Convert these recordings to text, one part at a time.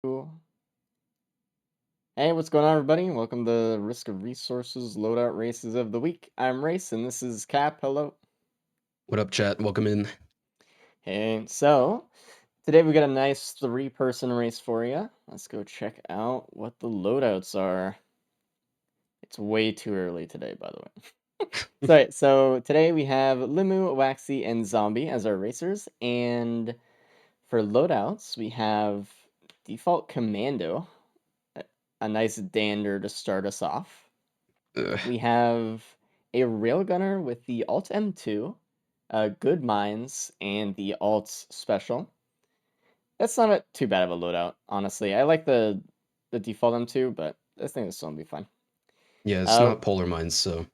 Cool. Hey, what's going on, everybody? Welcome to the Risk of Resources Loadout Races of the Week. I'm Race, and this is Cap. Hello. What up, chat? Welcome in. Hey, so today we got a nice three-person race for you. Let's go check out what the loadouts are. It's way too early today, by the way. So today we have Limu, Waxy, and Zombie as our racers, and for loadouts we have Default Commando, a nice dander to start us off. Ugh. We have a railgunner with the Alt M2, Good Mines, and the Alt Special. That's not too bad of a loadout, honestly. I like the default M2, but I think this one will be fine. Yeah, it's Uh, not polar mines, so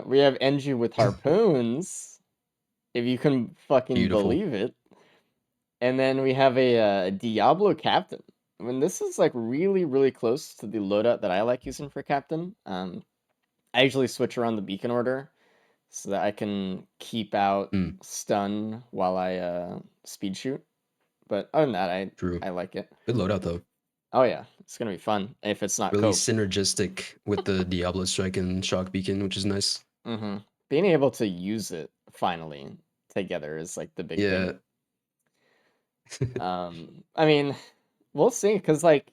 we have NG with harpoons, if you can fucking beautiful. believe it. And then we have a Diablo Captain. I mean, this is like really, really close to the loadout that I like using for Captain. I usually switch around the beacon order so that I can keep out Mm, stun while I speed shoot. But other than that, true. I like it. Good loadout though. Oh yeah, it's gonna be fun if it's not Really cope. synergistic with the Diablo strike and shock beacon, which is nice. Being able to use it finally together is like the big thing. Yeah. I mean, we'll see, because like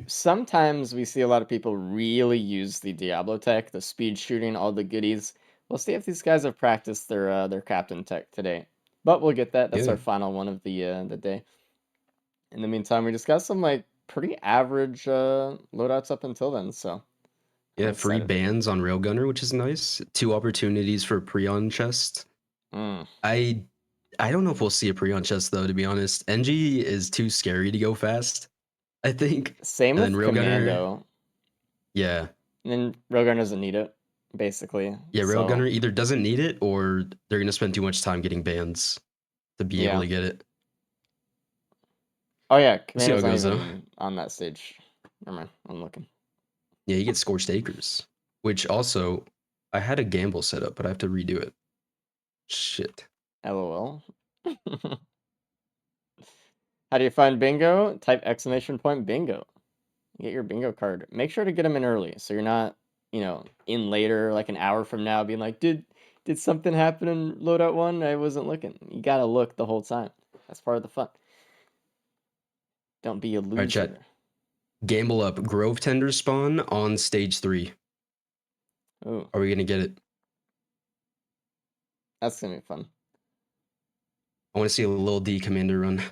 sometimes we see a lot of people really use the Diablo tech, the speed shooting, all the goodies. We'll see if these guys have practiced their captain tech today. But we'll get that. That's Yeah. our final one of the day. In the meantime, we just got some like pretty average loadouts up until then, so I'm Yeah, free excited. bans on Railgunner, which is nice. 2 opportunities for Prion chest. Mm. I I don't know if we'll see a Prion chest though, to be honest. NG is too scary to go fast, I think. Same And then with Railgunner, Commando, yeah. and then Rogan doesn't need it, basically. Yeah, So Railgunner either doesn't need it or they're gonna spend too much time getting bans to be able yeah. to get it. Oh yeah, We'll see how Commando's it not goes though. even on that stage. Never mind, I'm looking. Yeah, you get Scorched Acres, which also I had a gamble set up, but I have to redo it. Shit. LOL. How do you find bingo? Type exclamation point bingo. Get your bingo card. Make sure to get them in early so you're not, in later, like an hour from now, being like, did something happen in loadout one? I wasn't looking. You gotta look the whole time. That's part of the fun. Don't be a All right, chat. loser. Gamble up. Grove Tender spawn on stage 3. Ooh, Are we gonna get it? that's gonna be fun. I want to see a little D commander run.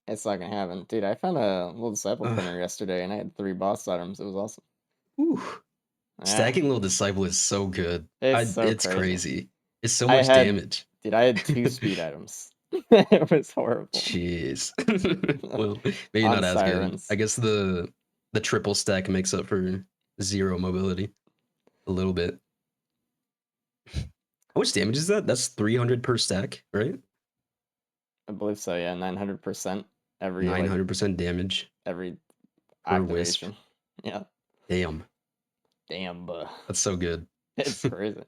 It's not gonna happen. Dude, I found a little disciple Uh, printer yesterday and I had 3 boss items. It was awesome. whew. Yeah, Stacking little disciple is so good. it's so It's crazy. crazy. It's so I much had, damage. dude, I had 2 speed items. It was horrible. Jeez. Well, maybe On not as good. I sirens. guess the triple stack makes up for 0 mobility a little bit. How much damage is that? That's 300 per stack, right? I believe so, yeah, 900% every, like, 900% damage every per wisp. activation. Yeah, Damn. damn, but That's so good. it's crazy.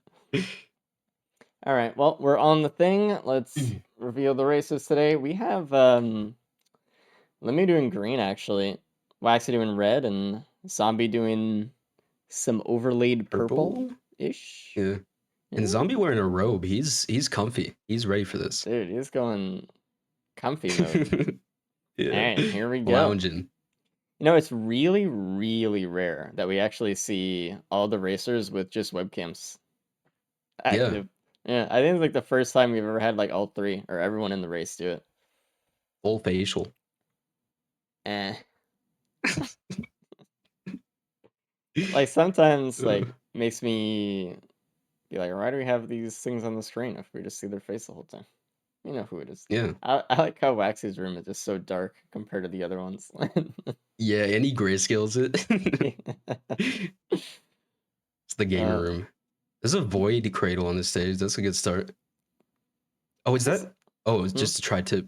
All right, well, we're on the thing. Let's reveal the races today. We have let me doing green actually, Waxy doing red, and Zombie doing some overlaid purple Purple? ish. Yeah. And Yeah, Zombie wearing a robe. He's comfy. He's ready for this. dude, he's going comfy mode. All Yeah. right, here we go. Lounging. It's really, really rare that we actually see all the racers with just webcams Yeah. active. Yeah, I think it's like the first time we've ever had like all 3 or everyone in the race do it. Full facial. Eh. Like sometimes Uh, like makes me be like, why do we have these things on the screen if we just see their face the whole time? You know who it is. yeah. I like how Waxy's room is just so dark compared to the other ones. Yeah, and he grayscales it. It's the gamer uh, room. There's a void cradle on the stage. That's a good start. Oh, is that's, that? Oh, it's hmm? just a tri tip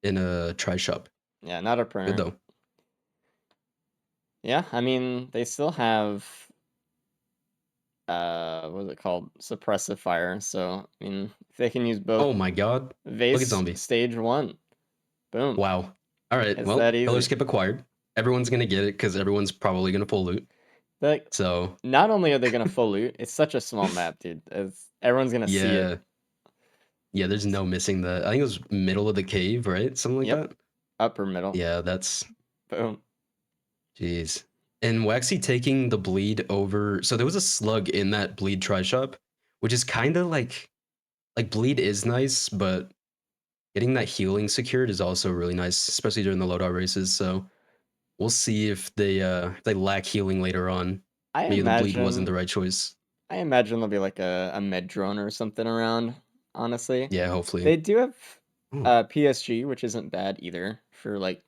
in a tri shop. Yeah, not a Good printer. though. Yeah, I mean they still have what is it called? Suppressive fire. So I mean if they can use both Oh my god. Look at Vase zombie. stage 1. Boom. Wow. All right. It's Well, that color easy. skip acquired. Everyone's gonna get it because everyone's probably gonna full loot. Like, So not only are they gonna full loot, it's such a small map, dude. Everyone's gonna see it. yeah, yeah. There's no missing the. I think it was middle of the cave, right? Something like Yep. that. Upper middle. Yeah, that's Boom. jeez. And Waxy taking the bleed over. So there was a slug in that bleed try shop, which is kind of like bleed is nice, but getting that healing secured is also really nice, especially during the loadout races. So we'll see if they lack healing later on. I Maybe the bleed wasn't imagine the right choice. I imagine there'll be like a med drone or something around, honestly. Yeah, hopefully. They do have Oh, PSG, which isn't bad either for like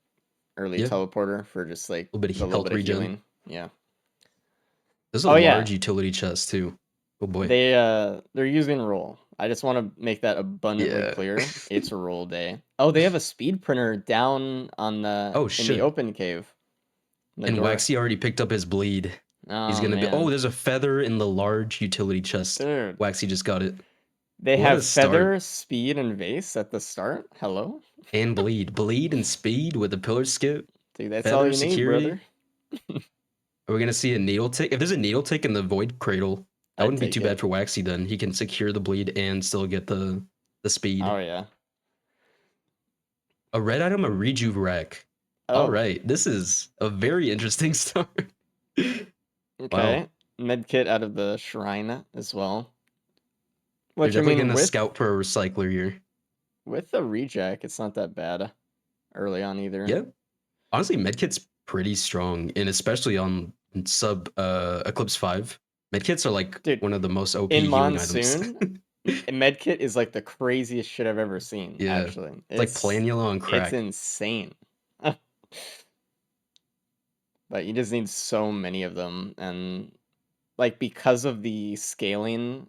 early yeah, a teleporter for just like little bit the of little health bit of regen. healing. Yeah. There's a Oh yeah. large utility chest too. Oh boy. They're using roll. I just want to make that abundantly Yeah. clear. It's a roll day. Oh, they have a speed printer down on the Oh in the shit. open cave. In the And door. Waxy already picked up his bleed. He's Oh gonna be. Oh, man. there's a feather in the large utility chest. Dude. Waxy just got it. They What have a start. feather, speed, and vase at the start. Hello? And bleed. Bleed and speed with a pillar skip. Dude, that's all Feather you need, brother. security. Are we gonna see a needle tick? If there's a needle tick in the void cradle, that I'd wouldn't be take too bad it. for Waxy then. He can secure the bleed and still get the speed. Oh yeah. A red item, a rejuve rack. All Oh, right. This is a very interesting start. Wow. okay. Medkit out of the shrine as well. They're Which I definitely mean, gonna scout for a recycler here. with the reject, it's not that bad early on either. Yeah. Honestly, medkit's pretty strong, and especially on sub Eclipse 5. Medkits are like Dude, one of the most OP in healing items. Monsoon, a medkit is like the craziest shit I've ever seen, Yeah. actually. It's like planula on It's crack. insane. But you just need so many of them, and like because of the scaling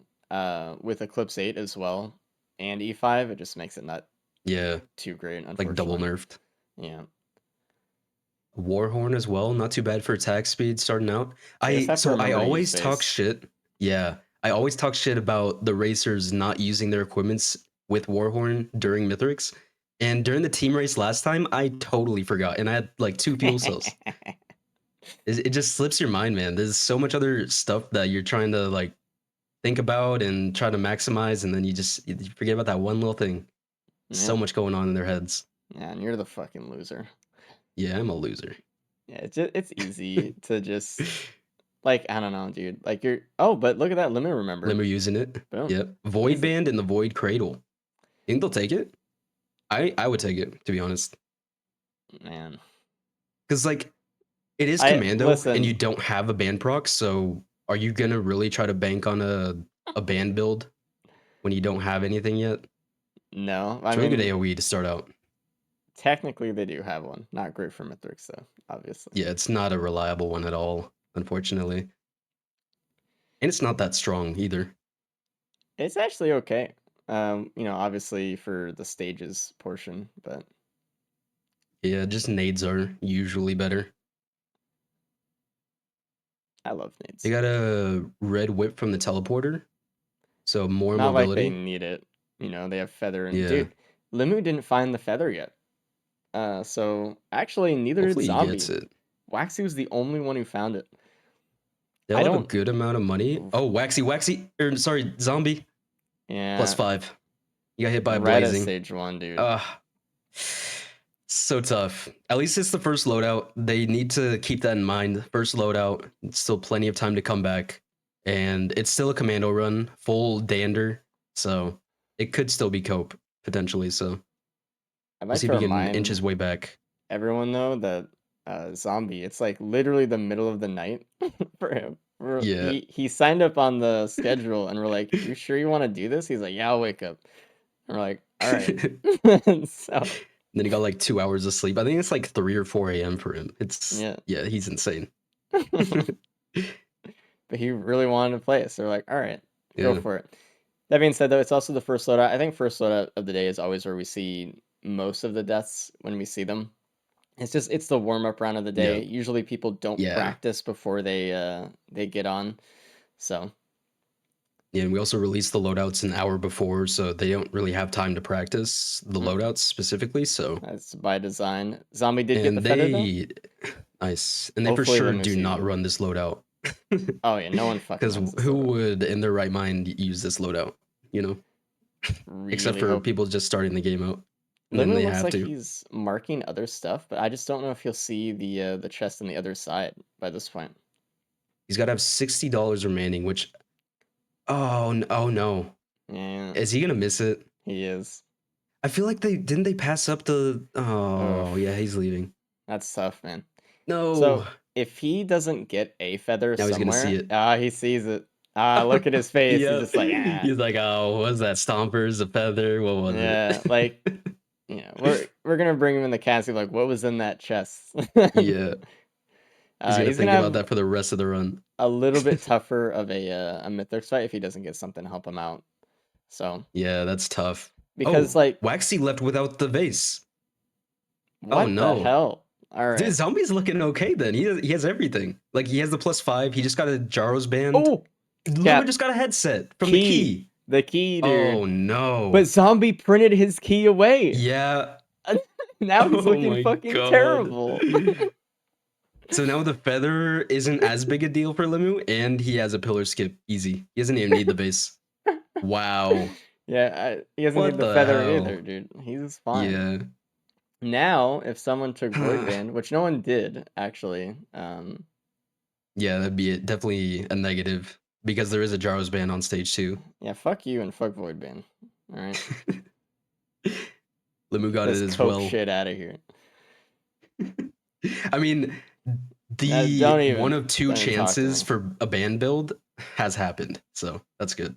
with Eclipse 8 as well and E5, it just makes it not Yeah. too great, Like double unfortunately. nerfed. Yeah. Warhorn as well, not too bad for attack speed starting out. They just I have to so I remember to use always talk base. shit. Yeah, I always talk shit about the racers not using their equipments with Warhorn during Mithrix. And during the team race last time, I totally forgot, and I had like 2 fuel cells. It just slips your mind, man. There's so much other stuff that you're trying to like think about and try to maximize, and then you forget about that one little thing. So Yep. much going on in their heads. Yeah, and you're the fucking loser. Yeah, I'm a loser. Yeah, it's easy to just like I don't know, dude. Like you're but look at that limit remember. Limber using it. Boom. Yep. Void Easy. Band and the Void Cradle. Think they'll take it? I would take it, to be honest. Man. Because like it is I commando and you listen, don't have a band proc, so are you gonna really try to bank on a band build when you don't have anything yet? no. I It's really good mean, AoE to start out. technically they do have one. Not great for Mithrix though, obviously. Yeah, it's not a reliable one at all, unfortunately. And it's not that strong either. It's actually okay. Obviously for the stages portion, but Yeah, just nades are usually better. I love They nades. got a red whip from the teleporter, so more Not like they mobility. need it. They have feather and Yeah. dude, Limu didn't find the feather yet. So actually neither did Hopefully he gets Zombie. it. Waxy was the only one who found it. They'll I have a don't good amount of money. oof, Oh, Waxy, or sorry, Zombie, yeah, +5. You got hit by a red at blazing. stage 1, dude. So tough. At least it's the first loadout. They need to keep that in mind. First loadout, still plenty of time to come back. And it's still a commando run, full dander. So it could still be cope, potentially. So I'd we'll like see to if he can inch remind his way back. everyone though that Zombie, it's like literally the middle of the night for him. Yeah. He signed up on the schedule and we're like, "You sure you want to do this?" He's like, "Yeah, I'll wake up." And we're like, "All right." So, Then he got like 2 hours of sleep. I think it's like 3 or 4 a.m. for him. yeah. Yeah, he's insane. But he really wanted to play it. So we're like, "All right, go Yeah. for it." That being said, though, it's also the first loadout. I think first loadout of the day is always where we see most of the deaths when we see them. It's the warm up round of the Yeah. day. Usually people don't Yeah. practice before they get on. So Yeah, and we also released the loadouts an hour before, so they don't really have time to practice the Mm, loadouts specifically. So, that's by design. Zombie did get the and feather though. they nice, and they for Hopefully sure Limu do sees not it. run this loadout. Oh yeah, no one fucking Because runs this who loadout. would, in their right mind, use this loadout? You know, except Really for hope. people just starting the game out, and then Limu they looks have like to. he's marking other stuff, but I just don't know if he'll see the chest on the other side by this point. He's got to have $60 remaining. Which, oh no, Yeah, is he gonna miss it? he is. I feel like they didn't they pass up the. Ugh, Oh yeah, he's leaving. that's tough, man. No, So if he doesn't get a feather now he's gonna see somewhere, it. he sees it. Look at his face. He's Yep. just like, ah. He's like, oh, what was that? Stompers, a feather? What was Yeah, it? like, yeah, we're gonna bring him in the casket. Like, what was in that chest? Yeah. He's gonna He's gonna think about have that for the rest of the run. a little bit tougher of a Mithrix fight if he doesn't get something to help him out. So Yeah, that's tough. because Oh, like, Waxy left without the vase. Oh what the no. hell? All Dude, right. Zombie's looking okay then. He has everything. Like he has the +5. He just got a Jaro's band. Oh, Luma Cap just got a headset from the key, key. the key, Oh dude. But no. Zombie printed his key away. Yeah. Now he's Oh looking my fucking god. terrible. So now the feather isn't as big a deal for Limu, and he has a pillar skip easy. He doesn't even need the base. Wow. Yeah, he doesn't need What the the feather either, hell? dude. He's fine. Yeah. Now, if someone took Void Band, which no one did actually, Yeah, that'd be it. Definitely a negative because there is a Jaro's band on stage 2. yeah, fuck you and fuck Void Band. All right, Limu get got this it as coke well. shit out of here. I mean, Don't the one even, of two don't even talk to chances me. for a band build has happened, so that's good.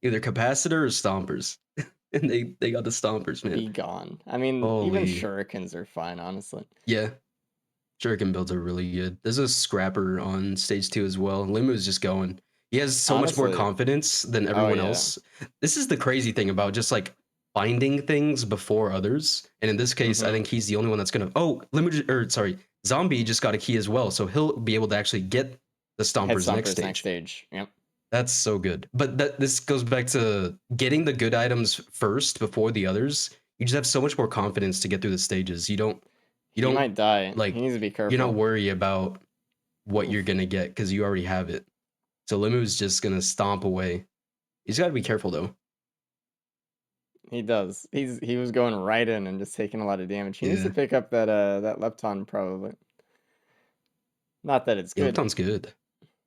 Either capacitor or stompers, and they got the stompers, man. Be gone. I mean, even Holy, shurikens are fine, honestly. yeah. Shuriken builds are really good. There's a scrapper on stage 2 as well. Limu's just going. He has so much more Honestly, confidence than oh everyone yeah. else. This is the crazy thing about just like finding things before others. And in this case, I Mm-hmm. think he's the only one that's gonna. Oh, or sorry, Zombie just got a key as well, so he'll be able to actually get the Head Stompers next stompers next stage. stage. Yep. That's so good. But this goes back to getting the good items first before the others. You just have so much more confidence to get through the stages. You He don't might die. He like needs to be you're not careful. worry about what you're Oof. gonna get because you already have it. So Limu's just gonna stomp away. He's got to be careful though. He does. He was going right in and just taking a lot of damage. He needs to Yeah, pick up that Lepton probably. Not that it's yeah, good. Lepton's good.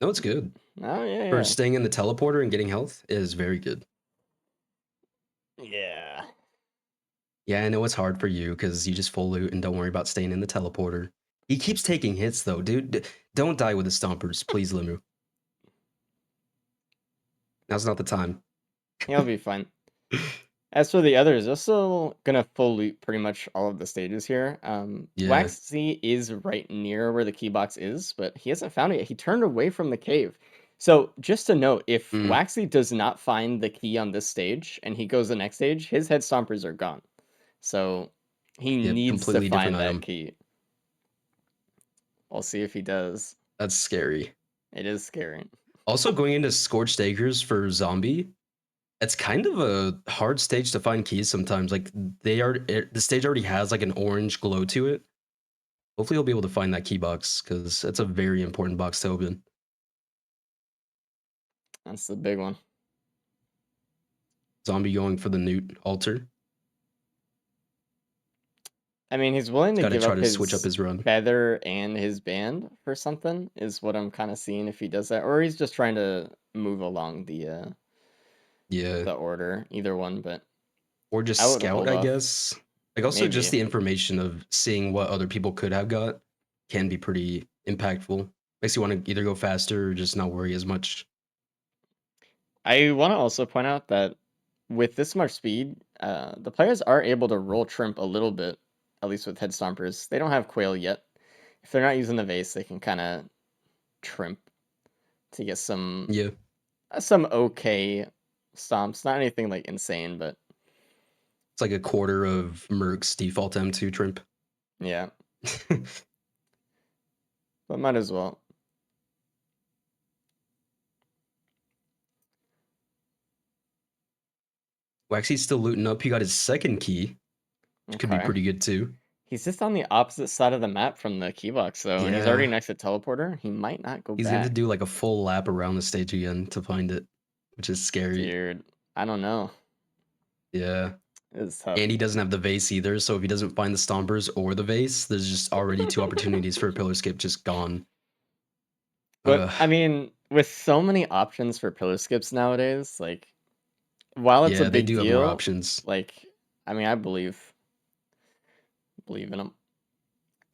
No, it's good Oh yeah, for yeah. staying in the teleporter and getting health. It is very good. Yeah. Yeah, I know it's hard for you because you just full loot and don't worry about staying in the teleporter. He keeps taking hits though, dude. Don't die with the stompers, please, Limu. Now's not the time. He'll be fine. As for the others, they're still gonna full loot pretty much all of the stages here. Yeah. Waxy is right near where the key box is, but he hasn't found it yet. He turned away from the cave. So just to note, if Mm, Waxy does not find the key on this stage and he goes the next stage, his head stompers are gone. So he yep. needs to Completely different find that item. key. We'll see if he does. That's scary. It is scary. Also, going into Scorched Acres for Zombie, it's kind of a hard stage to find keys sometimes. Like the stage already has like an orange glow to it. Hopefully, you'll be able to find that key box because it's a very important box to open. That's the big one. Zombie going for the Newt altar. I mean, he's willing He's to got to give try up to switch up his his run. feather and his band for something, is what I'm kind of seeing if he does that, or he's just trying to move along Yeah, the order, either one. But or I just would scout, hold I off. guess. Like also just Maybe the information of seeing what other people could have got can be pretty impactful. Makes you want to either go faster or just not worry as much. I want to also point out that with this much speed, the players are able to roll trimp a little bit, at least with head stompers. They don't have quail yet. If they're not using the vase, they can kind of trimp to get Yeah, some okay stomps. Not anything like insane, but it's like a quarter of Merc's default M2 trimp. yeah. But might as well. Waxy's still looting up. He got his second key, which could be Okay. pretty good too. He's just on the opposite side of the map from the key box, though, and he's already Yeah. next to teleporter. He might not go He's gonna have to back. do like a full lap around the stage again to find it, which is scary. Dude, I don't know. Yeah. It's tough. And he doesn't have the vase either, so if he doesn't find the stompers or the vase, there's just already two opportunities for a pillar skip just gone. But Ugh. I mean, with so many options for pillar skips nowadays, like while it's a Yeah, they big do have more deal, options. like I mean, I believe in him.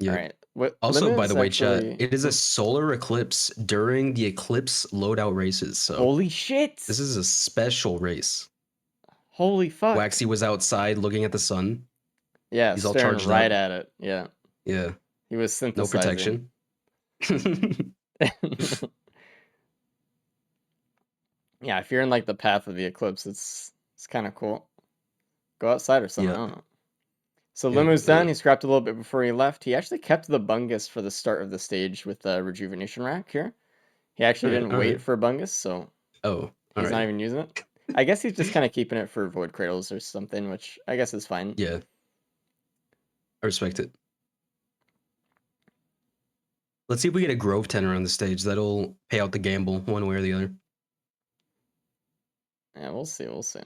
All Yep. right, what Also, by limits the way, chat, actually? it is a solar eclipse during the eclipse loadout races, so Holy shit! this is a special race. Holy fuck! Waxy was outside looking at the sun. Yeah, He's all staring charged right up. at it. Yeah, Yeah, he was no synthesizing. protection. Yeah, if you're in like the path of the eclipse, it's kind of cool. Go outside or something. I Yeah, don't know. So yeah. Limu's done. He scrapped a little bit before he left. He actually kept the Bungus for the start of the stage with the rejuvenation rack here. He actually didn't All right. wait for Bungus, so Oh, all he's not right. even using it. I guess he's just kind of keeping it for Void Cradles or something, which I guess is fine. Yeah, I respect it. Let's see if we get a Grove tenor on the stage. That'll pay out the gamble one way or the other. Yeah, we'll see. We'll see.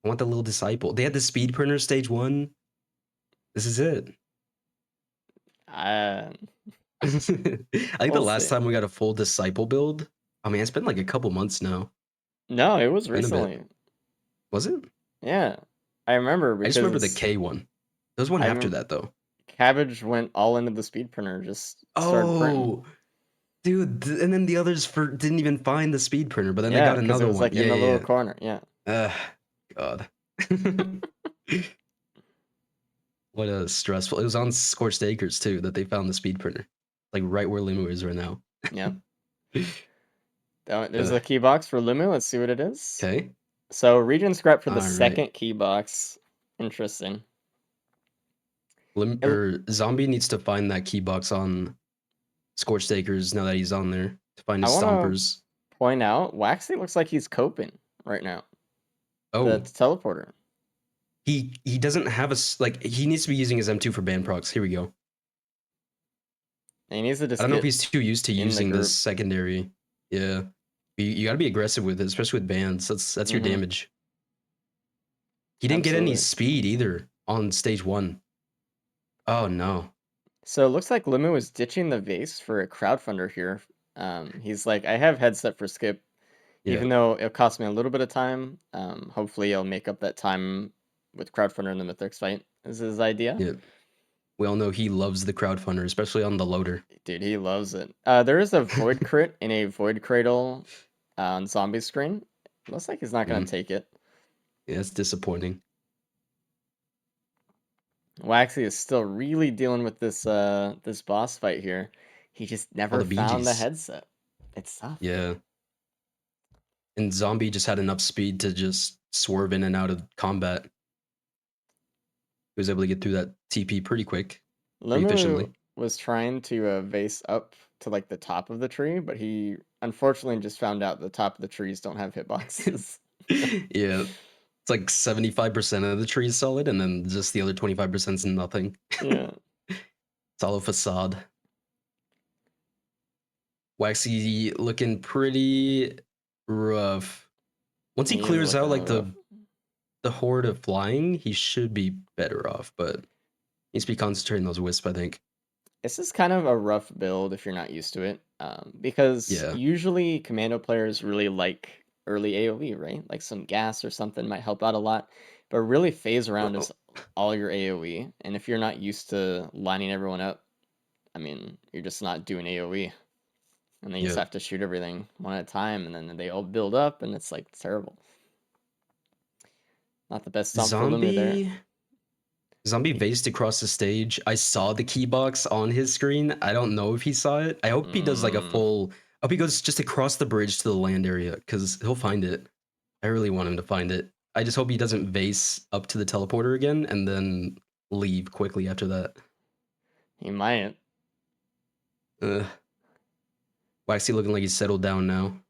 I want the little disciple. They had the speed printer stage 1. This is it. Uh, I think the we'll last see. time we got a full disciple build, I mean, it's been like a couple months now. No, it was Been a bit. recently. Was it? Yeah, I remember I just remember the because K one. There was one I after remember that though. Cabbage went all into the speed printer, just started printing. Oh, dude, and then the others didn't even find the speed printer, but then they Yeah, got because it another was one. like in Yeah, the little yeah. corner. Yeah. Yeah. God. What a stressful. It was on Scorched Acres too that they found the speed printer, like right where Limu is right now. Yep. There's a key box for Lumu. Let's see what it is. Okay. So region scrap for the All right. second key box. Interesting. It, Or Zombie needs to find that key box on Scorched Acres now that he's on there to find I his want to stompers. point out, Waxy looks like he's coping right now. The Oh, teleporter. he doesn't have like he needs to be using his M2 for band procs. Here we go. And he needs to I just don't know if get he's too used to in the using this group. secondary. Yeah, you got to be aggressive with it, especially with bands. That's your Mm-hmm. damage. He didn't get any Absolutely. speed either on stage 1. Oh no. So it looks like Limu is ditching the vase for a crowdfunder here. He's like, I have headset for skip, Yeah, even though it'll cost me a little bit of time. Hopefully, I'll make up that time with crowdfunder in the Mithrix fight. Is his idea. yeah. We all know he loves the crowdfunder, especially on the loader. Dude, he loves it. There is a void crit in a void cradle on zombie screen. Looks like he's not gonna Mm, take it. yeah, it's disappointing. Waxy is still really dealing with this boss fight here. He just All never the found the BGs. headset. It's tough. Yeah. And Zombie just had enough speed to just swerve in and out of combat. He was able to get through that TP pretty quick, pretty Limu efficiently. was trying to vase up to like the top of the tree, but he unfortunately just found out the top of the trees don't have hitboxes. Yeah. It's like 75% of the tree is solid, and then just the other 25% is nothing. Yeah. It's all a facade. Waxy looking pretty rough. Once he He is clears looking out really like rough. the horde of flying, he should be better off, but needs to be concentrating those wisps, I think. This is kind of a rough build if you're not used to it, because Yeah. usually commando players really like early AoE, right? Like some gas or something might help out a lot, but really phase around is all your AoE, and if you're not used to lining everyone up, I mean, you're just not doing AoE, and then you just Yeah. have to shoot everything one at a time, and then they all build up, and it's like terrible. Not the best stomp for Lumu there. Zombie Zombie vased across the stage. I saw the key box on his screen. I don't know if he saw it. I hope he does like a Mm, full. I hope he goes just across the bridge to the land area because he'll find it. I really want him to find it. I just hope he doesn't vase up to the teleporter again and then leave quickly after that. he might. Ugh. Waxy looking like he's settled down now.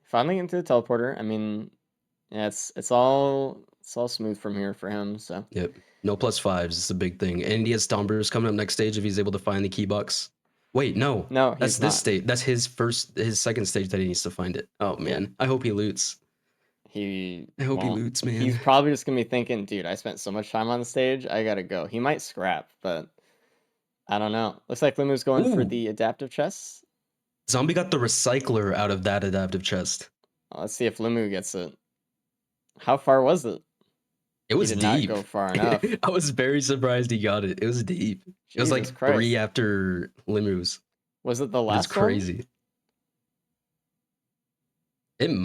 Finally into the teleporter. I mean, Yeah, it's all smooth from here for him. So Yep. No +5s is the big thing. And he has Stompers coming up next stage if he's able to find the key box. Wait, no. no, That's he's this not. stage. That's his second stage that he needs to find it. Oh Yeah, man. I hope he loots. he I hope he won't. loots, He's man. probably just gonna be thinking, dude, I spent so much time on the stage, I gotta go. He might scrap, but I don't know. Looks like Limu's going for Ooh. the adaptive chest. Zombie got the recycler out of that adaptive chest. Let's see if Limu gets it. How far was it? It He was did not deep. go far enough. I was very surprised he got it. It was deep. It was Jesus like 3 Christ. after Limu's, Was it the which is last one? crazy.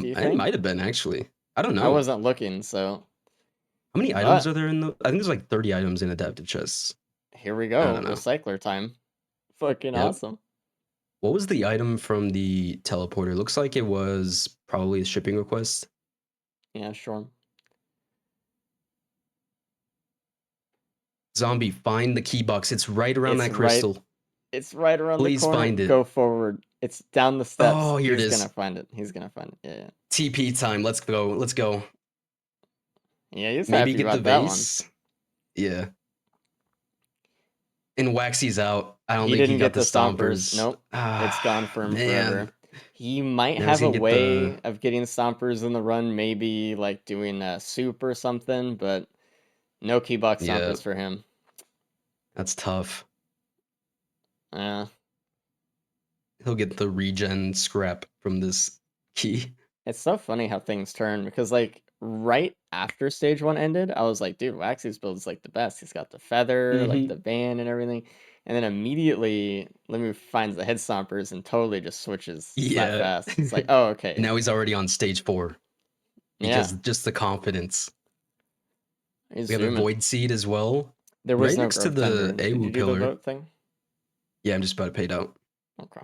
Do you It think? might have been actually. I don't I know. wasn't looking, so. How many items But are there in the I think there's like 30 items in adaptive chests. here we I go. don't know. Recycler time. Fucking Yep. awesome. What was the item from the teleporter? Looks like it was probably a shipping request. Yeah, sure. Zombie, find the key box. It's right around It's that right crystal. it's right around the Please corner. find it. Go forward. It's down the steps. Oh, here it He's is. gonna find it. He's gonna find it. Yeah, TP time. Let's go. Let's go. yeah. He's Maybe happy get the about that one. vase. Yeah. And Waxy's out. I don't He think he didn't got get the the stompers. stompers. Nope. It's gone Ah, for him man. forever. He might Now he's have a gonna get the. way of getting stompers in the run, maybe like doing a soup or something, but no key box Yeah, stompers for him. that's tough. Yeah. He'll get the regen scrap from this key. It's so funny how things turn because like right after stage one ended, I was like, dude, Waxy's build is like the best. He's got the feather, like the Hmm. band and everything. And then immediately Limu finds the head stompers and totally just switches that Yeah. fast. It's like, oh, okay. Now he's already on stage 4 Yeah. because just the confidence. He's We have a zooming. void seed as well, There was right no next to grove the tender. Did you AWO do the pillar. vote thing? Yeah, I'm just about to pay it out. Okay.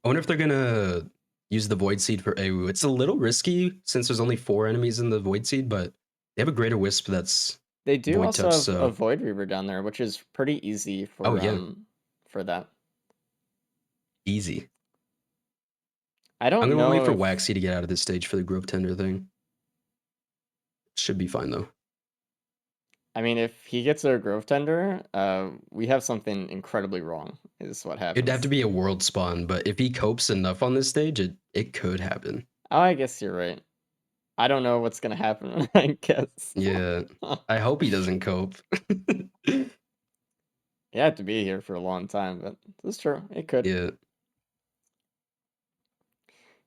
I wonder if they're gonna use the void seed for AWO. It's a little risky since there's only 4 enemies in the void seed, but they have a greater wisp that's They do void also touch. have a So, void reaver down there, which is pretty easy oh yeah, for that. easy. I I'm don't gonna wait know for if Waxy to get out of this stage for the grove tender thing. Should be fine though. I mean, if he gets a grove tender, we have something incredibly wrong. Is what It'd have to happens. be a world spawn, but if he copes enough on this stage, it could happen. Oh, I guess you're right. I don't know what's gonna happen. I guess. Yeah, I hope he doesn't cope. You have to be here for a long time, but it's true. It could. Yeah,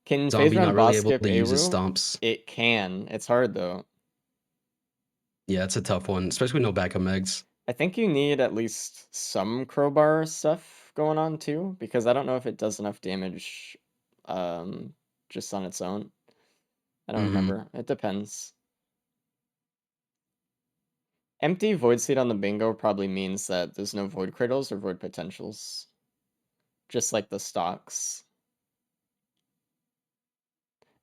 Can phase zombie run not really boss able skip to use his AWU? stomps. It can. It's hard though. Yeah, it's a tough one, especially with no backup megs. I think you need at least some crowbar stuff going on too, because I don't know if it does enough damage um just on its own. I don't Hmm. remember. It depends. Empty void seed on the bingo probably means that there's no void cradles or void potentials. Just like the stocks.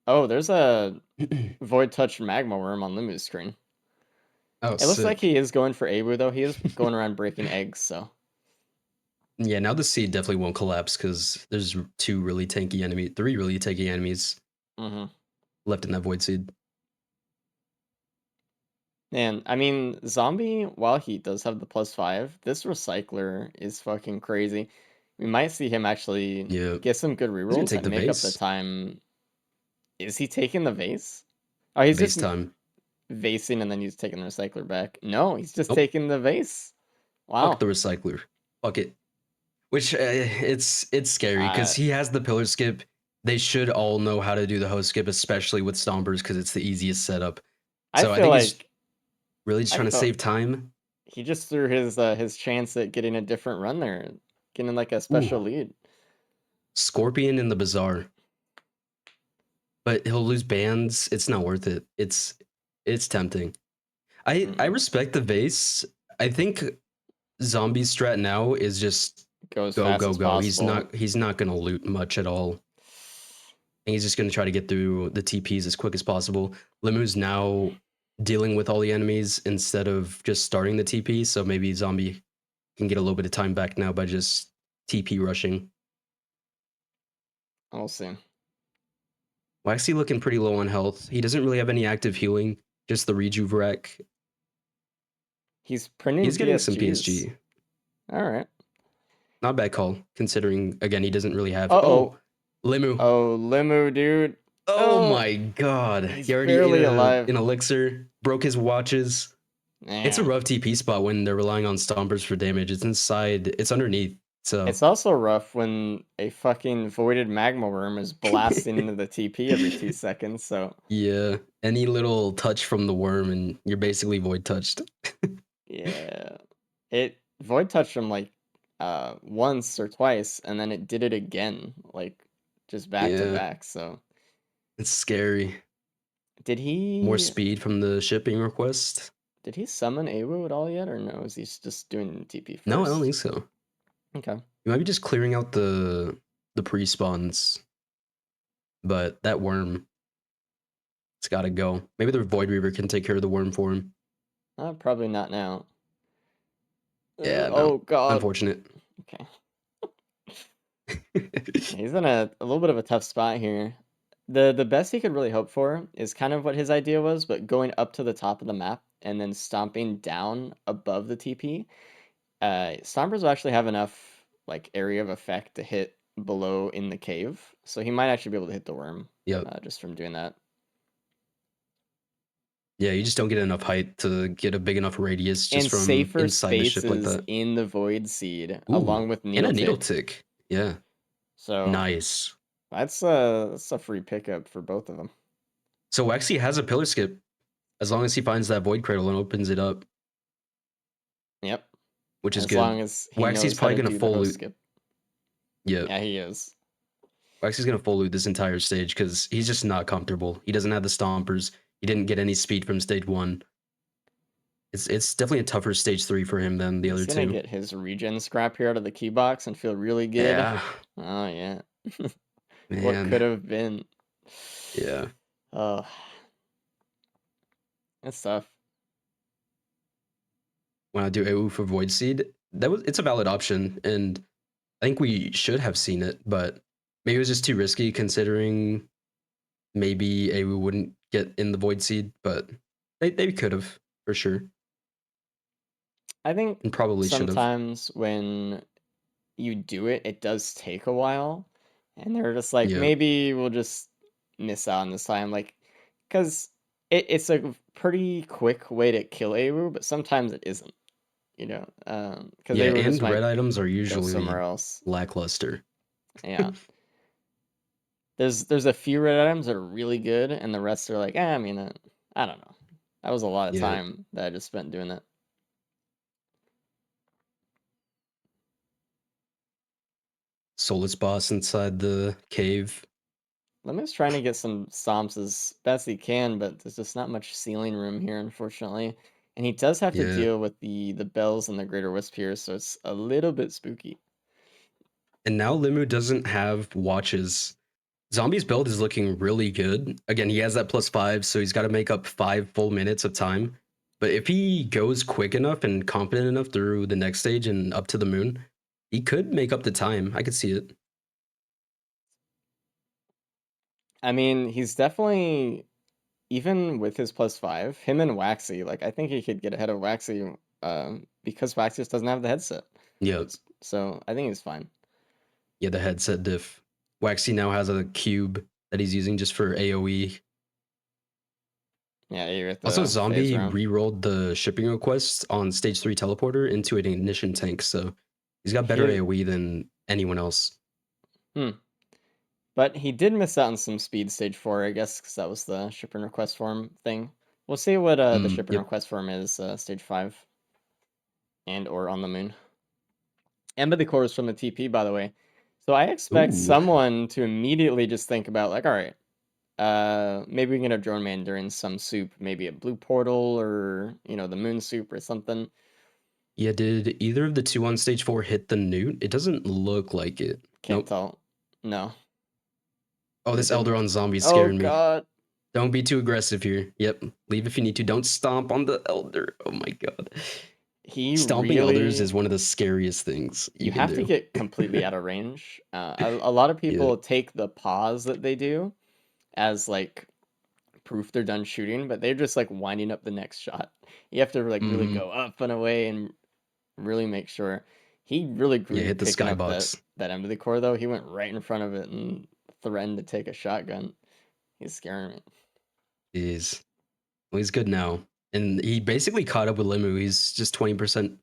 Oh, there's a void touch magma worm on Limu's screen. Oh, It looks like sick. he is going for Awu though. He is going around breaking eggs, so. Yeah, now the seed definitely won't collapse because there's 3 really tanky enemies Mm-hmm. left in that void seed. And I mean, Zombie, while he does have the +5, this recycler is fucking crazy. We might see him actually Yeah, get some good he's gonna rerolls take and the make up the vase. time. Is he taking the vase? Oh, he's Vase just time. vasing and then he's taking the recycler back. No, he's just Nope. taking the vase. Fuck Wow. the recycler. Fuck it. Which it's scary because Uh, he has the pillar skip. They should all know how to do the host skip, especially with stompers because it's the easiest setup. I So I feel think he's like really just I trying to felt save time. he just threw his chance at getting a different run there, getting like a Ooh, special lead. Scorpion in the bazaar, but he'll lose bands. It's not worth it. It's tempting. I Mm-mm. respect the vase. I think zombie strat now is just Go as go fast go as go. possible. He's not gonna loot much at all. And he's just gonna try to get through the TPs as quick as possible. Limu's now dealing with all the enemies instead of just starting the TP. So maybe zombie can get a little bit of time back now by just TP rushing. We'll see. Waxy looking pretty low on health. He doesn't really have any active healing, just the Rejuve. He's printing He's getting some PSGs. PSG. All right. Not a bad call, considering, again, he doesn't really have... Oh, Uh-oh. Limu. Oh, Limu, dude. Oh Oh, my god. he's He already ate barely alive. an elixir, broke his watches. It's a Man. rough TP spot when they're relying on stompers for damage. It's inside, it's underneath. So, It's also rough when a fucking voided magma worm is blasting into the TP every 2 seconds, so yeah, any little touch from the worm and you're basically void touched. yeah. It void touched him like once or twice, and then it did it again, like just back to Yeah, back. So it's scary. did More he speed from the shipping request? did he summon Awu at all yet, or no? Is he just doing TP No, I don't first? think so. Okay. You might be just clearing out the pre-spawns, but that worm, it's gotta go. Maybe the Void Reaver can take care of the worm for him. Probably not now. Yeah, no. Oh God. Unfortunate. Okay. He's in a little bit of a tough spot here. The best he could really hope for is kind of what his idea was, but going up to the top of the map and then stomping down above the TP. Stompers will actually have enough like area of effect to hit below in the cave, so he might actually be able to hit the worm Yep. just from doing that. Yeah, you just don't get enough height to get a big enough radius just And from safer inside the ship like spaces that. in the Void Seed, Ooh, along with and a Needle needle Tick. tick. Yeah, So nice. that's a free pickup for both of them. So Waxy has a pillar skip as long as he finds that void cradle and opens it up, Yep. which is As good. long as he Waxy's knows how probably to gonna do the full host loot. skip. Yeah, Yeah, he is. Waxy's gonna full loot this entire stage because he's just not comfortable. He doesn't have the stompers. He didn't get any speed from stage 1. It's definitely a tougher stage 3 for him than the He's other gonna two. get his regen scrap here out of the key box and feel really good. Yeah, Oh yeah. What man. could have been. Yeah. Oh, that's tough. When I do AU for Void Seed, it's a valid option, and I think we should have seen it, but maybe it was just too risky considering maybe AU wouldn't get in the Void Seed, but they could have for sure, I think and probably should have. sometimes when you do it, it does take a while, and they're just like, Yeah, maybe we'll just miss out on this time, like, because it's a pretty quick way to kill Awu, but sometimes it isn't, because yeah, Awu just and red might items are go somewhere usually else. lackluster. Yeah. There's a few red items that are really good, and the rest are like, I mean, I don't know. That was a lot of Yeah, time that I just spent doing that. soulless boss inside the cave. Lemon's trying to get some stomps as best he can, but there's just not much ceiling room here, unfortunately. And he does have to Yeah, deal with the bells and the greater wisp here, so it's a little bit spooky. and now Limu doesn't have watches. Zombie's build is looking really good. Again, he has that +5, so he's got to make up 5 full minutes of time. But if he goes quick enough and confident enough through the next stage and up to the moon, he could make up the time. I could see it. I mean, he's definitely, even with his +5, him and Waxy, like I think he could get ahead of Waxy because Waxy just doesn't have the headset. Yeah, So I think he's fine. yeah, the headset diff. Waxy now has a cube that he's using just for AoE. Yeah, you're at Also, the phase Zombie round. re-rolled the shipping request on stage 3 teleporter into an ignition tank, so he's got better He, AoE than anyone else. hmm. But he did miss out on some speed stage 4, I guess, because that was the shipping request form thing. We'll see what the shipping Yep. request form is stage 5 and or on the moon. Ember the core is from the TP, by the way. So I expect Ooh. someone to immediately just think about, like, all right, maybe we can get a drone man during some soup, maybe a blue portal or, the moon soup or something. Yeah, did either of the two on stage 4 hit the newt? It doesn't look like it. Can't Nope. tell. No, Oh, they this Elder didn't. on zombie's Oh, scaring me. God. Don't be too aggressive here. Yep. Leave if you need to. Don't stomp on the Elder. Oh my god. He Stomping Elders really is one of the scariest things you you can have to do. get completely out of range. A lot of Yeah. people take the pause that they do as like proof they're done shooting, but they're just like winding up the next shot. You have to like really Mm-hmm. go up and away and really make sure. He really Yeah, grew hit the picking up that skybox. that end of the core though. He went right in front of it and threatened to take a shotgun. He's scaring me. Is well, he's good now, and he basically caught up with Limu. He's just 20%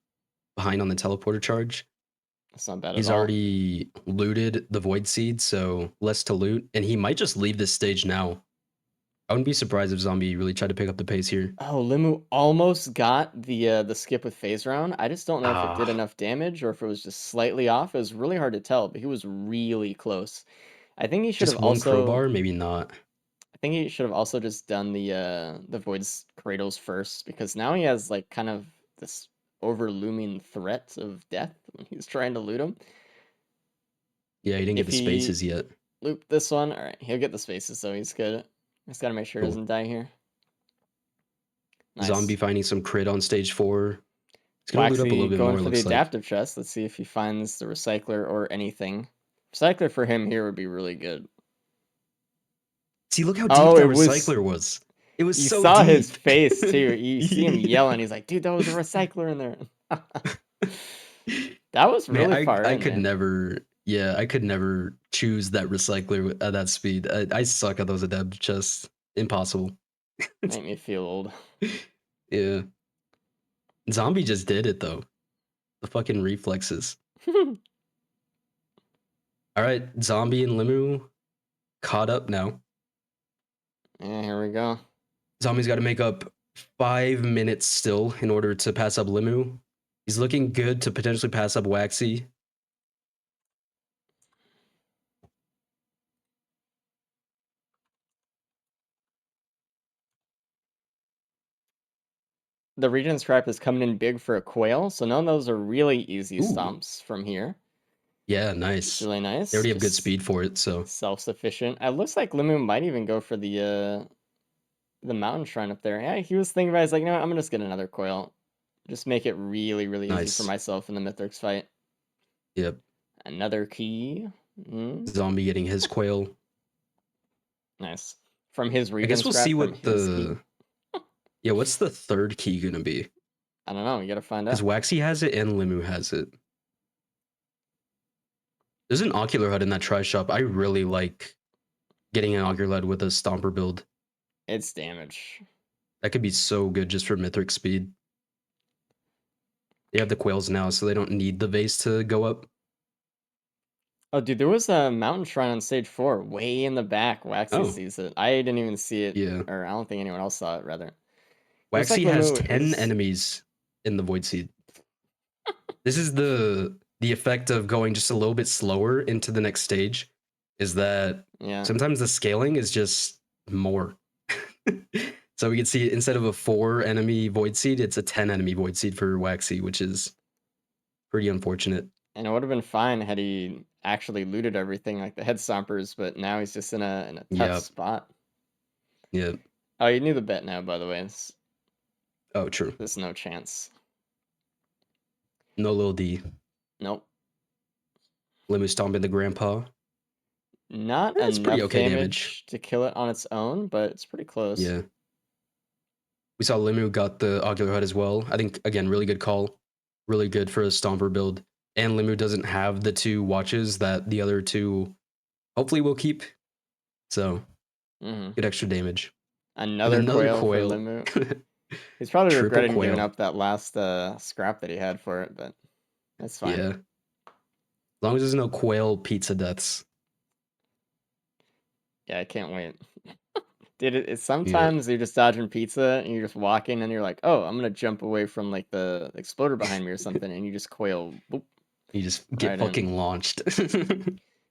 behind on the teleporter charge. That's not bad at He's all. already looted the Void Seed, so less to loot, and he might just leave this stage now. I wouldn't be surprised if Zombie really tried to pick up the pace here. Oh, Limu almost got the skip with phase round. I just don't know if it did Ah, enough damage or if it was just slightly off. It was really hard to tell, but he was really close. I think he should have just one also crowbar, maybe not. I think he should have also just done the Void's Cradles first because now he has like kind of this over-looming threat of death when he's trying to loot him. Yeah, he didn't get If the he spaces yet. looped this one, all right, he'll get the spaces, so he's good. Just gotta make sure he Cool. doesn't die here. Zombie Nice. finding some crit on stage 4. He's gonna loot up a little Waxy bit going more, for the looks like. adaptive chest. Let's see if he finds the recycler or anything. Recycler for him here would be really good. See, look how deep Oh, that it was. recycler was. It was You so saw his deep. face too. You see him yelling. He's like, "Dude, that was a recycler in there." That was Man, really far I in, could man. never. Yeah, I could never choose that recycler at that speed. I suck at those adapt chests. Impossible. Make me feel old. Yeah. Zombie just did it though. The fucking reflexes. All right, Zombie and Limu caught up now. Yeah, here we go. Zombie's got to make up 5 minutes still in order to pass up Limu. He's looking good to potentially pass up Waxy. The regen scrap is coming in big for a quail, so none of those are really easy Ooh, stomps from here. yeah, It's nice. really They nice. already have good Just speed for it, so self-sufficient. It looks like Limu might even go for the mountain shrine up there. Yeah, he was thinking about it. He's like, no, I'm gonna just get another coil. Just make it really, really easy for nice. myself in the Mithrix fight. Yep. Another key. Zombie getting his quail. Nice. From his I regen guess we'll see scrap from what his key. the yeah. What's the third key gonna be? I don't know. You gotta find Because out. Waxy has it and Limu has it. There's an ocular HUD in that try shop. I really like getting an ocular HUD with a stomper build. It's damage. That could be so good just for Mithrix speed. They have the quails now, so they don't need the vase to go up. Oh, dude, there was a mountain shrine on stage 4, way in the back. Waxy Oh, sees it. I didn't even see it, yeah. or I don't think anyone else saw it, rather. Looks like Waxy has Limu 10 is. enemies in the Void Seed. This is the effect of going just a little bit slower into the next stage, is that Yeah. sometimes the scaling is just more. So we can see instead of a 4 enemy Void Seed, it's a 10 enemy Void Seed for Waxy, which is pretty unfortunate. And it would have been fine had he actually looted everything like the head stompers, but now he's just in a tough Yep. spot. Yep. Oh, you knew the bet now, by the way. Oh, true. There's no chance. No little D. Nope. Limu stomping the grandpa. Not It's pretty enough okay damage. damage to kill it on its own, but it's pretty close. Yeah. We saw Limu got the ocular HUD as well. I think again, really good call. Really good for a stomper build. And Limu doesn't have the 2 watches that the other 2 hopefully will keep. So Hmm. good extra damage. And Another another quail for quail. Limu. He's probably Triple regretting giving quail. up that last scrap that he had for it, but that's fine. Yeah. As long as there's no quail pizza deaths. Yeah, I can't wait. Dude, it's Yeah. sometimes you're just dodging pizza and you're just walking and you're like, oh, I'm gonna jump away from like the exploder behind me or something, and you just quail boop, You just get right in. fucking launched.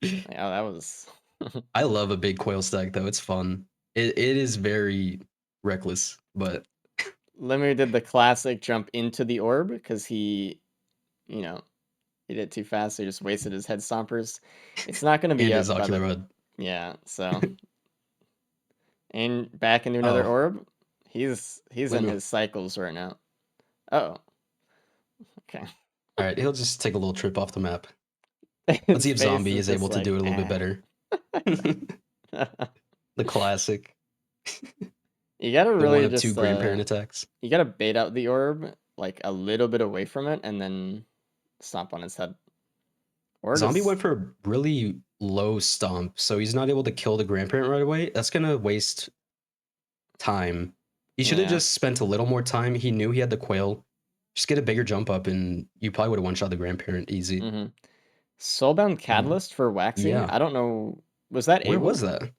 Yeah, that was. I love a big quail stack though. It's fun. It is very reckless, but Lemur did the classic jump into the orb because you know, he did it too fast, so he just wasted his head stompers. It's not gonna be and his up by ocular the. HUD. Yeah, so. And back into another Oh, orb. He's in Limu. his cycles right now. Oh, okay. All right, he'll just take a little trip off the map. Let's His see if face Zombie is is able just to like, do it a little bit eh. better. The classic. You gotta The one really of two just grandparent attacks. you gotta bait out the orb like a little bit away from it and then stomp on its head. Or Zombie just went for a really low stomp, so he's not able to kill the grandparent right away. That's gonna waste time. He should have yeah. just spent a little more time. He knew he had the quail. Just get a bigger jump up, and you probably would have one shot the grandparent easy. Mm-hmm. Soulbound Mm, Catalyst for Waxy? yeah. I don't know. Was that Where Awu? was that? It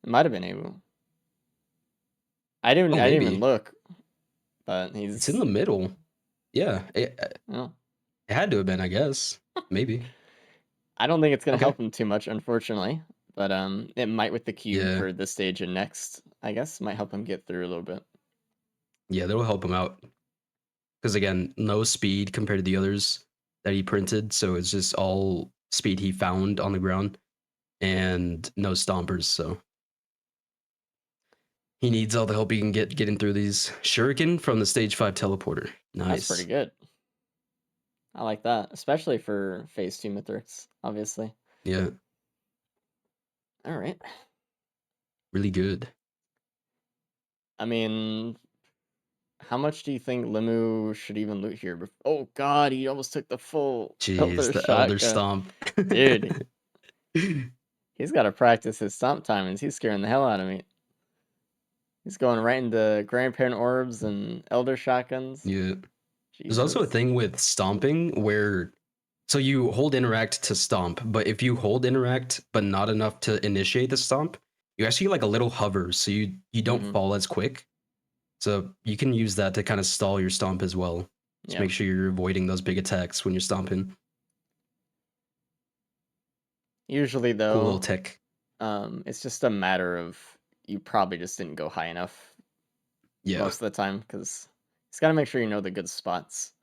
might have been Awu. Oh, I didn't even maybe. look, but It's in the middle. Yeah. oh. It had to have been, I guess. Maybe. I don't think it's gonna Okay. help him too much, unfortunately. But it might with the cube Yeah. for this stage and next. I guess might help him get through a little bit. Yeah, that'll help him out. Because again, no speed compared to the others that he printed. So it's just all speed he found on the ground and no stompers. So he needs all the help he can get getting through these. Shuriken from the stage 5 teleporter. That's pretty Nice. good. I like that, especially for phase 2 Mithrix, obviously. Yeah, All right. really good. I mean, how much do you think Limu should even loot here? Oh God, he almost took the full Jeez, Elder the Elder Shotgun. Stomp. Dude, he's got to practice his stomp timings. He's scaring the hell out of me. He's going right into Grandparent Orbs and Elder Shotguns. Yeah. There's also a Jesus. thing with stomping where so you hold interact to stomp, but if you hold interact but not enough to initiate the stomp, you actually like a little hover, so you don't Mm-hmm. fall as quick. So you can use that to kind of stall your stomp as well. Just Yep. make sure you're avoiding those big attacks when you're stomping. Usually, Cool little though, tech. it's just a matter of you probably just didn't go high enough Yeah. most of the time because it's got to make sure you know the good spots.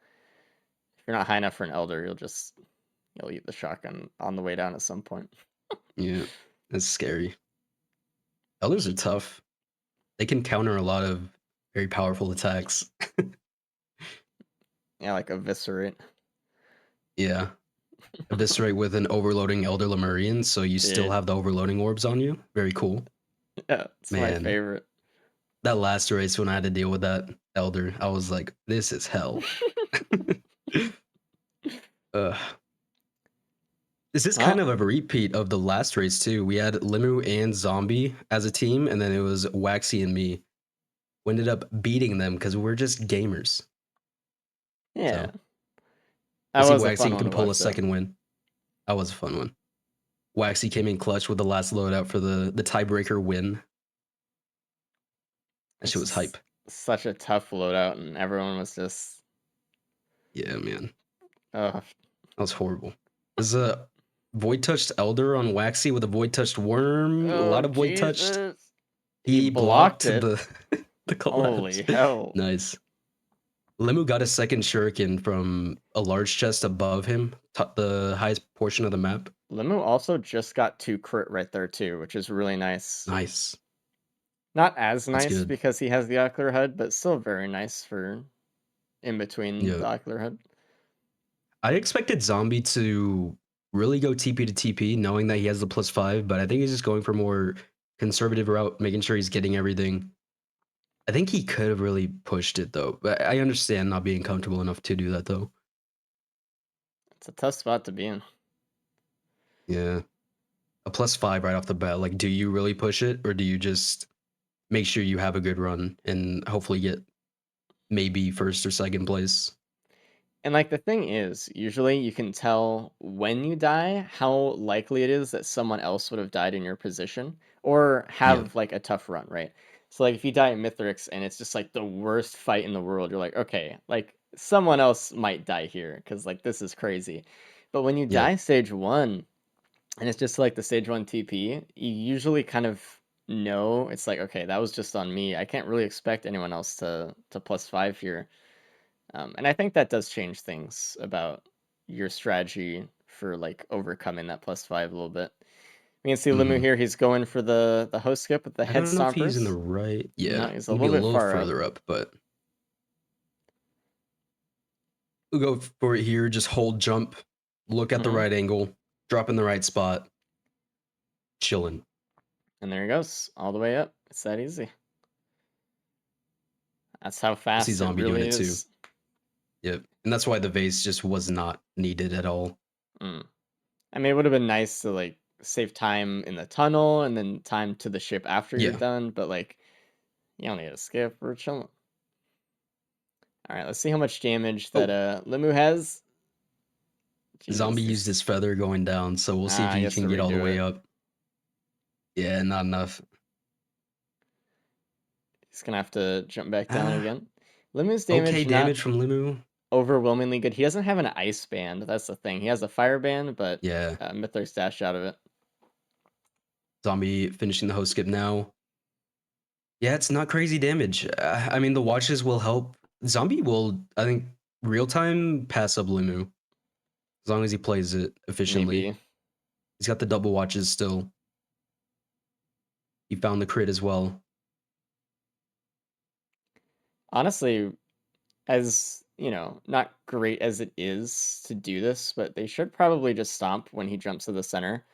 If you're not high enough for an Elder, you'll eat the shotgun on the way down at some point. Yeah. That's scary. Elders are tough. They can counter a lot of very powerful attacks. Yeah, like Eviscerate. Yeah. Eviscerate with an overloading Elder Lemurian, so you still Dude, have the overloading orbs on you. Very cool. yeah, it's my Man, favorite. that last race when I had to deal with that Elder, I was like, this is hell. Ugh. This is kind Well, of a repeat of the last race too. We had Limu and Zombie as a team, and then it was Waxy and me. We ended up beating them because we're just gamers. yeah, So that let's see if was a Waxy fun one can to pull a watch, though. second win. That was a fun one. Waxy came in clutch with the last loadout for the tiebreaker win. That shit was It's hype. such a tough loadout, and everyone was just, Yeah, man. oh, That was horrible. There's a void touched elder on Waxy with a void touched worm. A oh lot of void touched. Jesus! He He blocked blocked it. the Holy collapse. hell! Nice. Limu got a second shuriken from a large chest above him, the highest portion of the map. Limu also just got 2 crit right there too, which is really nice. Nice. Not as That's nice good. because he has the ocular head, but still very nice for in between Yeah. the ocular head. I expected Zombie to really go TP to TP, knowing that he has the +5, but I think he's just going for more conservative route, making sure he's getting everything. I think he could have really pushed it though. But I understand not being comfortable enough to do that though. It's a tough spot to be in. Yeah. A +5 right off the bat. Like, do you really push it or do you just make sure you have a good run and hopefully get maybe first or second place? And like the thing is, usually you can tell when you die how likely it is that someone else would have died in your position or Yeah. have like a tough run, right? So like if you die at Mithrix and it's just like the worst fight in the world, you're like, okay, like someone else might die here because like this is crazy. But when you Yeah. die stage 1 and it's just like the stage 1 TP, you usually kind of know it's like, okay, that was just on me. I can't really expect anyone else to +5 here. And I think that does change things about your strategy for like overcoming that +5 a little bit. We can see Limu Hmm. here. He's going for the host skip with the I head don't know if he's in the stompers. right. No, Yeah. he's a Maybe little a bit little far up. further up, but we'll go for it here. Just hold jump, look at the Hmm. right angle, drop in the right spot, chilling. And there he goes, all the way up. It's that easy. That's how I see fast it Zombie doing really it too. is. Yep. And that's why the vase just was not needed at all. Mm. I mean, it would have been nice to like save time in the tunnel and then time to the ship after you're Yeah. done, but like you don't need to skip. We're chilling. All right, let's see how much damage that Oh, Limu has. Zombie Jesus, used his he's feather going down, so we'll see if he he has can to get all the redo way it. up. Yeah, not enough. He's gonna have to jump back down Ah, again. Limu's okay damage not damage from Limu. overwhelmingly good. He doesn't have an ice band. That's the thing. He has a fire band, but Yeah. Mithrix dashed out of it. Zombie finishing the host skip now. Yeah, it's not crazy damage. I mean, the watches will help. Zombie will, I think, real time pass up Limu as long as he plays it efficiently. Maybe. He's got the double watches still. He found the crit as well. Honestly, as not great as it is to do this, but they should probably just stomp when he jumps to the center,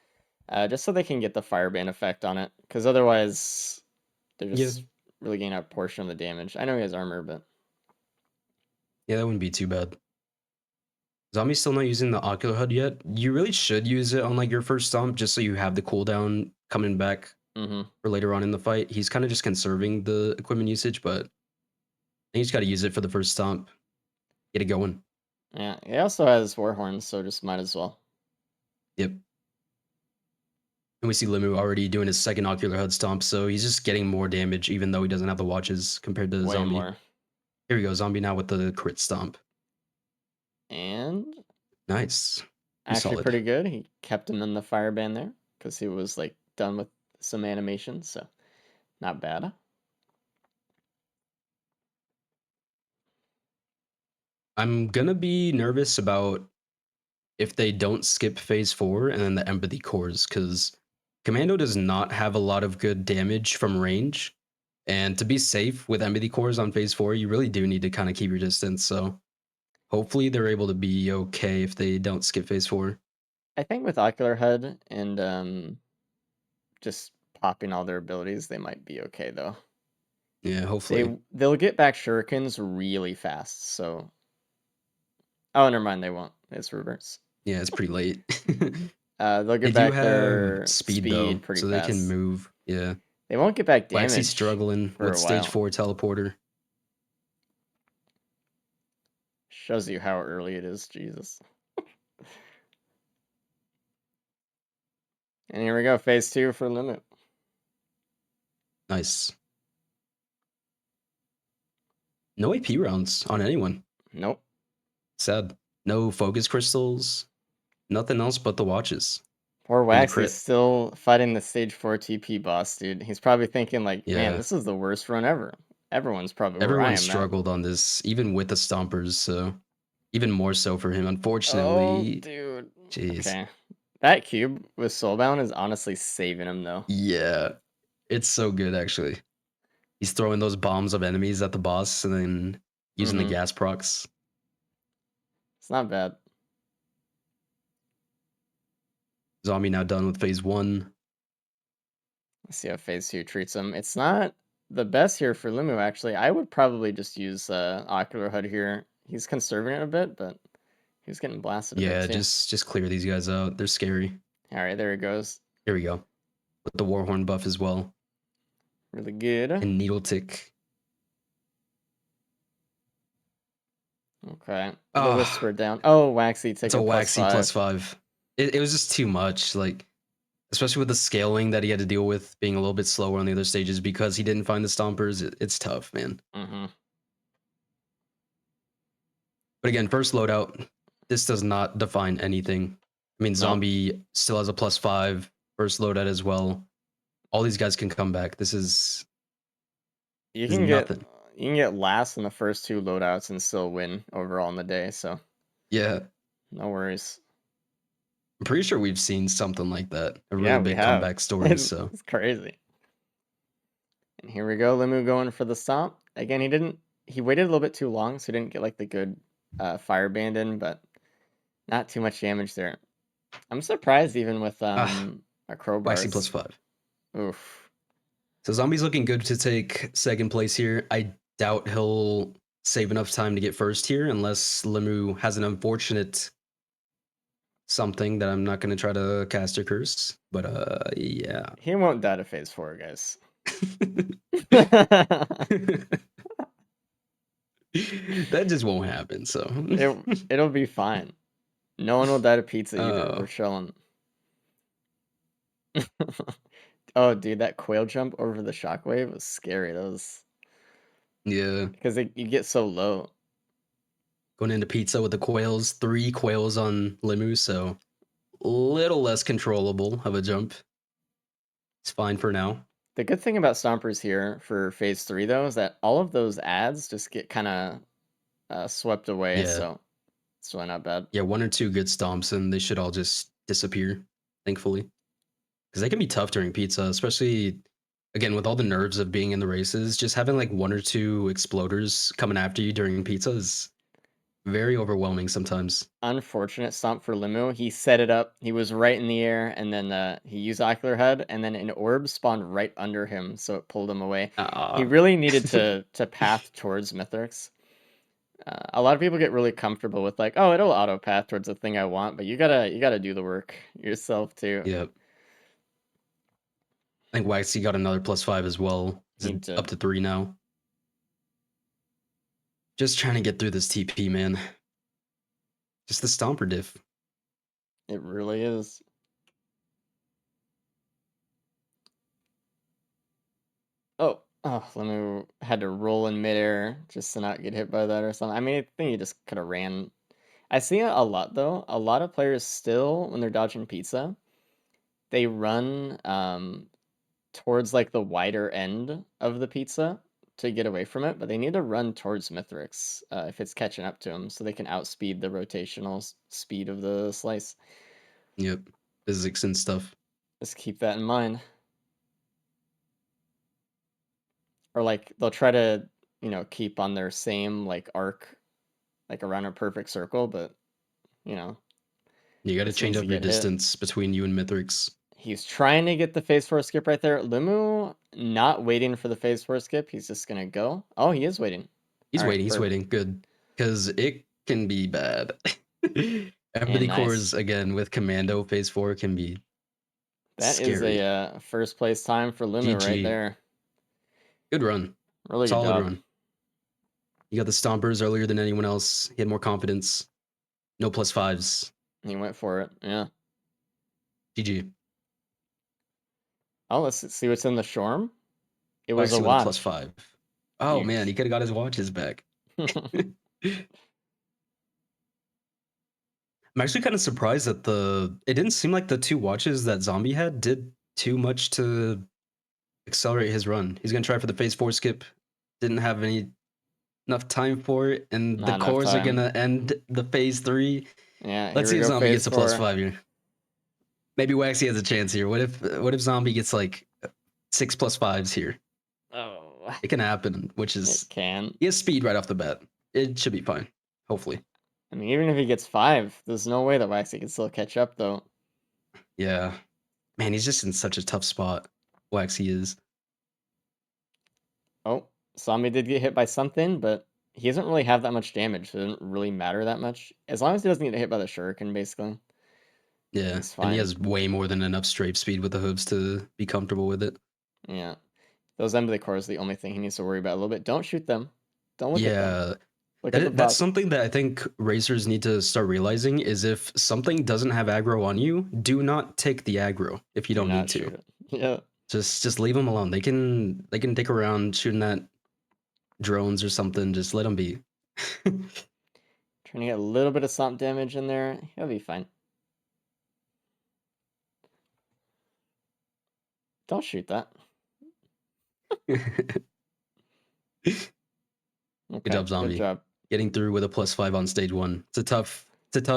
just so they can get the fireband effect on it. Because otherwise, they're Yeah. just really getting a portion of the damage. I know he has armor, but Yeah, that wouldn't be too bad. Zombie's still not using the ocular HUD yet. You really should use it on like your first stomp just so you have the cooldown coming back mm-hmm. for later on in the fight. He's kind of just conserving the equipment usage, but I think he's got to use it for the first stomp. Get it going. Yeah, he also has war horns, so just might as well. Yep. And we see Limu already doing his second ocular HUD stomp, so he's just getting more damage even though he doesn't have the watches compared to the Way Zombie. more. Here we go, Zombie now with the crit stomp. And Nice. Pretty actually solid. pretty good. He kept him in the fireband there because he was like done with some animations, so not bad. I'm gonna be nervous about if they don't skip phase 4 and then the empathy cores, because Commando does not have a lot of good damage from range. And to be safe with empathy cores on phase 4, you really do need to kind of keep your distance. So hopefully they're able to be okay if they don't skip phase 4. I think with Ocular HUD and just popping all their abilities, they might be okay though. Yeah, hopefully. They'll get back shurikens really fast. So oh, never mind, they won't. It's reverse. Yeah, it's pretty late. They'll They get do back have their speed though, speed pretty so they can fast. move. Yeah. They won't get back Waxy's damage struggling for with a stage while. 4 teleporter. Shows you how early it is, Jesus. And here we go, phase 2 for Limit. Nice. No AP rounds on anyone. Nope. Sad. No focus crystals. Nothing else but the watches Poor and the Waxy's crit. still fighting the stage 4 TP boss, dude. He's probably thinking like, man, Yeah. this is the worst run ever. Everyone's probably where I Everyone am at. struggled on this, even with the stompers, so even more so for him. Oh, Unfortunately, dude. jeez. Okay. That cube with Soulbound is honestly saving him, though. Yeah. It's so good actually. He's throwing those bombs of enemies at the boss and then using the Mm-hmm. gas procs. It's not bad. Zombie now done with phase 1. Let's see how phase 2 treats him. It's not the best here for Lumu, actually. I would probably just use Ocular HUD here. He's conserving it a bit, but he's getting blasted a bit Yeah, too. just clear these guys out. They're scary. All right, there he goes. Here we go. With the Warhorn buff as well. Really good. And Needle Tick. Okay. The Ah, Whisper down. Oh, Waxy, take it's a a plus waxy 5. +5. It was just too much. Like, especially with the scaling that he had to deal with being a little bit slower on the other stages because he didn't find the stompers. It's tough, man. Mm-hmm. But again, first loadout, this does not define anything. I mean, Nope. Zombie still has a +5, first loadout as well. All these guys can come back. You This is can get nothing. you can get last in the first 2 loadouts and still win overall in the day, so Yeah, no worries. I'm pretty sure we've seen something like that. A Yeah, really we big have. comeback story. So It's crazy. And here we go, Limu going for the stomp. Again, he waited a little bit too long, so he didn't get like the good fire band in, but not too much damage there. I'm surprised even with ah, a Waxy crowbars. +5. Oof. So Zombie's looking good to take second place here. I doubt he'll save enough time to get first here unless Limu has an unfortunate something that I'm not going to try to cast or curse. But yeah. He won't die to phase 4, guys. That just won't happen, so. It'll be fine. No one will die to pizza either. Oh, We're chilling. Oh, dude, that quail jump over the shockwave was scary. That was yeah. because you get so low. Going into pizza with the quails, 3 quails on Limu, so a little less controllable of a jump. It's fine for now. The good thing about Stompers here for phase 3, though, is that all of those ads just get kind of swept away, Yeah. so it's really not bad. Yeah, 1 or 2 good stomps and they should all just disappear, thankfully. Because they can be tough during pizza, especially again with all the nerves of being in the races. Just having like 1 or 2 exploders coming after you during pizza is very overwhelming sometimes. Unfortunate stomp for Limu. He set it up. He was right in the air, and then he used Ocular Head, and then an orb spawned right under him, so it pulled him away. He Ah, really needed to path towards Mithrix. A lot of people get really comfortable with like, oh, it'll auto path towards the thing I want, but you gotta do the work yourself too. yeah. I think Waxy got another +5 as well. Is He it up did. to 3 now? Just trying to get through this TP, man. Just the stomper diff. It really is. Oh, Limu had to roll in midair just to not get hit by that or something. I mean, I think he just could have ran. I see it a lot though. A lot of players still, when they're dodging pizza, they run towards like the wider end of the pizza to get away from it, but they need to run towards Mithrix if it's catching up to them, so they can outspeed the rotational speed of the slice. Yep. Physics and stuff. Just keep that in mind. Or like they'll try to, keep on their same like arc, like around a perfect circle, but you know, You got to as soon change as you up your get hit, distance between you and Mithrix. he's trying to get the phase 4 skip right there. Limu not waiting for the phase 4 skip. He's just gonna go. Oh, he is waiting. He's All right, waiting. He's perfect. waiting. Good. Because it can be bad. And Empathy cores, nice. again, with Commando phase 4 can be That is a scary. first place time for Limu right GG. there. Good run. Really good Solid job. run. You got the stompers earlier than anyone else. He had more confidence. No +5s. He went for it. Yeah. GG. Oh, let's see what's in the Shorm. It was a Waxy with a watch. +5. Oh man, Huge. he could have got his watches back. I'm actually kind of surprised that it didn't seem like the 2 watches that Zombie had did too much to accelerate his run. He's gonna try for the phase 4 skip. Didn't have enough time for it, and the Not enough cores are time. gonna end the phase 3. Yeah, Let's here see we if go, Zombie phase gets a 4. +5 here. Maybe Waxy has a chance here. What if Zombie gets like 6 +5s here? Oh, It can happen, which it is can. he has speed right off the bat. It should be fine. Hopefully. I mean, even if he gets 5, there's no way that Waxy can still catch up, though. Yeah. Man, he's just in such a tough spot. Waxy is. Oh, Zombie did get hit by something, but he doesn't really have that much damage, so it doesn't really matter that much. As long as he doesn't get hit by the shuriken, basically, Yeah. he's And he fine. has way more than enough strafe speed with the hooves to be comfortable with it. Yeah. Those end of the core is the only thing he needs to worry about a little bit. Don't shoot them. Don't look at them. Yeah. Look at the That's box. something that I think racers need to start realizing is if something doesn't have aggro on you, do not take the aggro if you Do don't need not to. shoot it. Yeah. Just leave them alone. They can dick around shooting at drones or something. Just let them be. Trying to get a little bit of stomp damage in there. He'll be fine. Don't shoot that. Good Okay, job, good Zombie. job. Getting through with a +5 on stage 1. It's a tough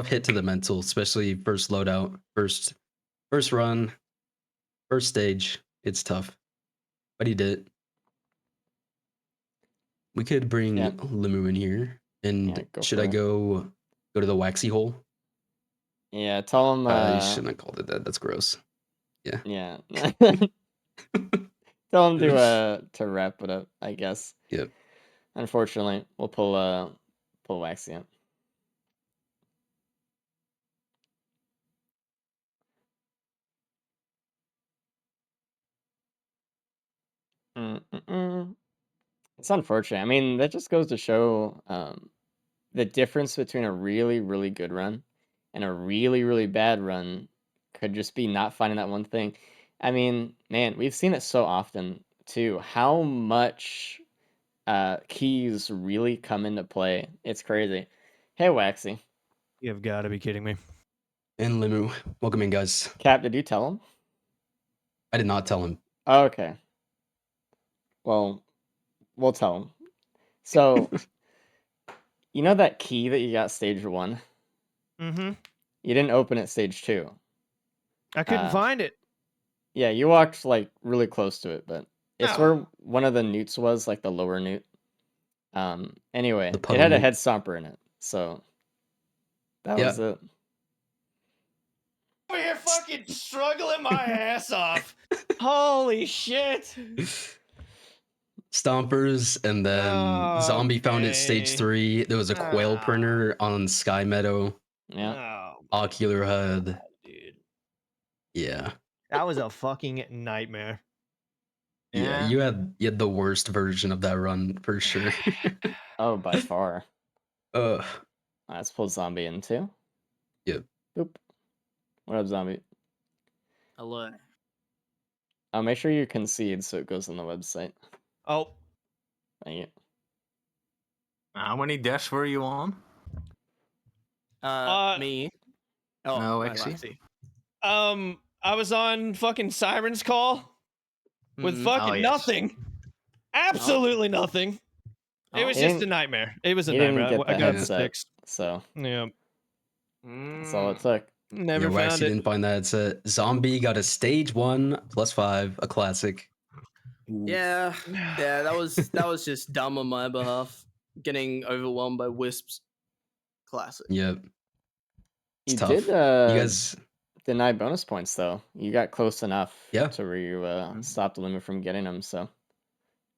hit to the mental, especially first loadout, first run, first stage. It's tough. But he did it. We could bring Yeah, Limu in here. yeah, And go should I for it. go to the waxy hole? Yeah, tell him, You shouldn't have called it that. That's gross. Yeah. yeah. Tell him to wrap it up, I guess. Yep. Unfortunately, we'll pull Waxy out. Mm-mm-mm. It's unfortunate. I mean, that just goes to show the difference between a really, really good run and a really, really bad run could just be not finding that one thing. I mean, man, we've seen it so often too. How much keys really come into play. It's crazy. Hey, Waxy. You've got to be kidding me. And Limu, welcome in, guys. Cap, did you tell him? I did not tell him. Oh, okay. Well, we'll tell him. So, you know that key that you got stage 1? Mm-hmm. You didn't open it stage 2. I couldn't find it. Yeah, you walked like really close to it, but it's Oh. where one of the newts was, like the lower newt. Anyway, The it puddle had a newt. head stomper in it, so that was it. Over here fucking struggling my ass off. Holy shit. Stompers, and then Zombie found it stage Okay. 3. There was a quail printer on Sky Meadow. Yeah. Oh, Ocular HUD. dude. Yeah. That was a fucking nightmare. Yeah, you had the worst version of that run for sure. Oh, by far. Ugh. Let's pull Zombie in too. Yep. Boop. What up, Zombie? Hello. Make sure you concede so it goes on the website. Oh. Thank you. How many deaths were you on? Me. Oh, No, my Waxy? Waxy. I was on fucking Siren's call with Mhm. fucking Oh, yes. nothing. Absolutely nothing. It was He just didn't- a nightmare. It was a He nightmare. didn't get I the got it headset, fixed. so Yeah. that's all it took. Never Yeah, found Waxy it. didn't find that. It's a Zombie got a stage 1 +5, a classic. Yeah, that was just dumb on my behalf. Getting overwhelmed by wisps. Classic. Yep. It's You tough. did You guys, deny bonus points though. You got close enough Yeah. to where you stopped the limit from getting them. So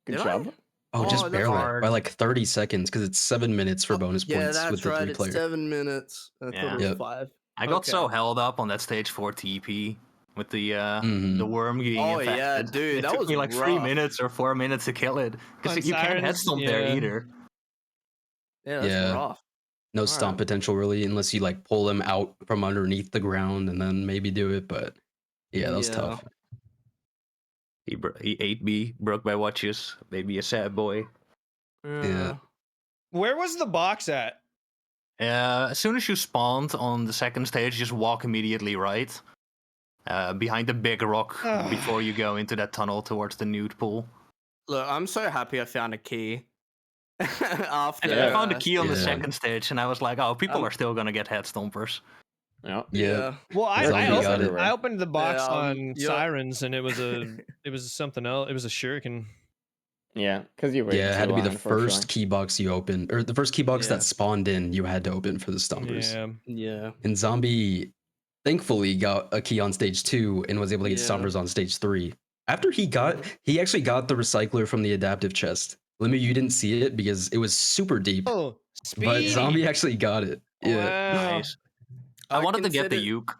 good Did I? job. oh, just that's barely hard. by like 30 seconds because it's 7 minutes for bonus Yeah, points that's with the right. 3 It's player. 7 minutes. I thought Yeah. it was Yep. 5. I got so Okay. held up on that stage 4 TP with the Mhm. worm getting Oh, infected. yeah, dude, It that took was me like 3 rough. minutes or 4 minutes to kill it On because you can't head Sirens, stomp there yeah. either. Yeah, that's Yeah. rough. No stomp Alright. potential really, unless you like pull them out from underneath the ground and then maybe do it. But yeah, that was Yeah. tough. He ate me, broke my watches, made me a sad boy. Yeah. Where was the box at? As soon as you spawned on the second stage, just walk immediately right. Behind the big rock before you go into that tunnel towards the nude pool. Look, I'm so happy I found a key. After And I found a key on the Yeah. second stage, and I was like, "Oh, people Um, are still gonna get head stompers." Yeah. Yeah. Well, There are Zombie keys got it. everywhere. I opened the box on yeah. Sirens, and it was something else. It was a shuriken. Yeah, because you waited Yeah, it too had to be long, the first unfortunately. key box you opened, or the first key box Yeah. that spawned in, you had to open for the stompers. Yeah. Yeah. And Zombie thankfully got a key on stage 2 and was able to get Yeah. stompers on stage 3. After he actually got the recycler from the adaptive chest. Lemmy, you didn't see it because it was super deep, Oh, speed. but Zombie actually got it. Yeah. Wow. Nice. I wanted to get the considered- uke.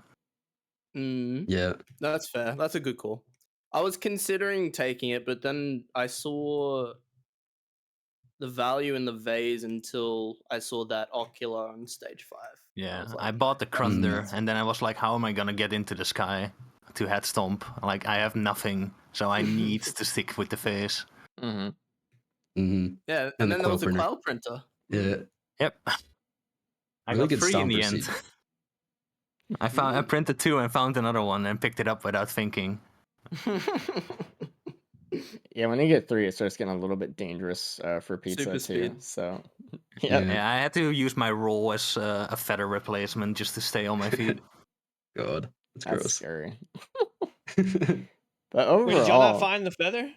Yeah. That's fair. That's a good call. I was considering taking it, but then I saw the value in the vase until I saw that ocular on stage 5. Yeah, was I like, bought the Krunder, that's- and then I was like, "How am I gonna get into the sky to head stomp? Like, I have nothing, so I need to stick with the face." Mm-hmm. Mm-hmm. Yeah, And and the then there was a quail quail printer. Yeah. Yep. I Really got good 3 in the stomper end. seed. I printed 2 and found another one and picked it up without thinking. Yeah, when you get 3, it starts getting a little bit dangerous for pizza Super too. speed. So, Yeah. Yeah, I had to use my roll as a feather replacement just to stay on my feet. God, that's that's gross. scary. But overall, Wait, did y'all not find the feather?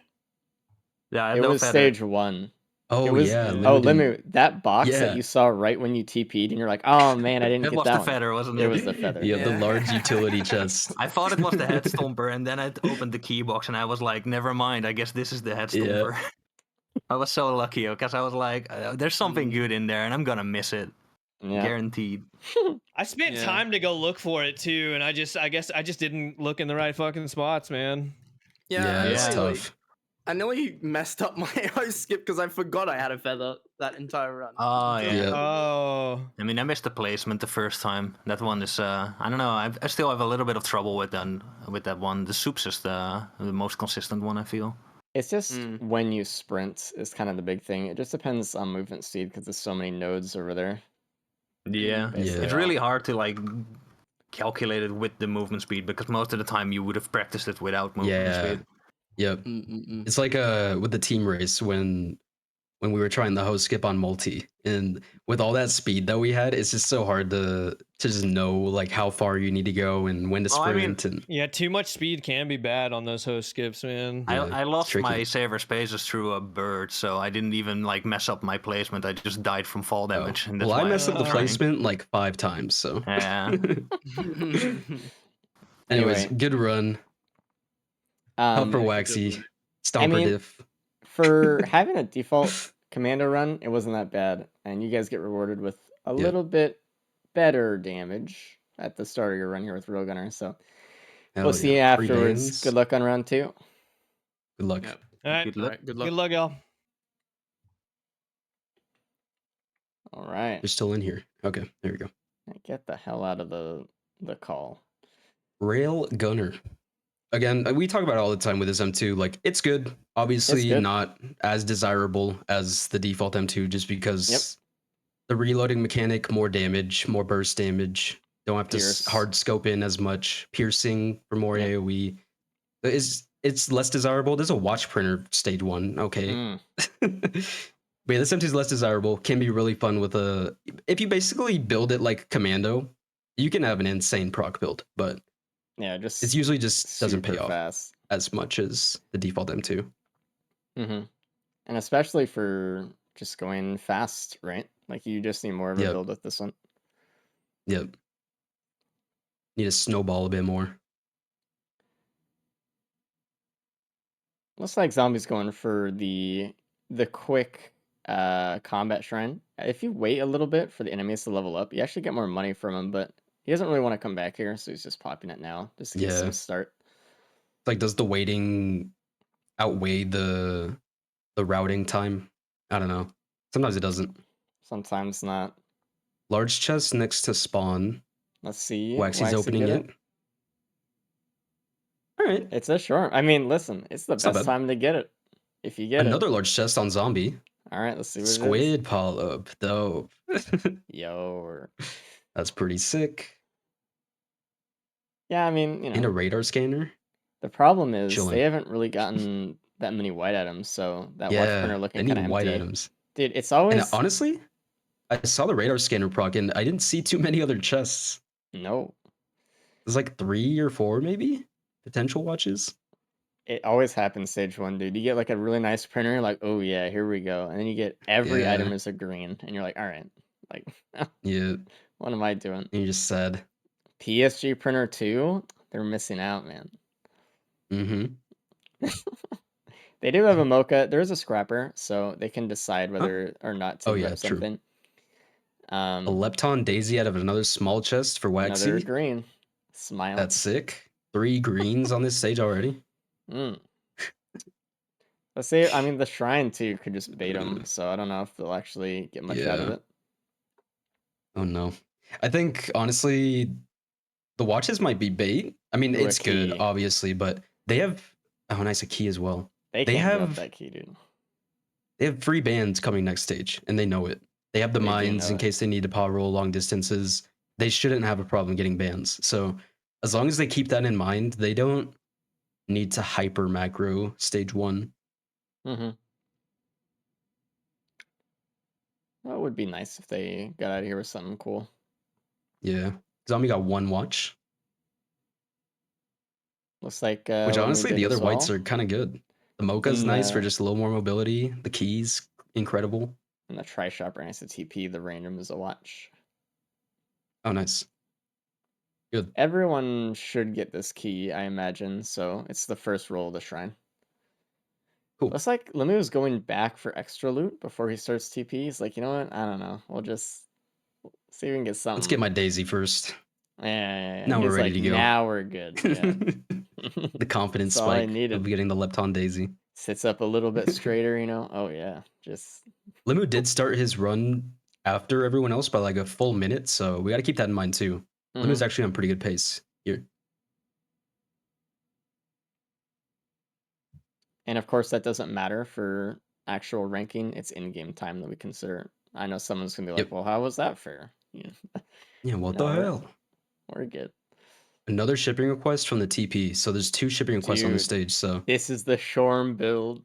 Yeah, I had it no was feather. stage 1. Oh was yeah, oh, limited. Limu, that box that Yeah. you saw right when you TP'd and you're like, "Oh man, I didn't It get was that the one." feather, wasn't It it? was the feather. Yeah, the Yeah. large utility chest. I thought it was the head stomper, and then I opened the key box, and I was like, never mind. I guess this is the head Yeah. stomper. I was so lucky because I was like, there's something good in there, and I'm gonna miss it, Yeah. guaranteed. I spent Yeah. time to go look for it too, and I guess I just didn't look in the right fucking spots, man. Yeah, it's tough. I nearly messed up my host skip because I forgot I had a feather that entire run. Oh Until- yeah. Oh, I mean, I missed the placement the first time. That one is, I don't know. I still have a little bit of trouble with that one. The soups is the most consistent one, I feel. It's just Mm. when you sprint is kind of the big thing. It just depends on movement speed because there's so many nodes over there. Yeah, Basically it's all. really hard to like calculate it with the movement speed because most of the time you would have practiced it without movement Yeah. speed. Yep. It's like with the team race when we were trying the host skip on multi, and with all that speed that we had, it's just so hard to just know like how far you need to go and when to Well, I mean- sprint. And yeah. Too much speed can be bad on those host skips, man. Yeah, I it's lost tricky. my saver spaces through a bird, so I didn't even like mess up my placement. I just died from fall Oh. damage. And that's Well, I why messed up the Uh, placement like 5 times. So Yeah. anyways, Anyway. good run. Help for Um, Waxy. Stomper mean- diff. for having a default commando run, it wasn't that bad, and you guys get rewarded with a Yep. little bit better damage at the start of your run here with Railgunner. So Hell we'll see you yeah. Free afterwards. bans. Good luck on round 2. Good luck. Yep. all right, Good All luck. right, good luck. good luck, y'all. All right, You're still in here. Okay, there we go. get the hell out of the call. Rail Gunner. Again, we talk about it all the time with this M2. Like, it's good. Obviously, good. not as desirable as the default M2 just because the reloading mechanic, more damage, more burst damage. Don't have to Pierce. hard scope in as much. Piercing for more Yep. AoE. It's less desirable. There's a watch printer stage 1. Okay. Mm, But yeah, this M2 is less desirable. Can be really fun with if you basically build it like Commando, you can have an insane proc build, but yeah, just it's usually just doesn't pay super off fast. as much as the default M2. Mm-hmm. And especially for just going fast, right? Like you just need more of a Yep. build with this one. Yep. Need to snowball a bit more. Looks like Zombie's going for the quick combat shrine. If you wait a little bit for the enemies to level up, you actually get more money from him, but he doesn't really want to come back here, so he's just popping it now just to get Yeah. some start. Like, does the waiting outweigh the routing time? I don't know. Sometimes it doesn't. Sometimes not. Large chest next to spawn. Let's see. Waxy's opening get it. All right. It's a short. I mean, listen, it's the It's not best bad. time to get it. If you get Another large chest on zombie. it. All right, let's see what it is. Squid polyp. Dope. Yo. That's pretty sick. Yeah, I mean, And a radar scanner. the problem is Chilling. they haven't really gotten that many white items, so that watch Yeah, printer they looking need kind of white empty. items. Dude, it's And always honestly, I saw the radar scanner proc and I didn't see too many other chests. no. There's like 3 or 4 maybe potential watches. It always happens stage 1, dude. You get like a really nice printer, you're like, oh yeah, here we go, and then you get every Yeah. item is a green, and you're like, all right, like, Yeah, what am I doing? and you're just sad. PSG printer 2, they're missing out, man. Mm-hmm. They do have a mocha. There is a scrapper, so they can decide whether or not to Oh, yeah, grab true. something. A Lepton Daisy out of another small chest for Another Waxy. green. Smile. That's sick. 3 greens on this stage already. Mm. Let's see. I mean, the shrine too could just bait them, so I don't know if they'll actually get much out of Yeah. it. Oh no. I think honestly, the watches might be bait. I mean, Ooh, a it's good, key. obviously, but they have nice, a key as well. They They can't drop have- that key, dude. They have 3 bands coming next stage, and they know it. They have the They do mines know in it. case they need to power roll long distances. They shouldn't have a problem getting bans. So as long as they keep that in mind, they don't need to hyper macro stage 1. Mm-hmm. That would be nice if they got out of here with something cool. Yeah. Zombie got 1 watch, Looks like which Lemu honestly did the as other whites well. are kind of good. The mocha's nice for the- just a little more mobility. The keys incredible. And the Tri-Shop ranks a TP, the random is a watch. Oh, nice. Good. Everyone should get this key, I imagine, so it's the first roll of the shrine. Cool. Looks like Lemu's going back for extra loot before he starts TP. He's like, you know what? I don't know. We'll just see if we can get something. Let's get my Daisy first. Yeah. Now we're He's ready like, to go. now we're good. Yeah. The confidence That's all I spike needed. of getting the Lepton Daisy. Sits up a little bit straighter, you know? Oh, yeah. Just. Lemu did start his run after everyone else by like a full minute, so we got to keep that in mind too. Lemu's actually on pretty good pace here. And of course, that doesn't matter for actual ranking. It's in-game time that we consider. I know someone's going to be like, well, how was that fair? Yeah, what No, the hell? We're good. Another shipping request from the TP. So there's 2 shipping requests on the Dude, stage. So this is the Shorm build.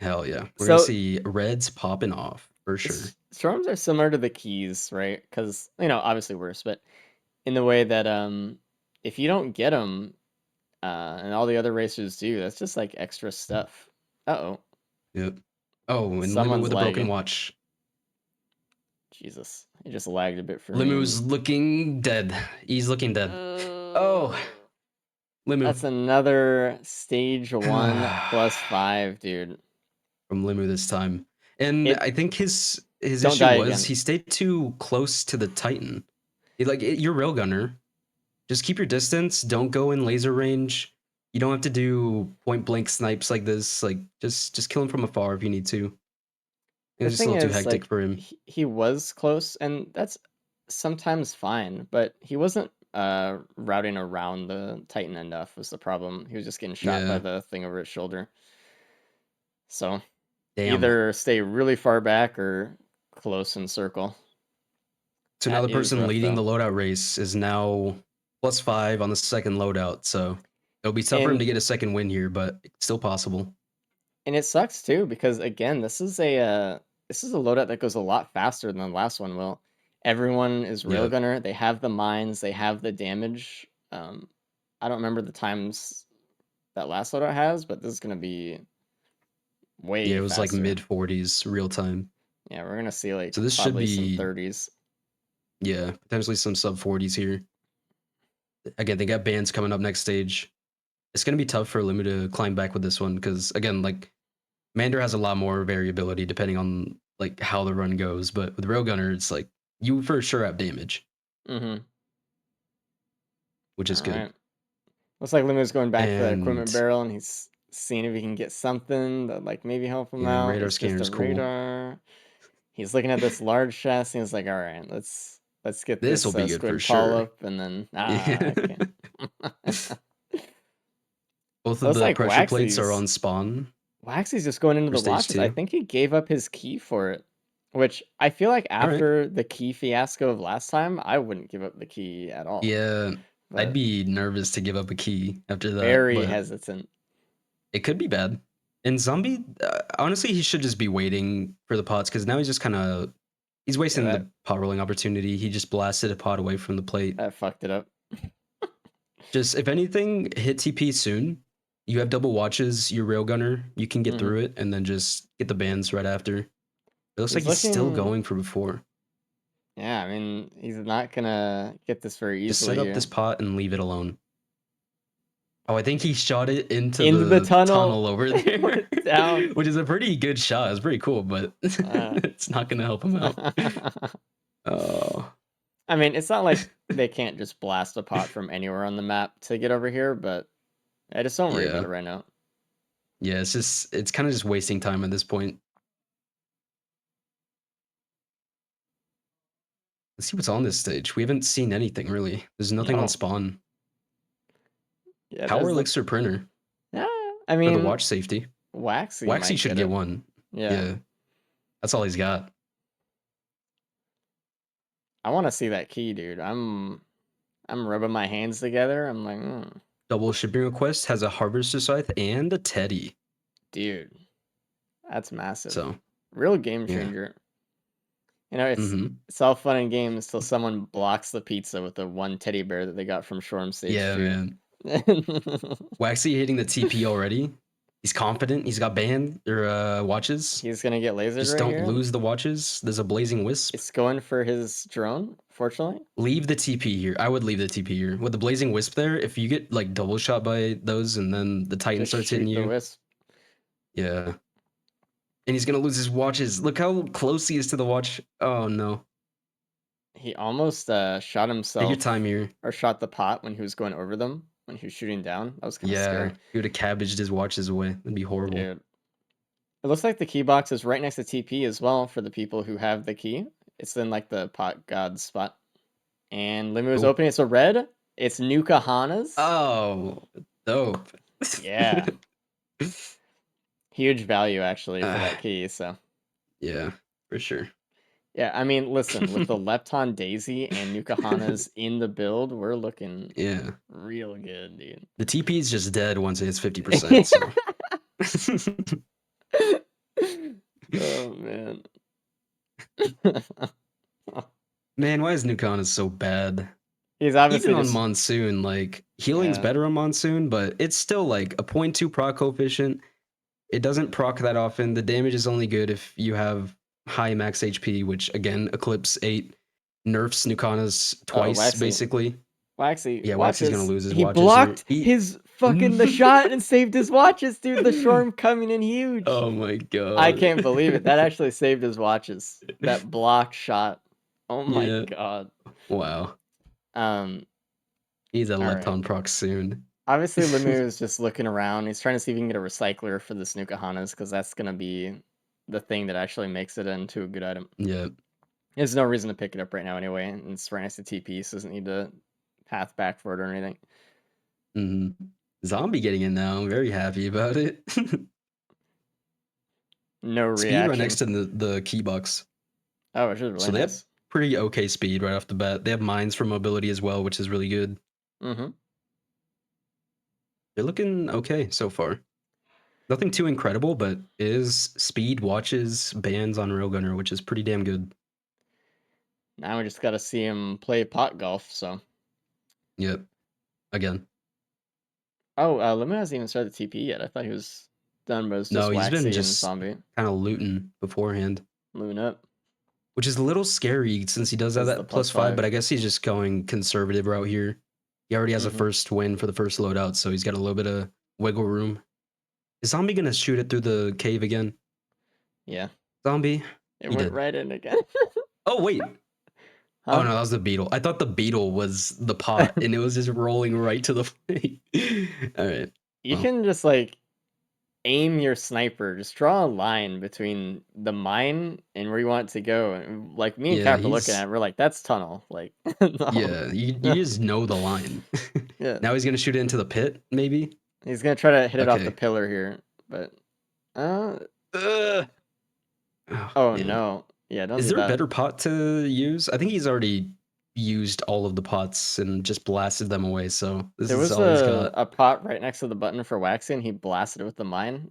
hell yeah. We're So- going to see reds popping off for sure. Storms are similar to the keys, right? Because, obviously worse, but in the way that if you don't get them and all the other racers do, that's just like extra stuff. Uh-oh. Yep. Oh, and Lemu Someone's with a broken lagging. watch. Jesus. It just lagged a bit for Lemu's me. looking dead. He's looking dead. Oh. Lemu. That's another stage 1 +5, dude. From Lemu this time. And I think his Don't issue die was again. he stayed too close to the Titan. You're railgunner. Just keep your distance. Don't go in laser range. You don't have to do point blank snipes like this. Like just kill him from afar if you need to. It was just a little too hectic for him. He was close, and that's sometimes fine, but he wasn't routing around the Titan enough was the problem. He was just getting shot by Yeah. the thing over his shoulder. So Damn. either stay really far back or close in circle. So now That the is person rough, leading though. the loadout race is now +5 on the second loadout. So it'll be tough for him to And- get a second win here, but it's still possible. And it sucks too because again, this is a loadout that goes a lot faster than the last one will. Everyone is Yeah. railgunner. They have the mines. They have the damage. I don't remember the times that last loadout has, but this is gonna be way Yeah, it was like faster. mid-40s real time. Yeah, we're gonna see like So this should probably be- some 30s. Yeah, potentially some sub-40s here. Again, they got bans coming up next stage. It's going to be tough for Lemu to climb back with this one because, again, like, Mander has a lot more variability depending on, like, how the run goes. But with Railgunner, it's like, you for sure have damage, Mm-hmm. which is good. Alright. Looks like Lemu's going back to the equipment And- barrel, and he's seeing if he can get something that like maybe help him Yeah, out. radar It's just scanner's a cool. radar. He's looking at this large chest, and he's like, "All right, let's get this This'll be good for squid call sure." up, and then okay." Both of Looks the like pressure plates are Waxy's- on spawn. Waxy's just going into For the stage watches. I 2. think he gave up his key for it, which I feel like Alright. after the key fiasco of last time, I wouldn't give up the key at all. Yeah, but I'd be nervous to give up a key after that. very but hesitant. it could be bad. And Zombie, honestly, he should just be waiting for the pots because now he's just kind of he's wasting Yeah, the pot rolling opportunity. He just blasted a pot away from the plate. That fucked it up. Just if anything, hit TP soon. You have double watches. You're railgunner. You can get Mhm. through it and then just get the bans right after. It looks He's like he's still looking- going for before. Yeah, I mean, he's not gonna get this very Just easily. set up here. this pot and leave it alone. Oh, I think he shot it into, Into the tunnel. tunnel over there, Down. which is a pretty good shot. It's pretty cool, but it's not gonna help him out. Oh, I mean, it's not like they can't just blast a pot from anywhere on the map to get over here, but I just don't worry Yeah. about it right now. yeah. It's kind of just wasting time at this point. Let's see what's on this stage. We haven't seen anything really. There's nothing No. on spawn. Yeah, Power there's the- elixir printer Yeah, I for mean, the watch safety. Waxy. Waxy might should get get it. one. Yeah. Yeah, that's all he's got. I want to see that key, dude. I'm rubbing my hands together. I'm like, Double shipping request has a harvester scythe and a teddy. dude, that's massive. So Real game yeah. changer. You know, it's mhm. it's all fun and games till someone blocks the pizza with the one teddy bear that they got from Shorm Stage Yeah, 2. man. Waxy hitting the TP already. He's confident. He's got band or watches. He's gonna get lasered Just right don't here. lose the watches. There's a blazing wisp. It's going for his drone, fortunately. Leave the TP here. I would leave the TP here. With the blazing wisp there, if you get like double shot by those and then the Titan Just starts shoot hitting the you. wisp. Yeah. And he's gonna lose his watches. Look how close he is to the watch. Oh no. He almost shot Take your himself time here. or shot the pot when he was going over them, when he was shooting down. That was kind of Yeah. scary. He would have cabbaged his watches away. That'd be horrible. Dude. It looks like the key box is right next to TP as well for the people who have the key. It's in like the pot god spot. And Limu is Cool. opening. It's a red. It's Nuka Hana's. Oh, dope. Yeah. Huge value actually for that key. So Yeah, for sure. yeah, I mean, listen, with the Lepton Daisy and Nuka Hana's in the build, we're looking Yeah. real good, dude. The TP is just dead once it hits 50%. So. Oh man. Man, why is Nukana so bad? He's obviously Even on just Monsoon, like healing's Yeah. better on Monsoon, but it's still like a 0.2 proc coefficient. It doesn't proc that often. The damage is only good if you have high max HP, which again, Eclipse 8 nerfs Nukana's twice, Waxy. basically. Waxy. Yeah, watches. Waxy's gonna lose his He watches blocked here. his fucking the shot and saved his watches, dude. The Shorm coming in huge. Oh my god. I can't believe it. That actually saved his watches. That blocked shot. Oh my Yeah. god. Wow. He's a right. Lepton proc soon. Obviously, Limu is just looking around. He's trying to see if he can get a recycler for the Snuka Hanas, because that's going to be the thing that actually makes it into a good item. Yeah. There's no reason to pick it up right now anyway, and it's right next to TP, so doesn't need to path back for it or anything. Mm-hmm. Zombie getting in now. I'm very happy about it. No Speed reaction. right next to the key box. Oh, which is really So they have nice. pretty okay speed right off the bat. They have mines for mobility as well, which is really good. Mm-hmm. They're looking okay so far. Nothing too incredible, but it is speed, watches, bands on Railgunner, which is pretty damn good. Now we just got to see him play pot golf, so. Yep. Again. Oh, Limu hasn't even started TP yet. I thought he was done, but it's just No, he's Waxy been and just Zombie. kind of looting beforehand. Looting up. Which is a little scary since he does have That's the that plus +5. 5, but I guess he's just going conservative route here. He already has a first win for the first loadout, so he's got a little bit of wiggle room. Is Zombie gonna shoot it through the cave again? Yeah. Zombie? It He went did. right in again. Oh, wait. Huh? Oh, no, that was the beetle. I thought the beetle was the pot, and it was just rolling right to the plate. All right. You Well. can just like aim your sniper, just draw a line between the mine and where you want it to go. And like me and Yeah, Cap are looking he's- at it, we're like, that's tunnel. Like no. Yeah, you just know the line. Yeah. Now he's gonna shoot it into the pit, maybe? He's gonna try to hit it off the Okay. pillar here, but Ugh. oh man. no. Yeah, don't Is do there a that. better pot to use? I think he's already used all of the pots and just blasted them away, so this There is was all he's got. a pot right next to the button for waxing, and he blasted it with the mine.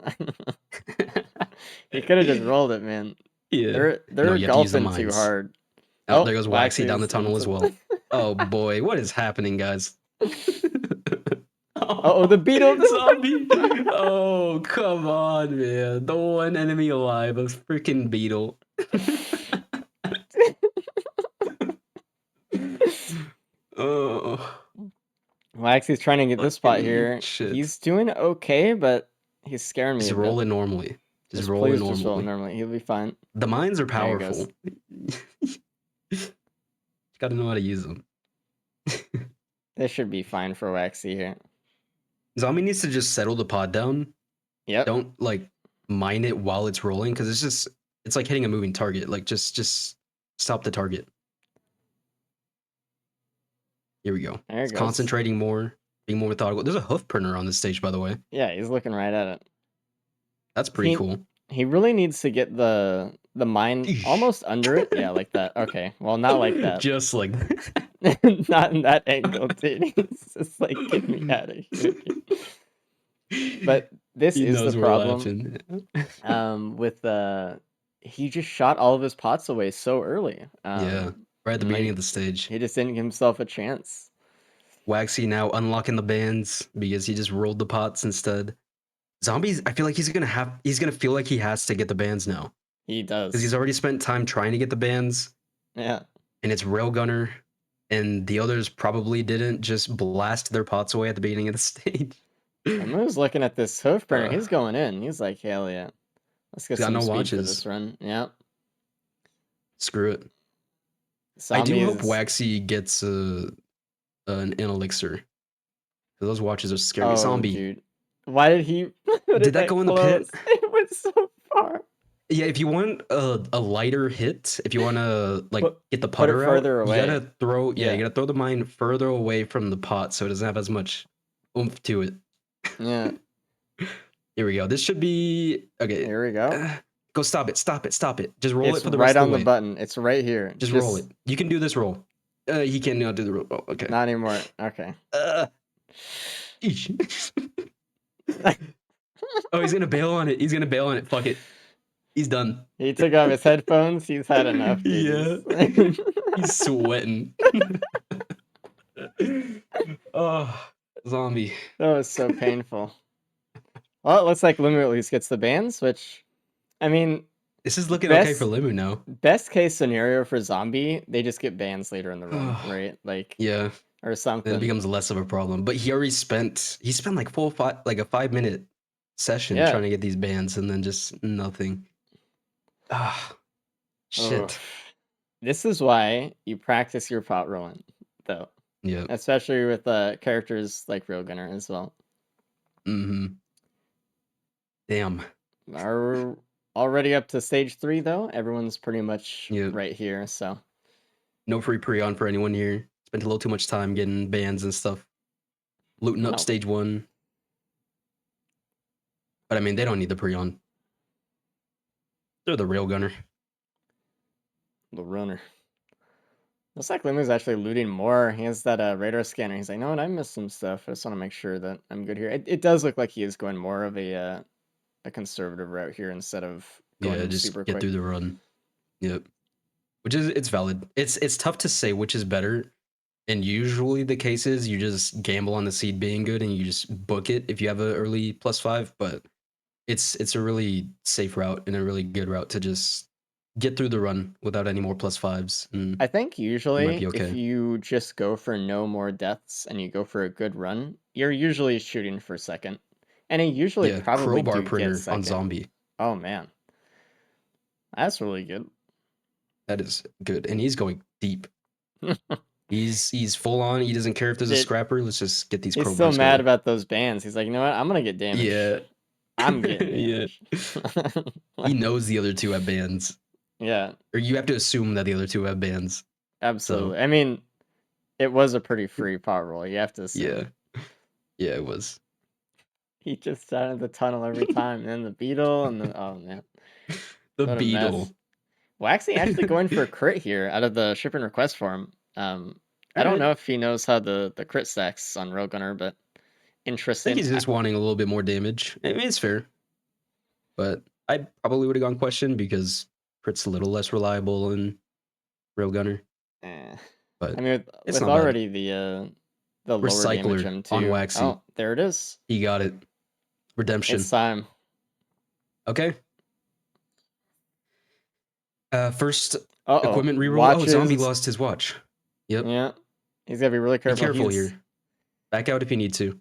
He could have just rolled it, man. Yeah. They're you have to use the golfing too mines. hard. Oh, there goes Waxy Waxy's down the tunnel as well. Oh boy, what is happening, guys? Oh, the beetle. Zombie! Oh, come on, man. The one enemy alive, a freaking beetle. Oh. Waxy's trying to get this spot Fucking here. shit. He's doing okay, but he's scaring me Just a bit. rolling normally. Just Just rolling please just roll normally. normally. He'll be fine. The mines are There he goes. powerful. Gotta know how to use them. This should be fine for Waxy here. Zombie needs to just settle the pod down. Yep. Don't like mine it while it's rolling, because it's like hitting a moving target. Like just stop the target. Here we go. There it It's goes. concentrating more, being more methodical. There's a hoof printer on this stage, by the way. Yeah, he's looking right at it. That's pretty cool. He really needs to get the mine Eesh. almost under it. Yeah, like that. Okay. Well, not like that. Just like that. Not in that angle, dude. He's just like, get me out of here. Dude. But this He is knows the we're problem. laughing. With he just shot all of his pots away so early. Yeah, right at the like, beginning of the stage. He just didn't give himself a chance. Waxy now unlocking the bands because he just rolled the pots instead. Zombies, I feel like he's gonna feel like he has to get the bans now. He Because he's does. already spent time trying to get the bans, Yeah. and it's Railgunner, and the others probably didn't just blast their pots away at the beginning of the stage. Lemieux's looking at this hoof burner. Uh. He's going in. He's like, hell yeah. Let's get He's got some no speed for watches. this run. Yeah. Screw it. Zombies. I do hope Waxy gets an elixir. Those watches are scary. Oh, Zombie. dude. Why did he put Did that go in the pit? It went so far. Yeah, if you want a lighter hit, if you want to like get the put it putter out, further away. you gotta throw. Yeah, Yeah. you gotta throw the mine further away from the pot, so it doesn't have as much oomph to it. Yeah. Here we go. This should be okay. Here we go. Go stop it! Stop it! Stop it! Just roll It's it for the right rest of on the the way. button. It's right here. Just roll it. You can do this roll. He cannot do the roll. Oh, okay. Not anymore. Okay. Eesh. Oh, he's gonna bail on it. He's gonna bail on it. Fuck it. He's done. He took off his headphones. He's had enough. Dude. Yeah. He's sweating. Oh, zombie. That was so painful. Well, it looks like Lemieux at least gets the bans, which, I mean, This is looking okay for Lemieux now. best case scenario for Zombie, they just get bans later in the run, right? Like, Yeah. or something. Then it becomes less of a problem. But he already spent a 5-minute session trying to get these bans and then just nothing. Ah, shit. Ugh. This is why you practice your pot rolling, though. Yeah. Especially with characters like Railgunner as well. Mm-hmm. Damn. Are already up to stage 3 though. Everyone's pretty much Yep. right here, so No free pre-on for anyone here. Spent a little too much time getting bans and stuff. Looting up No. stage 1. But I mean, they don't need the pre-on. They're the Railgunner. the runner. Looks like Lemieux's actually looting more. He has that radar scanner. He's like, no, I missed some stuff. I just want to make sure that I'm good here. It does look like he is going more of a conservative route here instead of going Just super get quick. through the run. Yep. Which is, it's valid. It's tough to say which is better. And usually the case is you just gamble on the seed being good and you just book it if you have an early +5. But it's a really safe route and a really good route to just get through the run without any more +5s. And I think usually be okay. if you just go for no more deaths and you go for a good run, you're usually shooting for second. And you usually yeah, probably crowbar do get printer second. on zombie. Oh man. That's really good. That is good. And he's going deep. He's full on. He doesn't care if there's a scrapper. Let's just get these He's crowbars still mad going. about those bans. He's like, you know what? I'm gonna get damage. Yeah. I'm getting Yeah. damage. He knows the other two have bans. Yeah, Or you have to assume that the other two have bans. absolutely. I mean, it was a pretty free pot roll. You have to assume. Yeah. Yeah, it was. He just started the tunnel every time. And then the beetle and the oh man. The What a beetle. mess. Waxy actually going for a crit here out of the ship and request form. I don't know if he knows how the crit stacks on Railgunner, but I interesting. think he's just wanting a little bit more damage. I mean, it's fair. But I probably would have gone question because crit's a little less reliable in Railgunner. But I mean, it's with not bad. already the lower damage Recycler him too. on Waxy. Oh, there it is. He got it. Redemption. It's time. Okay. First Uh-oh. equipment reroll. Watches. Oh, zombie lost his watch. Yep. Yeah. He's gotta be really Be careful. careful He's- here. Back out if you need to.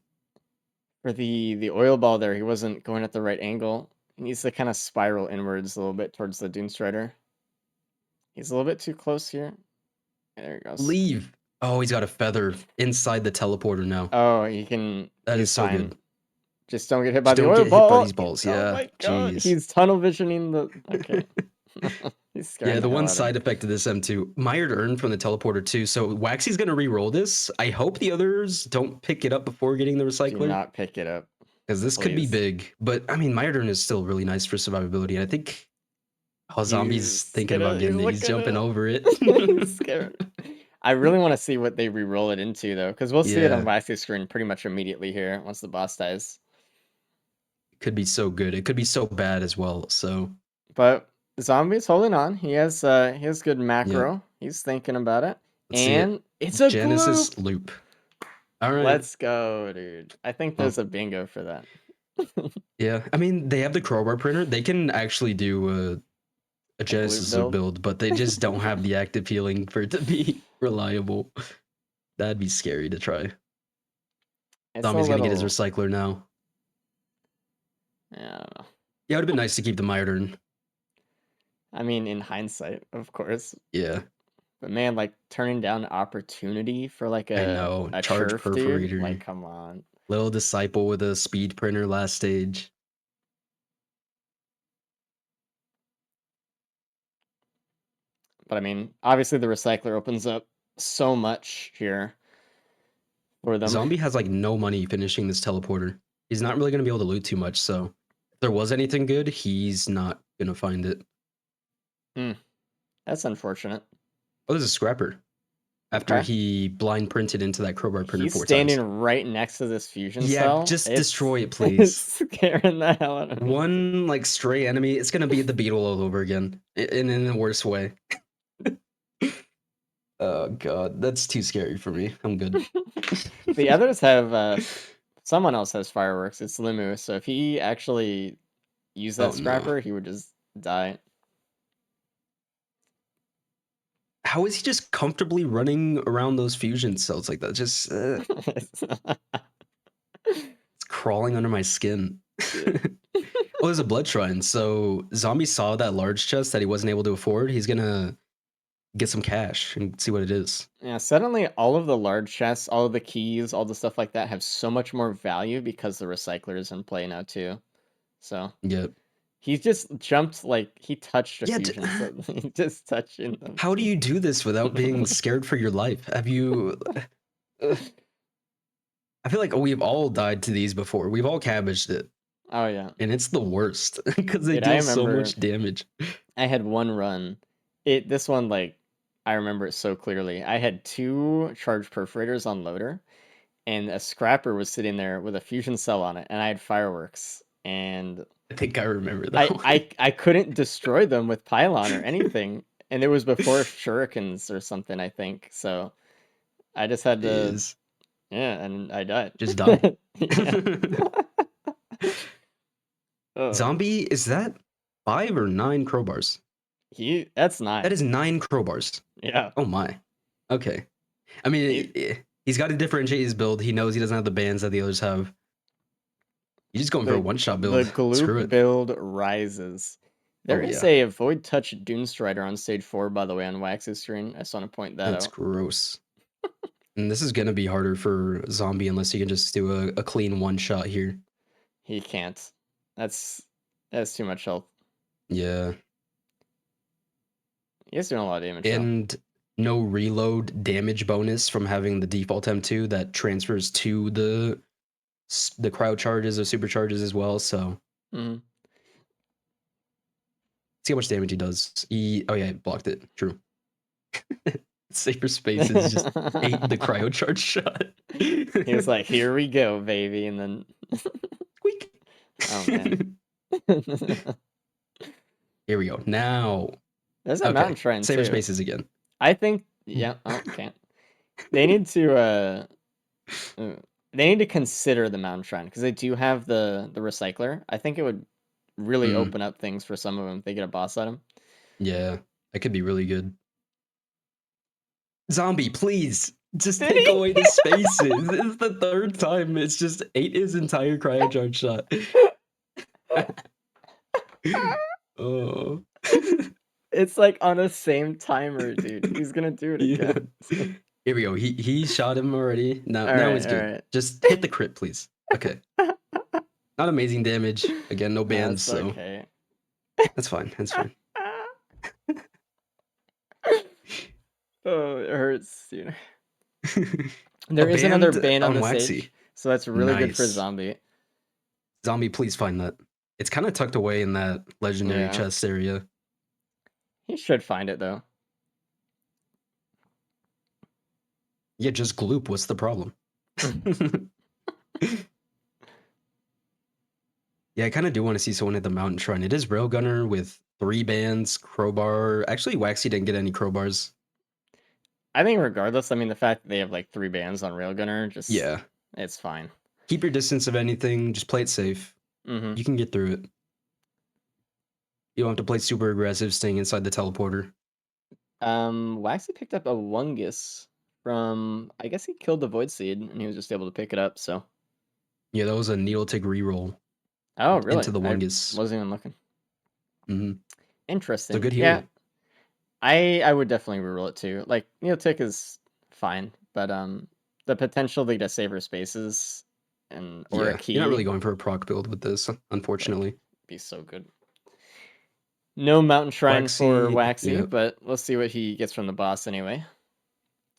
For the oil ball there, he wasn't going at the right angle. He needs to kind of spiral inwards a little bit towards the Dune Strider. He's a little bit too close here. There he goes. Leave. Oh, he's got a feather inside the teleporter now. Oh, he can. That he's is so fine. good. Just don't get hit by Just the don't oil get hit ball. by these balls. Oh Yeah. my god. Jeez. He's tunnel visioning the. Okay. He's scaring Yeah, the hell one out of side me. effect of this M2, Mired Earn from the teleporter too. So Waxy's gonna re-roll this. I hope the others don't pick it up before getting the Do recycler, not pick it up. because this could be please. big. But I mean, Mired Earn is still really nice for survivability. And I think Zombie's thinking about getting it. He's jumping over it. He's scared. I really want to see what they re-roll it into though, because we'll see it on Waxy's screen pretty much immediately here once the boss dies. Could be so good. It could be so bad as well. So, But Zombie's holding on. He has good macro. He's thinking about it. let's see it. And it's a Genesis bloop. loop. All right. Let's go, dude. I think there's a bingo for that. Yeah, I mean, they have the crowbar printer. They can actually do a Genesis build, but they just don't have the active healing for it to be reliable. That'd be scary to try. Zombie's gonna get his recycler now. Yeah, I don't know. Yeah, it would have been nice to keep the Modern. I mean, in hindsight, of course. Yeah. But man, like turning down opportunity for like I know. a Charge turf perforator. dude, like come on. Little disciple with a speed printer last stage. But I mean, obviously the recycler opens up so much here for them. Zombie has like no money finishing this teleporter. He's not really gonna be able to loot too much, so if there was anything good, he's not gonna find it. That's unfortunate. Oh, there's a scrapper. After he blind printed into that crowbar printer He's 4 standing times. right next to this fusion cell. Yeah, just destroy it, It's please. scaring the hell out of me. One like stray enemy, it's gonna be the beetle all over again, in a worse way. Oh god, that's too scary for me. I'm good. The others have someone else has fireworks. It's Limu. So if he actually used that scrapper, he would just die. How is he just comfortably running around those fusion cells like that? Just it's crawling under my skin. Oh, there's a blood shrine. So Zombie saw that large chest that he wasn't able to afford. He's gonna get some cash and see what it is. Yeah, suddenly all of the large chests, all of the keys, all the stuff like that have so much more value because the recycler is in play now too. So yep. He just jumped like he touched a fusion. So he just touching them. How do you do this without being scared for your life? Have you? I feel like we've all died to these before. We've all cabbaged it. Oh yeah, and it's the worst because they deal so much damage. I had one run. This one like I remember it so clearly. I had 2 charged perforators on loader, and a scrapper was sitting there with a fusion cell on it, and I had fireworks. And I think I remember that. I couldn't destroy them with pylon or anything, and it was before shurikens or something, I think. So I just had to, yeah, and I died. Just died. Zombie, is that 5 or 9 crowbars? That's 9. That is 9 crowbars. Yeah. Oh my. Okay. I mean, he's got to differentiate his build. He knows he doesn't have the bands that the others have. He's just going for a one-shot build. The gloop build rises. There is a Void Touch Doomstrider on stage 4, by the way, on Wax's screen. I just want to point that out. That's gross. And this is going to be harder for Zombie unless he can just do a clean one-shot here. He can't. That's too much health. Yeah. He's doing a lot of damage. And no reload damage bonus from having the default M2 that transfers to the crowd charges or supercharges as well. So see how much damage he does. Oh yeah, blocked it. True. Safer Spaces just ate the cryo charge shot. He was like, "Here we go, baby," and then squeak. Oh man. Here we go. Now there's a mountain shrine. Safer Spaces again. I think can't. They need to consider the mountain shrine because they do have the recycler. I think it would really open up things for some of them if they get a boss item. Yeah, that could be really good. Zombie, please just take away the spaces. It's the 3rd time. It's just ate his entire cryocharge shot. Oh. It's like on the same timer, dude. He's gonna do it again. Yeah. Here we go. He shot him already. Now he's good. Right. Just hit the crit, please. Okay. Not amazing damage. Again, no bans, so okay. That's fine. That's fine. Oh, it hurts, dude. There is another ban on the stage, so that's really good for Zombie. Zombie, please find that. It's kind of tucked away in that legendary chest area. He should find it though. Yeah, just gloop. What's the problem? Yeah, I kind of do want to see someone at the mountain shrine. It is Railgunner with 3 bands, crowbar. Actually, Waxy didn't get any crowbars. I think regardless, I mean, the fact that they have like 3 bands on Railgunner, just it's fine. Keep your distance of anything. Just play it safe. Mm-hmm. You can get through it. You don't have to play super aggressive, staying inside the teleporter. Waxy picked up a Wungus from, I guess he killed the Void Seed, and he was just able to pick it up, so. Yeah, that was a needle tick reroll Oh, really? into the I Wungus. wasn't even looking. Mm-hmm. Interesting. It's a good Yeah, healer. I would definitely reroll it too. Like, needle tick is fine, but the potential to get saver spaces or a Yeah, key you're not really going for a proc build with this, unfortunately. be so good. No Mountain Shrine for Waxy, yeah. Waxy, but let's see what he gets from the boss anyway.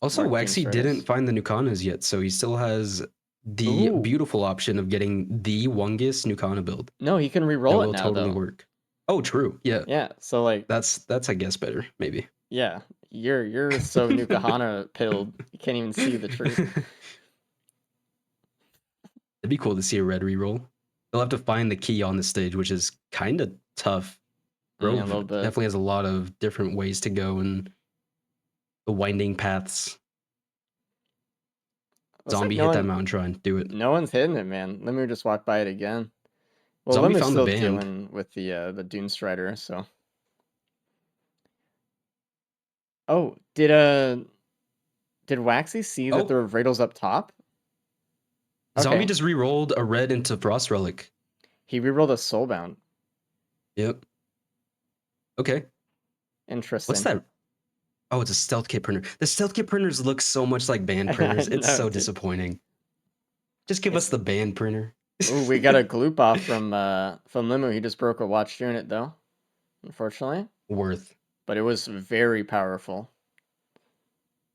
Also, Mark Waxy Doomstardust. didn't find the Nukanas yet, so he still has the Ooh. beautiful option of getting the Wungus Nukana build. No, he can That reroll it will now, totally though. work. Oh, true. Yeah, Yeah, so like, that's I guess better maybe. yeah, you're so Nukahana pilled, you can't even see the truth. It'd be cool to see a red reroll. They'll have to find the key on the stage, which is kind of tough. Bro Yeah, a little bit. definitely has a lot of different ways to go and the winding paths. Looks Zombie like hit that mountain shrine. Do it. no one's hitting it, man. Lemur just walked by it again. Well, Zombie Lemur's found the still band. dealing with the Dune Strider, so. Oh, did Waxy see that Oh. there were Radals up top? Zombie Okay. just re-rolled a red into Frost Relic. He rerolled a Soulbound. Yep. Okay. Interesting. What's that? Oh, it's a stealth kit printer. The stealth kit printers look so much like band printers. It's know, so dude. disappointing. Just give us the band printer. Ooh, we got a gloop off from Limu. He just broke a watch doing it though, unfortunately. Worth. But it was very powerful.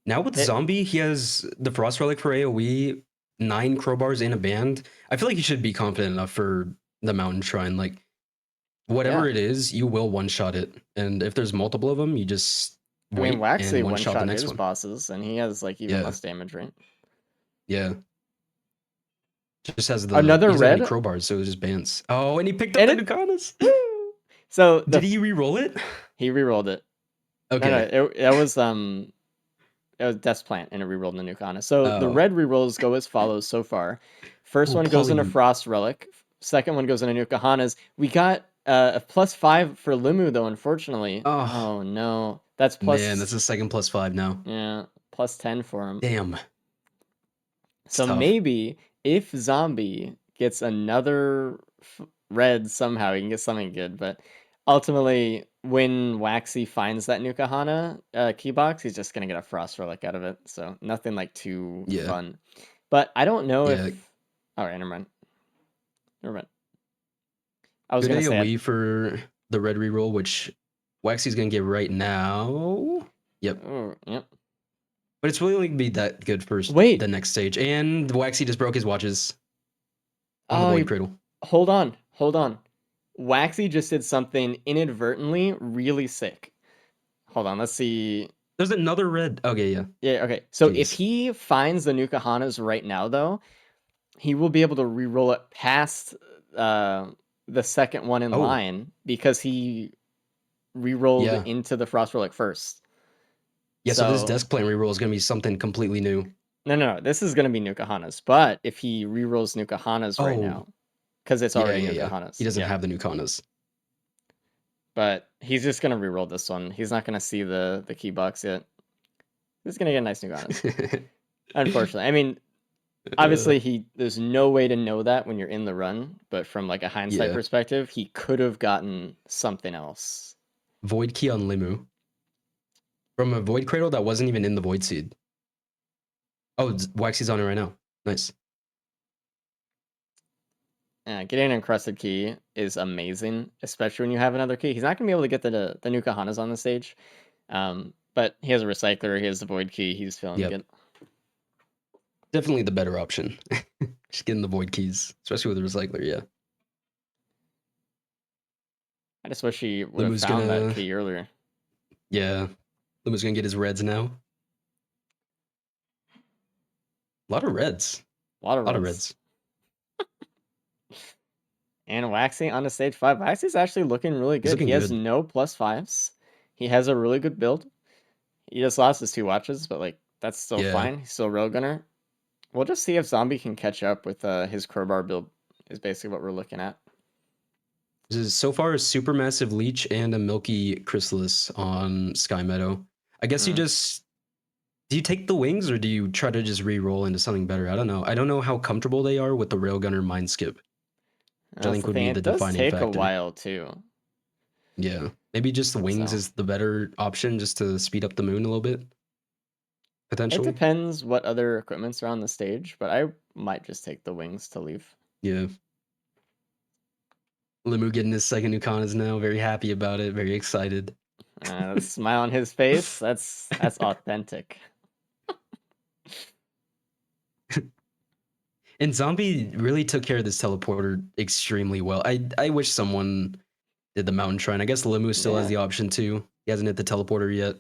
Now with Zombie, he has the Frost Relic for AoE, 9 crowbars in a band. I feel like he should be confident enough for the Mountain Shrine. Like, whatever it is, you will one-shot it. And if there's multiple of them, you just wait and Waxy one-shot the one-shot next his one. bosses, and he has like even less damage, right? Yeah. Just has the Another he doesn't have red any crowbars, so it just bands. Oh, and he picked up the Nukanas. So did he re-roll it? He re-rolled it. Okay. No, it was Death's Plant, and it re-rolled the Nukana. So the red re-rolls go as follows so far. First one goes into Frost Relic. Second one goes into Nukahanas. We got a +5 for Limu though, unfortunately. Oh no, that's plus. Man, that's a second +5 now. Yeah, +10 for him. Damn. So maybe if Zombie gets another red somehow, he can get something good. But ultimately, when Waxy finds that Nukahana key box, he's just gonna get a Frost Relic out of it. So nothing like too fun. But I don't know if. All right, never mind. I was good gonna say AoE for the red reroll, which Waxy's gonna get right now. Yep. Oh, yep. But it's really only gonna be that good first. Wait. The next stage, and Waxy just broke his watches on the Void Cradle. Hold on. Waxy just did something inadvertently really sick. Hold on, let's see. There's another red. Okay, yeah. Yeah, okay. So if he finds the Nukahanas right now, though, he will be able to re-roll it past the second one in line because he re-rolled into the Frost Relic first. Yeah, so this desk plant reroll is going to be something completely new. No. This is going to be Nukahanas. But if he re-rolls Nukahanas right now, because it's already Nukahanas. He doesn't have the Nukanas. But he's just going to re-roll this one. He's not going to see the key box yet. He's going to get a nice Nukahanas. Unfortunately. I mean, obviously, there's no way to know that when you're in the run. But from like a hindsight perspective, he could have gotten something else. Void Key on Limu. From a Void Cradle that wasn't even in the Void Seed. Oh, Waxy's on it right now. Nice. Getting an encrusted key is amazing, especially when you have another key. He's not going to be able to get the Nukahanas on the stage. But he has a recycler, he has the Void Key, he's feeling good. Definitely the better option. Just getting the Void Keys, especially with the recycler, yeah. I just wish he would have found that key earlier. Yeah. Limu's going to get his reds now. A lot of reds. A lot of reds. And Waxy on to stage 5. Waxy's actually looking really good. He has no +5s. He has a really good build. He just lost his 2 watches, but like that's still fine. He's still Railgunner. We'll just see if Zombie can catch up with his crowbar build is basically what we're looking at. This is so far a supermassive leech and a milky chrysalis on Sky Meadow. I guess you Mm. just do you take the wings or do you try to just re-roll into something better? I don't know. I don't know how comfortable they are with the railgunner mind skip, which I That's think the would thing. be It the does defining take a factor. while too. Yeah, maybe just the wings So is the better option, just to speed up the moon a little bit, it potentially. depends what other equipment's are on the stage, but I might just take the wings to leave. Yeah. Limu getting his second Nukanas now, very happy about it, very excited. The smile on his face, that's authentic. And Zombie really took care of this teleporter extremely well. I wish someone did the mountain shrine. I guess Limu still has Yeah. the option too. He hasn't hit the teleporter yet,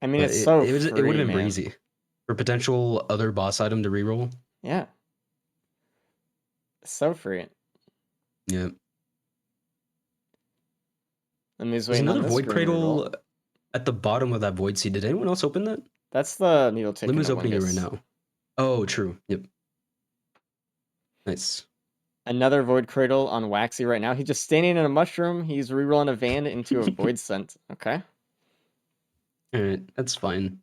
I mean, but it's so it would free, have been man. breezy for potential other boss item to reroll. Yeah. So free. Yeah. Lemi's There's waiting on another this void green cradle reroll. at the bottom of that void seed. Did anyone else open that? That's the needle tick in Limu's the opening it right Wingus. now. Oh, true. Yep. Nice. Another void cradle on Waxy right now. He's just standing in a mushroom. He's rerolling a Van into a void scent. Okay. All right, that's fine.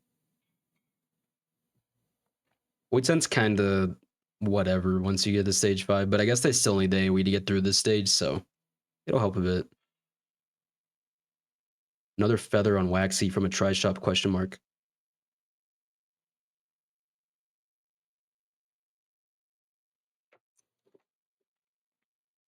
Void Scent's kind of whatever once you get to stage 5, but I guess they still need the AoE to get through this stage, so it'll help a bit. Another feather on Waxy from a tri-shop question mark.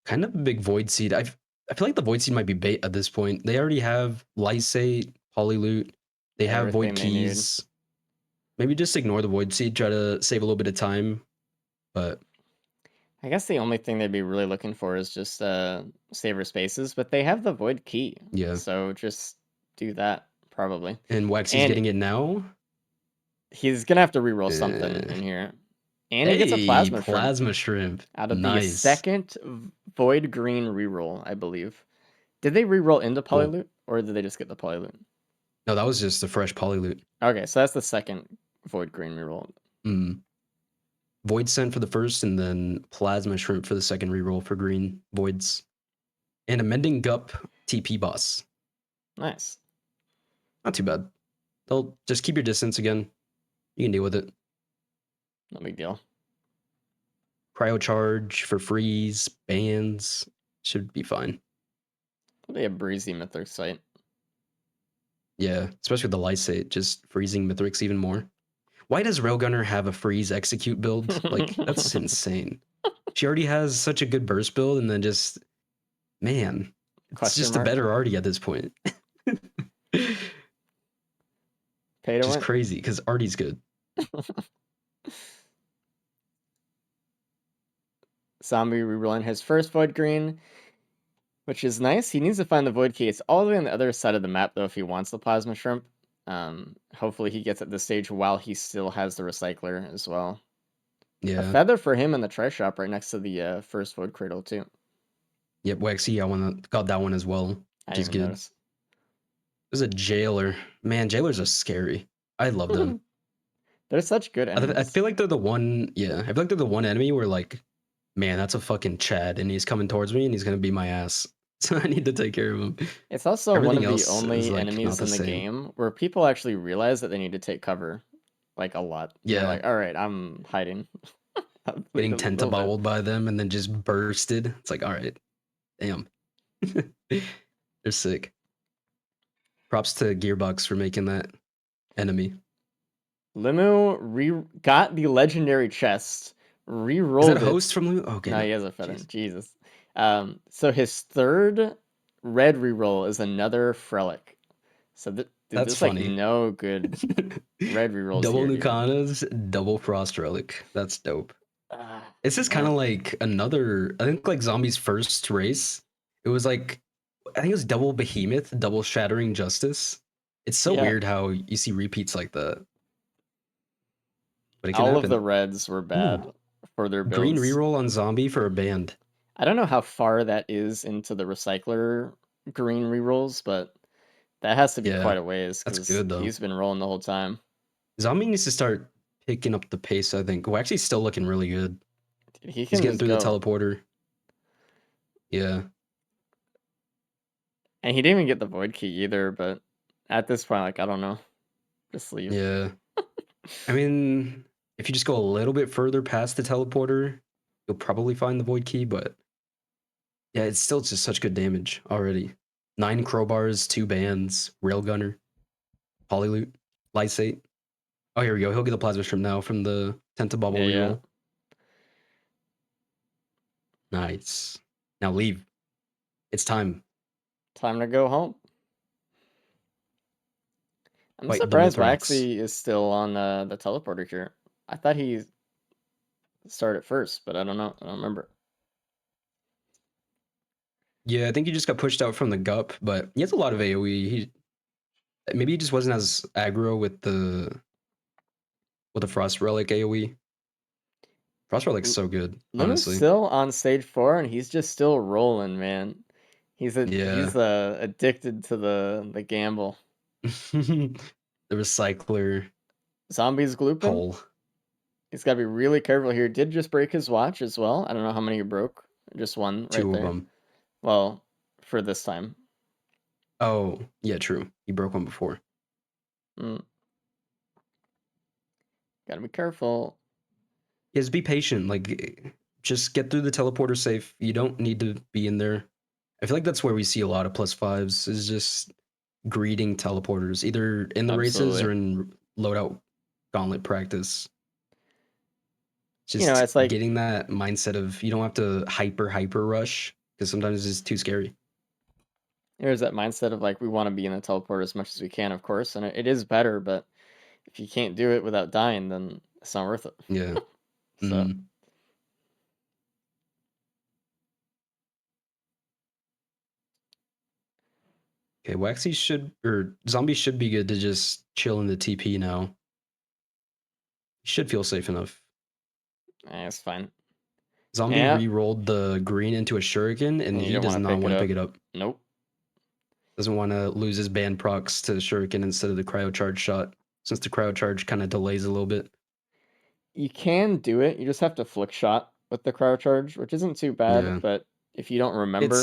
Kind of a big Void Seed. I feel like the Void Seed might be bait at this point. They already have Lysate, Polyloot. They have Void Everything they need. Keys. Maybe just ignore the Void Seed, try to save a little bit of time. But I guess the only thing they'd be really looking for is just saver spaces, but they have the void key. yeah. So just do that, probably. And Waxy's And getting it now. he's gonna have to reroll something in here. And he gets a Hey, plasma shrimp plasma shrimp. out of the Nice. second void green reroll, I believe. Did they reroll into Cool. Polyloot, or did they just get the Polyloot? No, that was just a fresh Polyloot. Okay, so that's the second void green reroll. Void Scent for the first, and then Plasma Shrimp for the second reroll for green voids. And a Mending Gup TP boss. Nice. Not too bad. They'll just keep your distance again. You can deal with it. No big deal. Cryo Charge for freeze, bans. Should be fine. They have breezy Mithrix sight. Yeah, especially with the Lysate, just freezing Mithrix even more. Why does Railgunner have a freeze execute build? Like, that's insane. She already has such a good burst build, and then just, man, it's Question just mark? a better Artie at this point. Pay to Just win. crazy, because Artie's good. Zombie rerolling his first void green, which is nice. He needs to find the void key. It's all the way on the other side of the map, though, if he wants the plasma shrimp. Hopefully he gets at this stage while he still has the recycler as well. Yeah. A feather for him in the tri shop right next to the first void cradle too. Yep, Waxy, got that one as well, I which is didn't even good. notice. There's a Jailer. Man, Jailers are scary. I love them. They're such good I enemies. feel like they're the one, yeah, I feel like they're the one enemy where, like, man, that's a fucking Chad, and he's coming towards me, and he's gonna beat my ass. So I need to take care of him. It's also Everything one of the else is, only like, enemies not the in the same. game where people actually realize that they need to take cover, like, a lot. Yeah. They're like, all right, I'm hiding. Getting A little bit. tentaballed by them and then just bursted. It's like, all right, damn. They're sick. Props to Gearbox for making that enemy. Limu got the legendary chest, re-rolled Is that a it. host from Limu? Okay. No, he has a feather. Jeez. Jesus. So his third red reroll is another Frelic. So That's there's funny. like no good red rerolls Double here, dude. Nukanas, double Frost Relic. That's dope. This is man. kind of like another, I think, like Zombie's first race. It was like, I think it was double Behemoth, double Shattering Justice. It's so Yeah. weird how you see repeats like that. But it can All happen. of the reds were bad for their builds. Green reroll on Zombie for a band. I don't know how far that is into the recycler green rerolls, but that has to be Yeah, quite a ways that's because good, though. he's been rolling the whole time. Zombie needs to start picking up the pace, I think. Waxy's still looking really good. Dude, he He's can getting just through go. the teleporter. Yeah. And he didn't even get the void key either, but at this point, like, I don't know. Just leave. Yeah. I mean, if you just go a little bit further past the teleporter, you'll probably find the void key, but yeah, it's still just such good damage already. 9 crowbars, 2 bands, railgunner, polyloot, lysate. Oh, here we go. He'll get the plasma shrimp now from the Tentabubble Yeah. reroll. Nice. Now leave. It's time. Time to go home. I'm Wait, the surprised Mithrix. Waxy is still on the teleporter here. I thought he started first, but I don't know. I don't remember. Yeah, I think he just got pushed out from the gup, but he has a lot of AoE. Maybe he just wasn't as aggro with the Frost Relic AoE. Frost Relic's so good, Limu's honestly. still on stage 4, and he's just still rolling, man. He's Yeah. addicted to the gamble. The recycler Zombies glooping. hole. He's got to be really careful here. Did just break his watch as well. I don't know how many he broke. Just one right 2 there. of them. Well, for this time. Oh, yeah, true. He broke one before. Gotta be careful. Just be patient. Like, just get through the teleporter safe. You don't need to be in there. I feel like that's where we see a lot of +5s, is just greeting teleporters, either in the races or in loadout gauntlet practice. Just it's like getting that mindset of you don't have to hyper rush, because sometimes it's too scary. there's that mindset of like we want to be in the teleporter as much as we can, of course, and it is better, but if you can't do it without dying, then it's not worth it. Yeah. So Okay, Waxy Zombie should be good to just chill in the TP now. He should feel safe enough. it's fine. Zombie Yeah. re-rolled the green into a shuriken, and You he don't does wanna not pick want it to up. pick it up. Nope. Doesn't want to lose his band procs to the shuriken instead of the cryo charge shot, since the cryo charge kind of delays a little bit. You can do it. You just have to flick shot with the cryo charge, which isn't too bad. Yeah. But if you don't remember,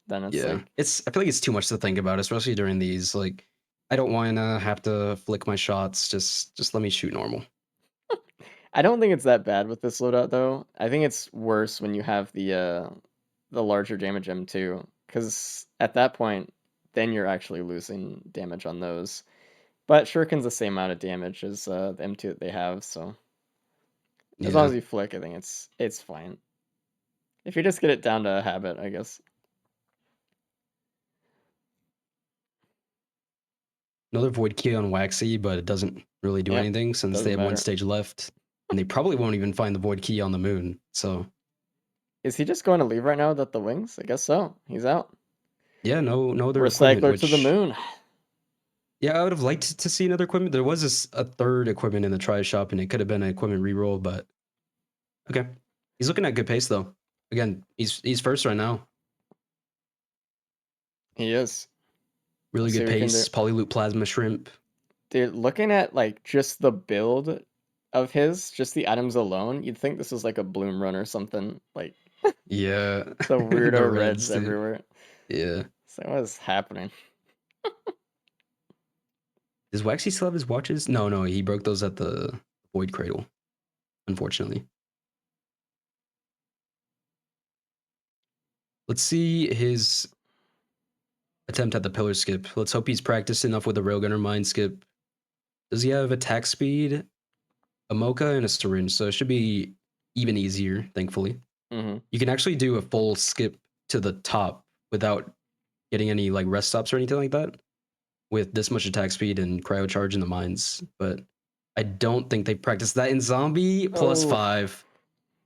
then it's yeah. like I feel like it's too much to think about, especially during these. Like, I don't want to have to flick my shots. Just let me shoot normal. I don't think it's that bad with this loadout though. I think it's worse when you have the larger damage M2, because at that point, then you're actually losing damage on those. But Shuriken's the same amount of damage as the M2 that they have, so as long as you flick, I think it's fine. If you just get it down to a habit, I guess. Another void key on Waxy, but it doesn't really do anything since they have one stage left, and they probably won't even find the void key on the moon. So, is he just going to leave right now without the wings? I guess so. He's out. Yeah, no other Recycler equipment, to the moon. Yeah, I would have liked to see another equipment. There was a third equipment in the try shop, and it could have been an equipment reroll, but okay. He's looking at good pace though. Again, he's first right now. He is. Really good pace. Polyloot plasma shrimp. Dude, looking at like just the build of his, just the items alone, you'd think this is like a bloom run or something. Like yeah, the weirdo reds everywhere. Yeah. So what is happening? Does Waxy still have his watches? No, he broke those at the Void Cradle, unfortunately. Let's see his attempt at the pillar skip. Let's hope he's practiced enough with the Railgunner mind skip. Does he have attack speed, a mocha, and a syringe? So it should be even easier, thankfully. You can actually do a full skip to the top without getting any like rest stops or anything like that with this much attack speed and cryo charge in the mines. But I don't think they practiced that in Zombie. +5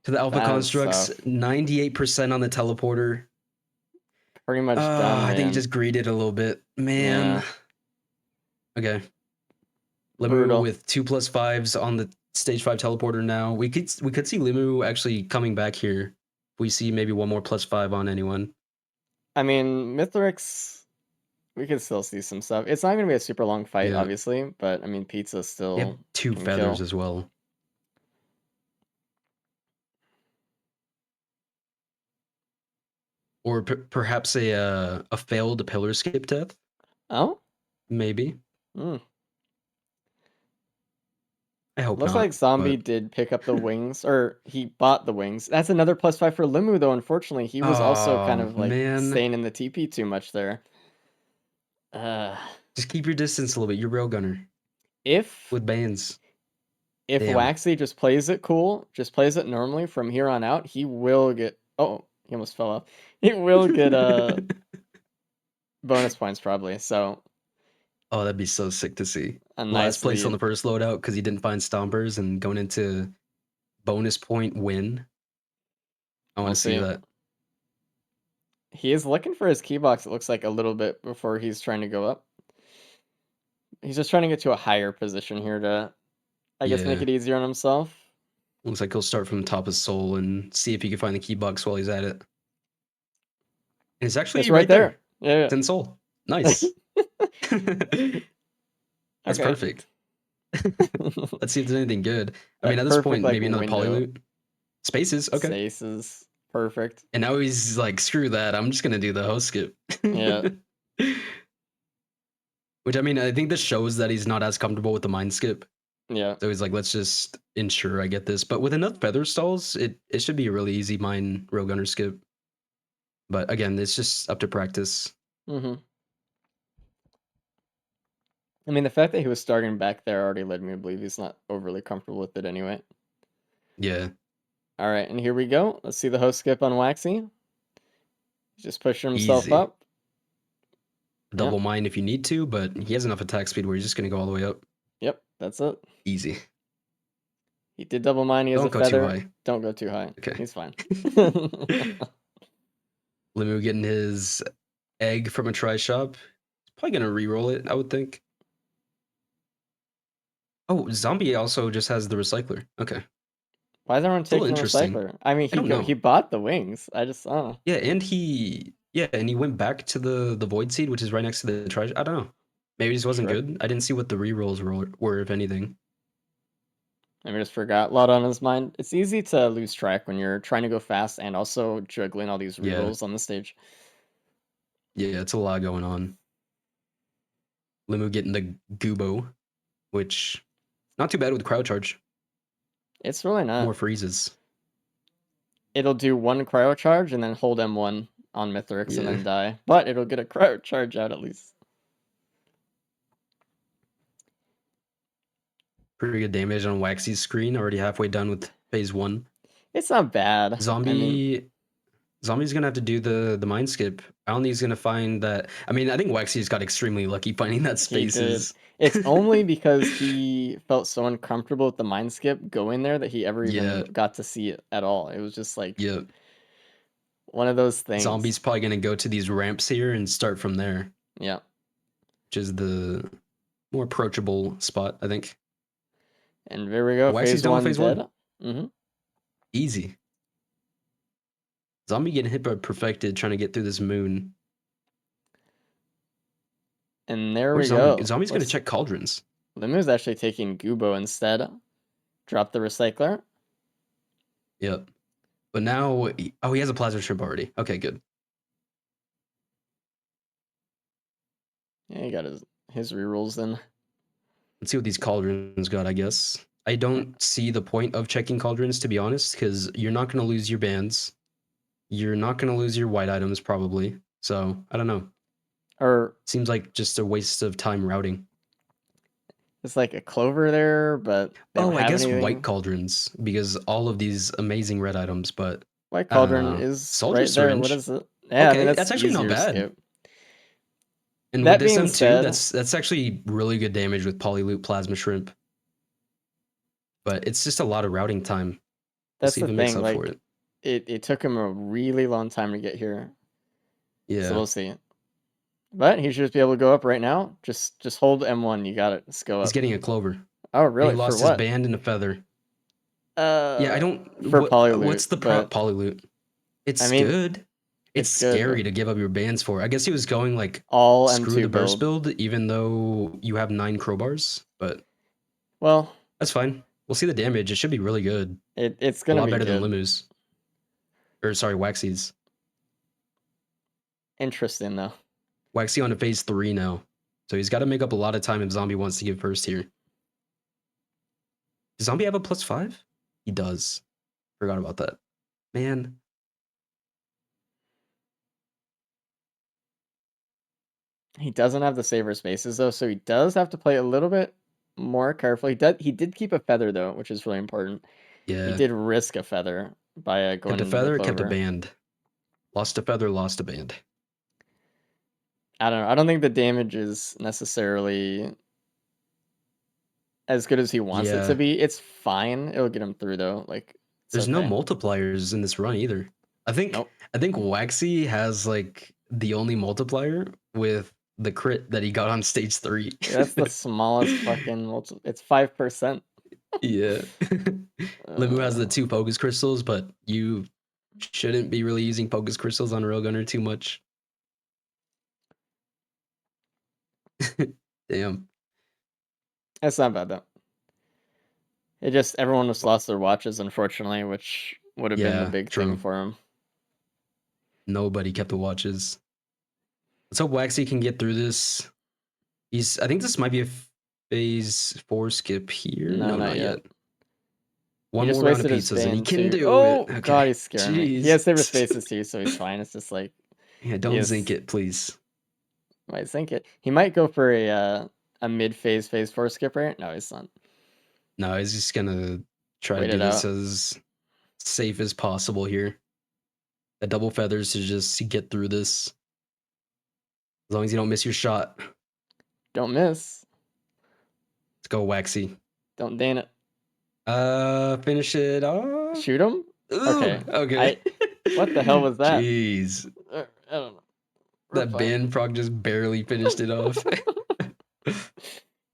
to the Alpha Constructs, 98% on the teleporter. Pretty much done, man. I think he just greeted a little bit. Man. Yeah. Okay. Limu with 2 +5s on the stage 5 teleporter now. We could see Limu actually coming back here. If we see maybe one more +5 on anyone. I mean, Mithrix, we could still see some stuff. It's not going to be a super long fight, obviously, but I mean, Pizza still 2 feathers as well. Or perhaps a failed pillar skip death, Oh? maybe. Hmm. I hope Looks not. like Zombie but- did pick up the wings, or he bought the wings. That's another +5 for Limu, though, unfortunately. He was also kind Oh of like man, staying in the TP too much there. just keep your distance a little bit. You're railgunner If with bans. if Damn. Waxy just plays it cool, just plays it normally from here on out, he will get. Oh, he almost fell off. He will get bonus points probably. So Oh, that'd be so sick to see. a Last nice place on the lead. first loadout because he didn't find stompers and going into bonus point win. I want We'll to see see. that. He is looking for his key box. It looks like a little bit before he's trying to go up. He's just trying to get to a higher position here to, I guess, make Yeah. it easier on himself. Looks like he'll start from the top of Soul and see if he can find the key box while he's at it. And it's actually It's right there. Yeah. It's in Soul. Nice. That's Okay. perfect. Let's see if there's anything good. I mean, That at this perfect, point, like, maybe another poly window. loot. Spaces, okay. Spaces. Perfect. And now he's like, screw that. I'm just gonna do the host skip. Yeah. Which I mean, I think this shows that he's not as comfortable with the mind skip. Yeah. So he's like, let's just ensure I get this. But with enough feather stalls, it should be a really easy mine railgunner skip. But again, it's just up to practice. Mm-hmm. I mean, the fact that he was starting back there already led me to believe he's not overly comfortable with it anyway. Yeah. All right, and here we go. Let's see the host skip on Waxy. He's just pushing himself Easy. up. Double mine if you need to, but he has enough attack speed where he's just gonna go all the way up. Yep, that's it. Easy. He did double mine. He has Don't a go too feather. high. Don't go too high. Okay. He's fine. Limu getting his egg from a try shop. He's probably gonna re-roll it, I would think. Oh, Zombie also just has the recycler. Okay. Why is everyone a little taking the interesting. recycler? I mean, I don't know. he bought the wings. I just, I don't know. Yeah, and he went back to the Void Seed, which is right next to the try. I don't know. Maybe it just wasn't Sure. good. I didn't see what the re-rolls were, if anything. Maybe just forgot. A lot on his mind. It's easy to lose track when you're trying to go fast and also juggling all these Yeah. rerolls on the stage. Yeah, it's a lot going on. Limu getting the Gubo, which not too bad with crowd charge. It's really not. More freezes. It'll do one cryo charge and then hold M1 on Mithrix and Yeah. then die. But it'll get a cryo charge out at least. Pretty good damage on Waxy's screen. Already halfway done with phase 1. It's not bad. Zombie's gonna have to do the mind skip. I don't think he's gonna find that. I mean, I think Waxy's got extremely lucky finding that He did. spaces. It's only because he felt so uncomfortable with the mind skip going there that he ever even Yeah. got to see it at all. It was just like Yeah. one of those things. Zombie's probably gonna go to these ramps here and start from there, Yeah. which is the more approachable spot, I think. And there we go. Waxy's Phase done with 1 phase dead. 1. Mm-hmm. Easy. Zombie getting hit by perfected, trying to get through this moon. And there Where's we go. Zombie's gonna check cauldrons. Limu's actually taking Gubo instead. Drop the recycler. Yep. But now, he has a plasma shrimp already. Okay, good. Yeah, he got his rerolls in. Let's see what these cauldrons got, I guess. I don't see the point of checking cauldrons, to be honest, because you're not going to lose your bands. You're not going to lose your white items, probably. So, I don't know. Or Seems like just a waste of time routing. it's like a clover there, but they don't I have guess anything. white cauldrons, because all of these amazing red items, but White cauldron is Soldier right there. What syringe. is it? Yeah, I Okay, mean, that's actually not easier to bad. skip. And That with this being M2, said- that's actually really good damage with Polyloot Plasma Shrimp. But it's just a lot of routing time. We'll That's see the if it makes thing. up for Like, it. it took him a really long time to get here. Yeah. So we'll see. But he should just be able to go up right now. Just hold M1. You got it. Let's go up. He's getting a clover. Oh, And really? he lost For his what? band and a feather. Yeah, I don't. for Polyloot, what's the but Polyloot? It's I mean, good. It's it's good. scary to give up your bands for. I guess he was going like all screw M2 the burst build. build, even though you have 9 crowbars. But Well, that's fine. We'll see the damage. It should be really good. it's A gonna lot be better good. than Limu's. Or sorry, Waxy's. Interesting though. Waxy on to phase 3 now. So he's got to make up a lot of time if Zombie wants to give first here. Does Zombie have a +5? He does. Forgot about that. Man. He doesn't have the saver spaces though, so he does have to play a little bit more carefully. He did keep a feather though, which is really important. Yeah. He did risk a feather by going Kept a into feather, the kept a clover. band. Lost a feather, lost a band. I don't know. I don't think the damage is necessarily as good as he wants it Yeah. to be. It's fine. It'll get him through though. Like it's There's no okay. multipliers in this run either. I think Nope. Waxy has like the only multiplier with the crit that he got on stage 3. That's the smallest fucking it's 5%. Yeah. Limu has the 2 focus crystals, but you shouldn't be really using focus crystals on Railgunner too much. Damn. That's not bad though. It just everyone just lost their watches, unfortunately, which would have been the Yeah, big true. thing for him. Nobody kept the watches. Let's hope Waxy can get through this. I think this might be a phase 4 skip here. No, not yet. One He just more round of wasted his pizzas and he band, can too. do Oh, it. Okay. God, he's scaring me. He Jeez. has saber spaces too, so he's fine. It's just like Yeah, don't is- zinc it, please. might think it. He might go for a mid-phase phase 4 skip, right? No, he's not. No, he's just gonna try Wait to do it this out. as safe as possible here. The double feathers to just get through this. As long as you don't miss your shot. Don't miss. Let's go, Waxy. Don't dan it. Finish it off. Shoot him? Okay. Okay. What the hell was that? Jeez. I don't know. That Fine. band proc just barely finished it off.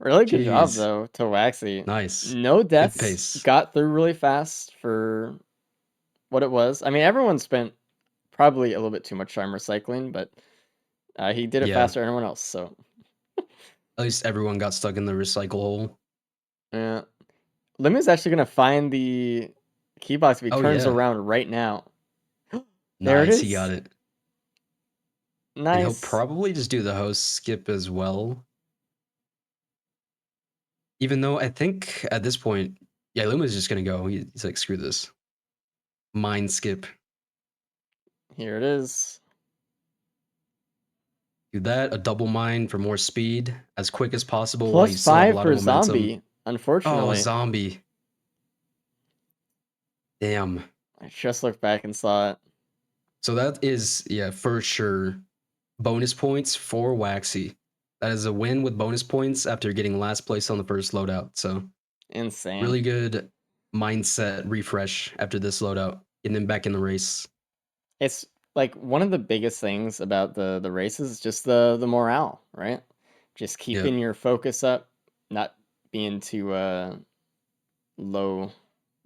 Really good job Jeez. though to Waxy. Nice. No deaths. pace. Got through really fast for what it was. I mean, everyone spent probably a little bit too much time recycling, but he did it Yeah. faster than anyone else. So At least everyone got stuck in the recycle hole. yeah, Limu's actually gonna find the key box if he Oh, turns yeah. around right now. There it Nice, is. he got it. Nice. And he'll probably just do the host skip as well. Even though I think at this point, yeah, Luma's just gonna go. He's like, screw this. Mind skip. Here it is. Do that, a double mine for more speed, as quick as possible while you Plus still have a 5 lot for of momentum. zombie. Oh, Unfortunately, zombie. Damn. I just looked back and saw it. So that is, yeah, for sure. Bonus points for Waxy. That is a win with bonus points after getting last place on the first loadout. So Insane. really good mindset refresh after this loadout, getting him back in the race. It's like one of the biggest things about the races is just the morale, right? Just keeping your focus up, not being too low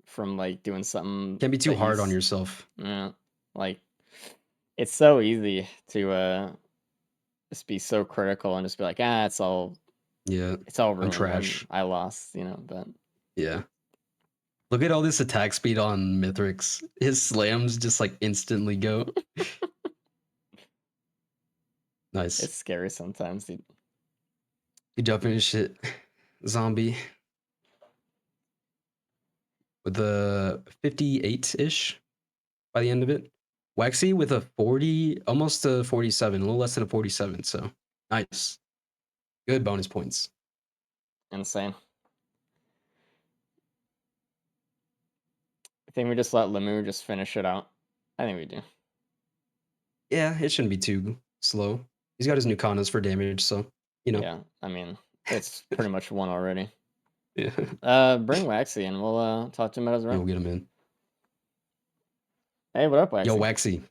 from like doing something. Can't be too that hard on he's- yourself. Yeah, like it's so easy to just be so critical and just be like, it's all Yeah, ruined. trash. I lost, but yeah. Look at all this attack speed on Mithrix. His slams just like instantly go. Nice. it's scary sometimes, dude. Good job finish it, zombie. With a 58-ish by the end of it. Waxy with a 40, almost a 47, a little less than a 47. So nice. Good bonus points. Insane. I think we just let Limu just finish it out. I think we do. Yeah, it shouldn't be too slow. He's got his new kanas for damage, so Yeah, I mean, it's pretty much one already. Yeah. Bring Waxy and we'll talk to him about his Yeah, run. we'll get him in. Hey, what up, Waxy? Yo, Waxy.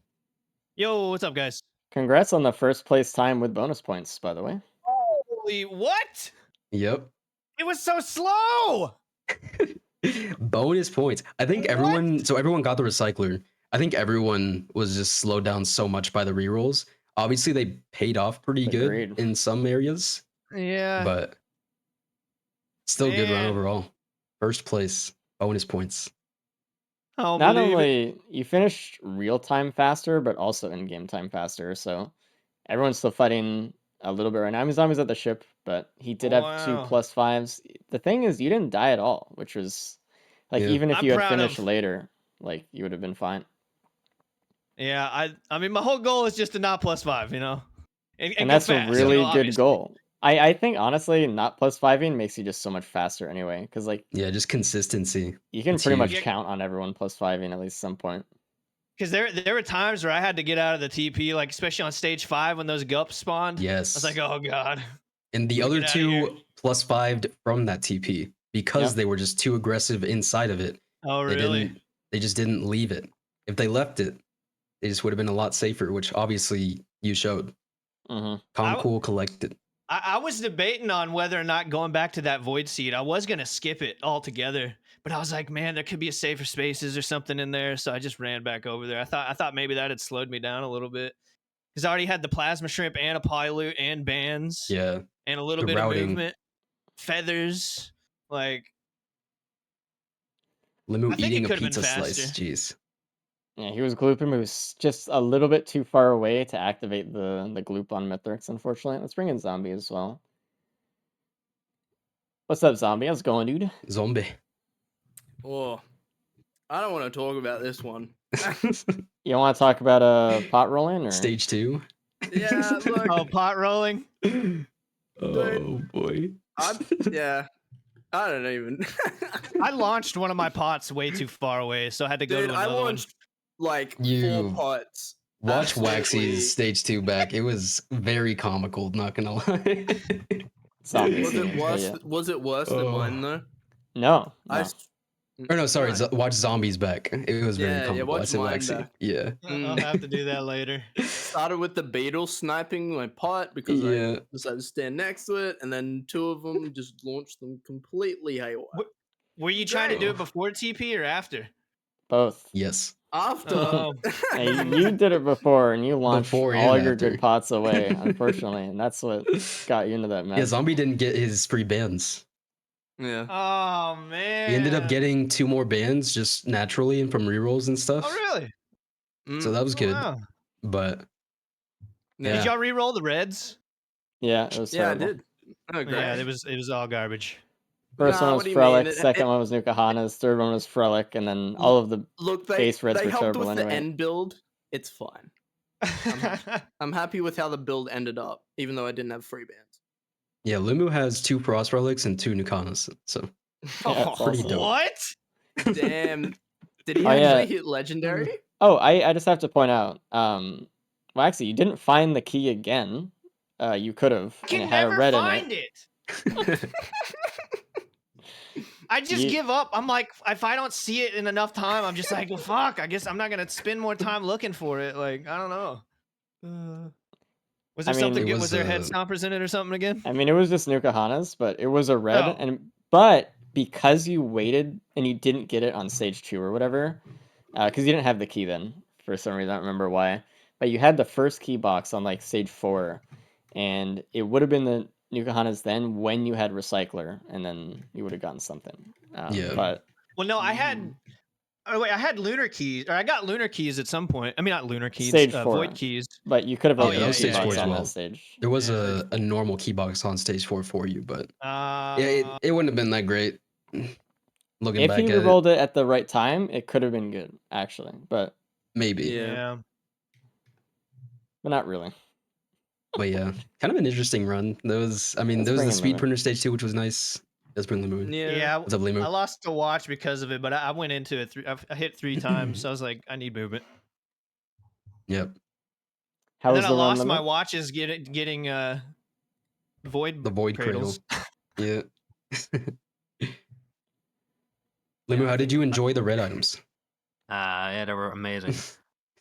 Yo, what's up, guys? Congrats on the first place time with bonus points, by the way. Holy what? Yep. It was so slow. Bonus points. I think everyone got the recycler. I think everyone was just slowed down so much by the rerolls. Obviously, they paid off pretty Agreed. good in some areas, Yeah. but still good run Man. overall. First place, bonus points. I don't Not believe it. only you finished real time faster, but also in game time faster. So Everyone's still fighting a little bit right now. I mean, Zombie's at the ship, but he did have 2 Wow. +5s. The thing is, you didn't die at all, which was like Yeah. even if I'm you had proud finished of- later, like you would have been fine. Yeah, I mean, my whole goal is just to not +5, and And go that's a fast, really good obviously. goal. I think honestly, not +5ing makes you just so much faster anyway, because like Yeah, just consistency. you can It's pretty much huge. count on everyone +5ing at least some point. Because there were times where I had to get out of the TP, like especially on stage 5 when those gups spawned. I Yes. was like, oh god. And the Get other outta here. two +5'd from that TP because Yep. they were just too aggressive inside of it. Oh They really? didn't. They just didn't leave it. If they left it, they just would have been a lot safer, which obviously you showed. Hmm Calm, cool, collected. I was debating on whether or not going back to that void seed. I was gonna skip it altogether, but I was like, man, there could be a safer spaces or something in there, so I just ran back over there. I thought maybe that had slowed me down a little bit because I already had the plasma shrimp and a pilot and bands Yeah. and a little The bit routing. of movement, feathers. Like Limu I think eating it a could have been pizza slice. faster. Jeez. Yeah, he was glooping, but he was just a little bit too far away to activate the gloop on Mithrix, unfortunately. Let's bring in Zombie as well. What's up, Zombie? How's it going, dude? Zombie. Oh, I don't want to talk about this one. You want to talk about pot rolling or Stage 2. Yeah, look. Oh, pot rolling. Oh boy. Yeah, I don't even. I launched one of my pots way too far away, so I had to go Dude, to I another one. launched like You 4 pots. Watch Absolutely. Waxy's stage 2 back. It was very comical, not gonna lie. Zombie? Was it Scene, but worse? yeah. Was it worse than mine though? No, I. no. s- Or no, sorry, Alright. watch Zombies back. It was very Yeah, comical. I watch said mine Waxy. back. Yeah. I'll have to do that later. Started with the beetle sniping my pot because Yeah. I decided to stand next to it, and then 2 of them just launched them completely haywire. Were you trying to do Dang. it before TP or after? Both. Yes. After. Oh. Hey, you did it before, and you launched Before all and your after. good pots away, unfortunately, and that's what got you into that mess. Yeah, Zombie didn't get his free bans. Yeah. Oh man. He ended up getting 2 more bans just naturally and from rerolls and stuff. Oh really? So that was Oh, good. wow. But Yeah. Did y'all re-roll the reds? Yeah, it was Yeah, I terrible. did. Oh, great. Yeah, it was all garbage. First Nah, one what was do you mean? Frelic, second one was Nukahana's, third one was Frelic, and then all of the Look, base reds they were helped terrible with the anyway. end build. It's fine. I'm happy with how the build ended up, even though I didn't have free bands. yeah, Limu has 2 Frost Relics and 2 Nukanas. So Yeah, it's pretty awesome. dope. What? Damn. Did he Oh, yeah. actually hit legendary? Oh, I just have to point out, well, actually, you didn't find the key again. You could have, I and can it had a never red find in it. it. I just give up. I'm like, if I don't see it in enough time, I'm just like, well, fuck. I guess I'm not gonna spend more time looking for it. Like, I don't know. Was there I mean, something it good? was, Was there head stompers in it or something again? I mean, it was just Nukahana's, but it was a red, Oh. but because you waited and you didn't get it on stage 2 or whatever, because you didn't have the key then for some reason, I don't remember why, but you had the first key box on like stage 4, and it would have been the Nukahana's then when you had Recycler, and then you would have gotten something. Yeah. But Well, no, I had. Oh wait, I had lunar keys, or I got lunar keys at some point. I mean, not lunar keys, Stage 4. void keys. But you could have Oh, opened yeah, a that key was box stage 4 as on well. that stage. There was Yeah, a normal key box on stage 4 for you, but yeah, it wouldn't have been that great. Looking If back he at it, rolled it at the right time, it could have been good, actually, but maybe. Yeah. not really. But yeah, kind of an interesting run. There was, I mean, Let's there was bring the in Speed Limu. Printer stage 2, which was nice. Let's bring Limu in. yeah. What's up, Limu? I lost to watch because of it, but I went into it. I hit 3 times, so I was like, I need movement. Yep. How And was then I the run, lost my Limu? watches getting void The Void cradles. Yeah. Limu, how did you enjoy the red items? Yeah, they were amazing.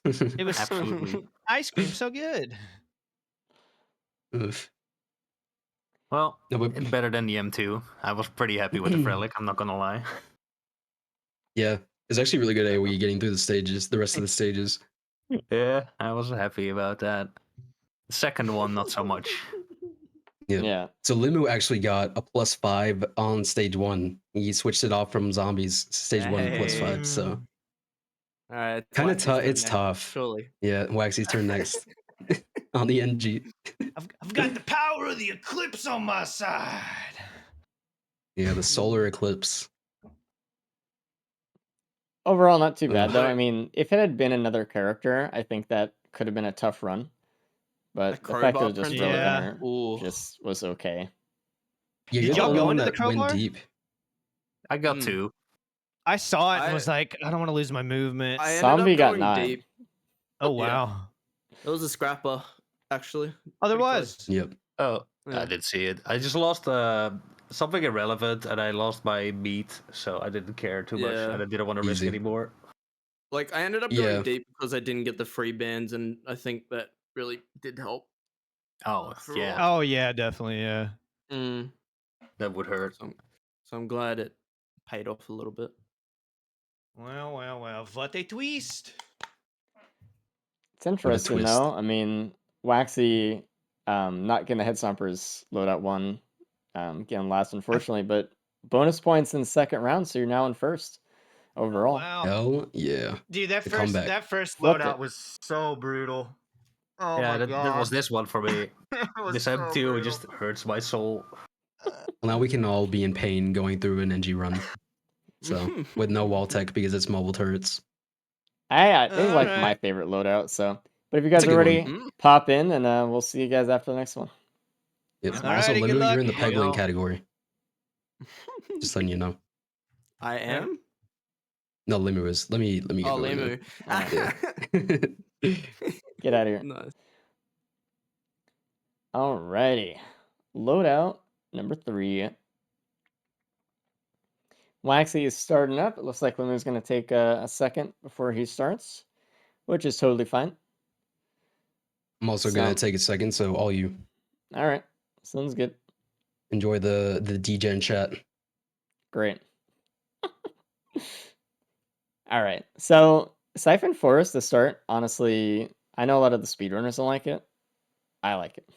It was Absolutely. ice cream, so good. Oof. Well, No, but better than the M2. I was pretty happy with the Frelic, I'm not gonna lie. yeah, it's actually really good AoE getting through the stages, the rest of the stages. Yeah, I was happy about that. The second one, not so much. Yeah. Yeah. So Limu actually got a +5 on stage 1. He switched it off from Zombies stage 1 +5. So All right. kind of Waxy's tough. turn It's next, tough. Surely. Yeah, Waxy's turn next. on the NG. I've got the power of the eclipse on my side. Yeah, the solar eclipse. Overall, not too bad Ugh. though. I mean, if it had been another character, I think that could have been a tough run. But the fact that it crowbar was just printer? Yeah. Roadrunner Ooh. just was okay. Yeah, Did you're the y'all only go one into the that went crowbar? deep. I got Mm. 2. I saw it and I- was like, I don't want to lose my movement. I ended Zombie up got going 9. deep. Oh Yeah. wow. It was a scrapper, actually. Oh, there Pretty was. close. Yep. Oh, Yeah. I did see it. I just lost something irrelevant, and I lost my meat, so I didn't care too much, Yeah. and I didn't want to risk Easy. anymore. Like I ended up Yeah. going deep because I didn't get the free bands, and I think that really did help. Oh, For yeah, Oh yeah, definitely. Yeah. Mm. that would hurt. So I'm glad it paid off a little bit. Well. What a twist. It's interesting twist. though. I mean, Waxy not getting the Head Stompers Loadout 1, getting last unfortunately, but bonus points in the second round, so you're now in first overall. Wow. Hell yeah. Dude, that The first comeback. Flipped loadout it. was so brutal. Oh Yeah, my that god. was this one for me. It was This so M2 brutal. just hurts my soul. Well, now we can all be in pain going through an NG run. So, with no wall tech because it's mobile turrets. This is like my Alright. favorite loadout. So, but if you It's guys a are good ready, one. pop in, and we'll see you guys after the next one. Yep. Alrighty, Also, good Limu, luck. you're in the Here we pegling go. category. Just letting you know. I am. No, Limu is. Let me get Oh, going. Limu. Get out of here. Nice. Alrighty. Loadout number 3. Waxy is starting up. It looks like Limu's going to take a second before he starts, which is totally fine. I'm also gonna So- take a second, so all you All right. Sounds good. enjoy the DGen chat. Great. All right. So, Siphon Forest to start, honestly, I know a lot of the speedrunners don't like it. I like it.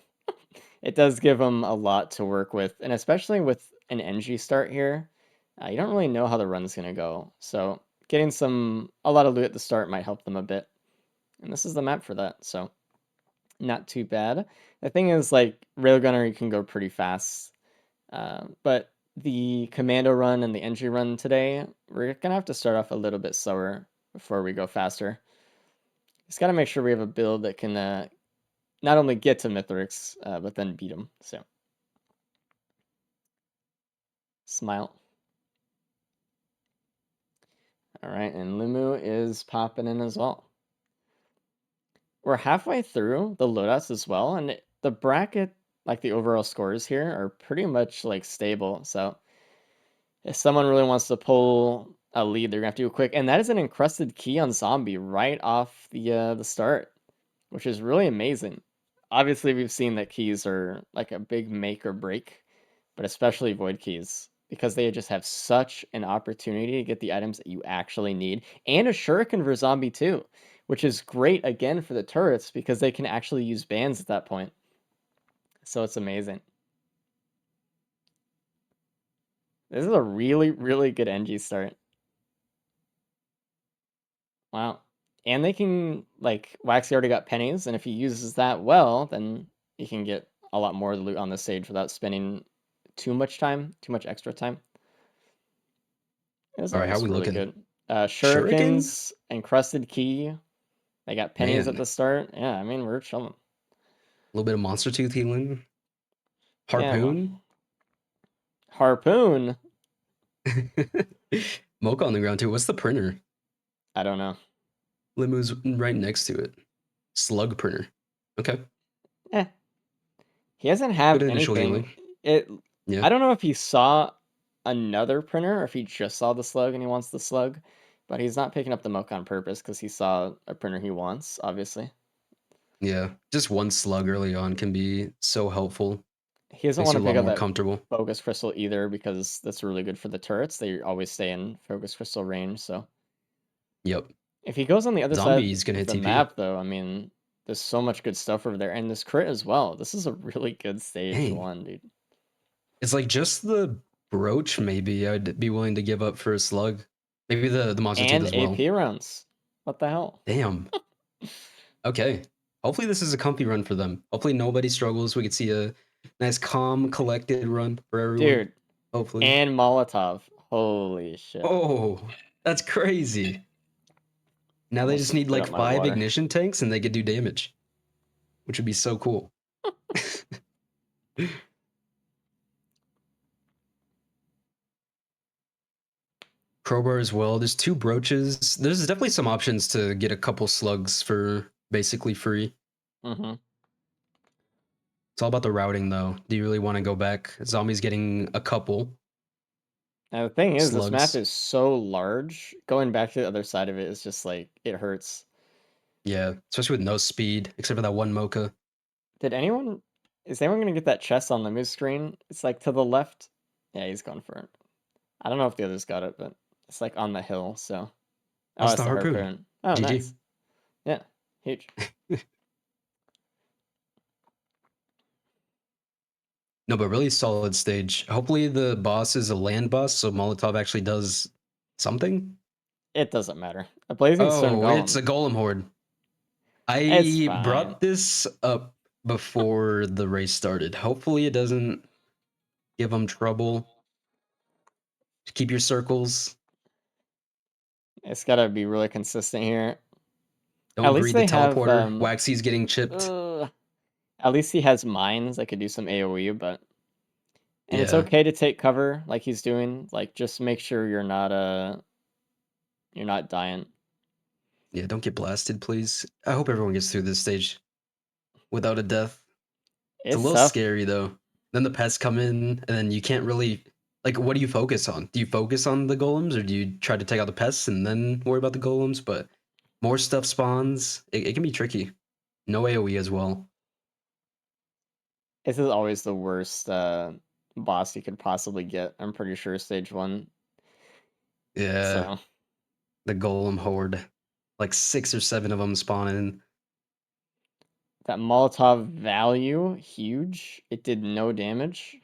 It does give them a lot to work with, and especially with an NG start here, you don't really know how the run's going to go. So, getting a lot of loot at the start might help them a bit. And this is the map for that, so not too bad. The thing is, like, Railgunner, you can go pretty fast. But the Commando run and the NG run today, we're going to have to start off a little bit slower before we go faster. Just got to make sure we have a build that can not only get to Mithrix, but then beat him. So, smile. All right, and Limu is popping in as well. We're halfway through the loadouts as well, and the bracket, like the overall scores here, are pretty much like stable. So, if someone really wants to pull a lead, they're gonna have to do it quick. And that is an encrusted key on Zombie right off the start, which is really amazing. Obviously, we've seen that keys are like a big make or break, but especially void keys, because they just have such an opportunity to get the items that you actually need, and a shuriken for Zombie too, which is great again for the turrets because they can actually use bans at that point. So it's amazing. This is a really, really good NG start. Wow. And they can, like, Waxy already got pennies, and if he uses that well, then he can get a lot more loot on the stage without spending too much extra time. This All right, how is we really looking? good. Shuriken? Shurikens, encrusted key. They got pennies at Man. the start. Yeah, I mean, we're chilling. A little bit of monster tooth healing. Yeah, well, Harpoon. Harpoon? Mocha on the ground too. What's the printer? I don't know. Limu's right next to it. Slug printer. Okay. He doesn't have Good initial anything. healing. Yeah. I don't know if he saw another printer or if he just saw the slug and he wants the slug, but he's not picking up the Mocha on purpose because he saw a printer he wants, obviously. Yeah. Just one slug early on can be so helpful. He doesn't Makes want you to a lot pick up more that comfortable. focus crystal either because that's really good for the turrets. They always stay in focus crystal range, so. Yep. If he goes on the other Zombie's side gonna of hit the TP. map, though, I mean, there's so much good stuff over there, and this crit as well. This is a really good stage Dang. 1, dude. It's like just the brooch, maybe I'd be willing to give up for a slug. Maybe the monster tooth And as well. AP rounds. What the hell? Damn. Okay. Hopefully this is a comfy run for them. Hopefully nobody struggles. We could see a nice, calm, collected run for everyone. Dude, Hopefully. and Molotov. Holy shit. Oh, that's crazy. Now they Almost just need spit like out my 5 water. ignition tanks and they could do damage, which would be so cool. Crowbar as well. There's 2 brooches. There's definitely some options to get a couple slugs for basically free. Mm-hmm. It's all about the routing, though. Do you really want to go back? Zombies getting a couple. Now the thing is, this map Slugs. is so large. Going back to the other side of it is just like it hurts. Yeah, especially with no speed, except for that one Mocha. Did anyone? Is anyone gonna get that chest on the move screen? It's like to the left. Yeah, he's going for it. I don't know if the others got it, but it's like on the hill. So. Oh, That's it's the the harpoon. harpoon. Oh, GG. nice. Yeah, huge. No, but really solid stage. Hopefully the boss is a land boss, so Molotov actually does something. It doesn't matter. A blazing stone Oh, it's a golem. golem horde. It's I fine. brought this up before the race started. Hopefully it doesn't give them trouble. Keep your circles. It's gotta be really consistent here. Don't At least greed the they have. teleporter. Waxy's getting chipped. At least he has mines that could do some AOE, but and it's Yeah. okay to take cover like he's doing. Like just make sure you're not dying. Yeah, don't get blasted, please. I hope everyone gets through this stage without a death. It's a It's little tough. scary though. Then the pests come in, and then you can't really like. What do you focus on? Do you focus on the golems, or do you try to take out the pests and then worry about the golems? But more stuff spawns. It can be tricky. No AOE as well. This is always the worst boss you could possibly get. I'm pretty sure stage 1. Yeah, So the golem horde, like 6 or 7 of them spawning. that Molotov value, huge. It did no damage.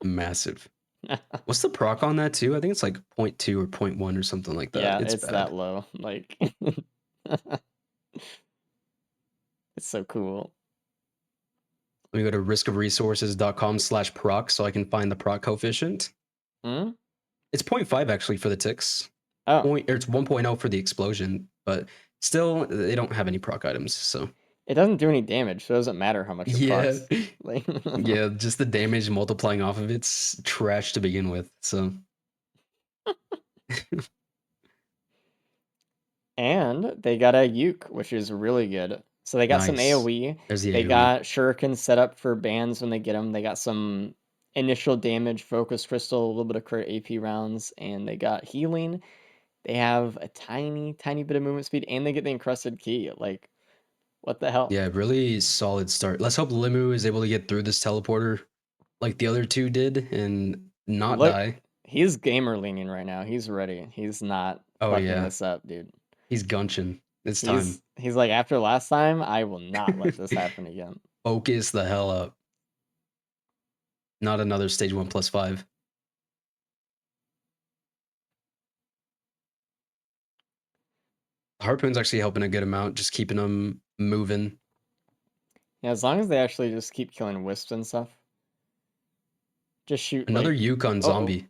Massive. What's the proc on that too? I think it's like 0.2 or 0.1 or something like that. Yeah, It's it's bad. that low. Like it's so cool. Let me go to riskofresources.com/proc so I can find the proc coefficient. Hmm? It's 0.5 actually for the ticks. Oh, It's 1.0 for the explosion, but still they don't have any proc items. So it doesn't do any damage, so it doesn't matter how much it yeah, procs. Like yeah, just the damage multiplying off of it's trash to begin with. So And they got a uke, which is really good. So they got some nice. AoE. There's the They AoE. got shurikens set up for bans when they get them. They got some initial damage, focus crystal, a little bit of crit AP rounds, and they got healing. They have a tiny, tiny bit of movement speed, and they get the encrusted key. Like, what the hell? Yeah, really solid start. Let's hope Limu is able to get through this teleporter like the other 2 did and not Look, die. he's gamer leaning right now. He's ready. He's not Oh fucking yeah, this up, dude. he's gunching. It's time. He's like, after last time, I will not let this happen again. Focus the hell up. Not another stage 1+5. Harpoon's actually helping a good amount, just keeping them moving. Yeah, as long as they actually just keep killing wisps and stuff. Just shoot Another like, Yukon uh-oh. zombie.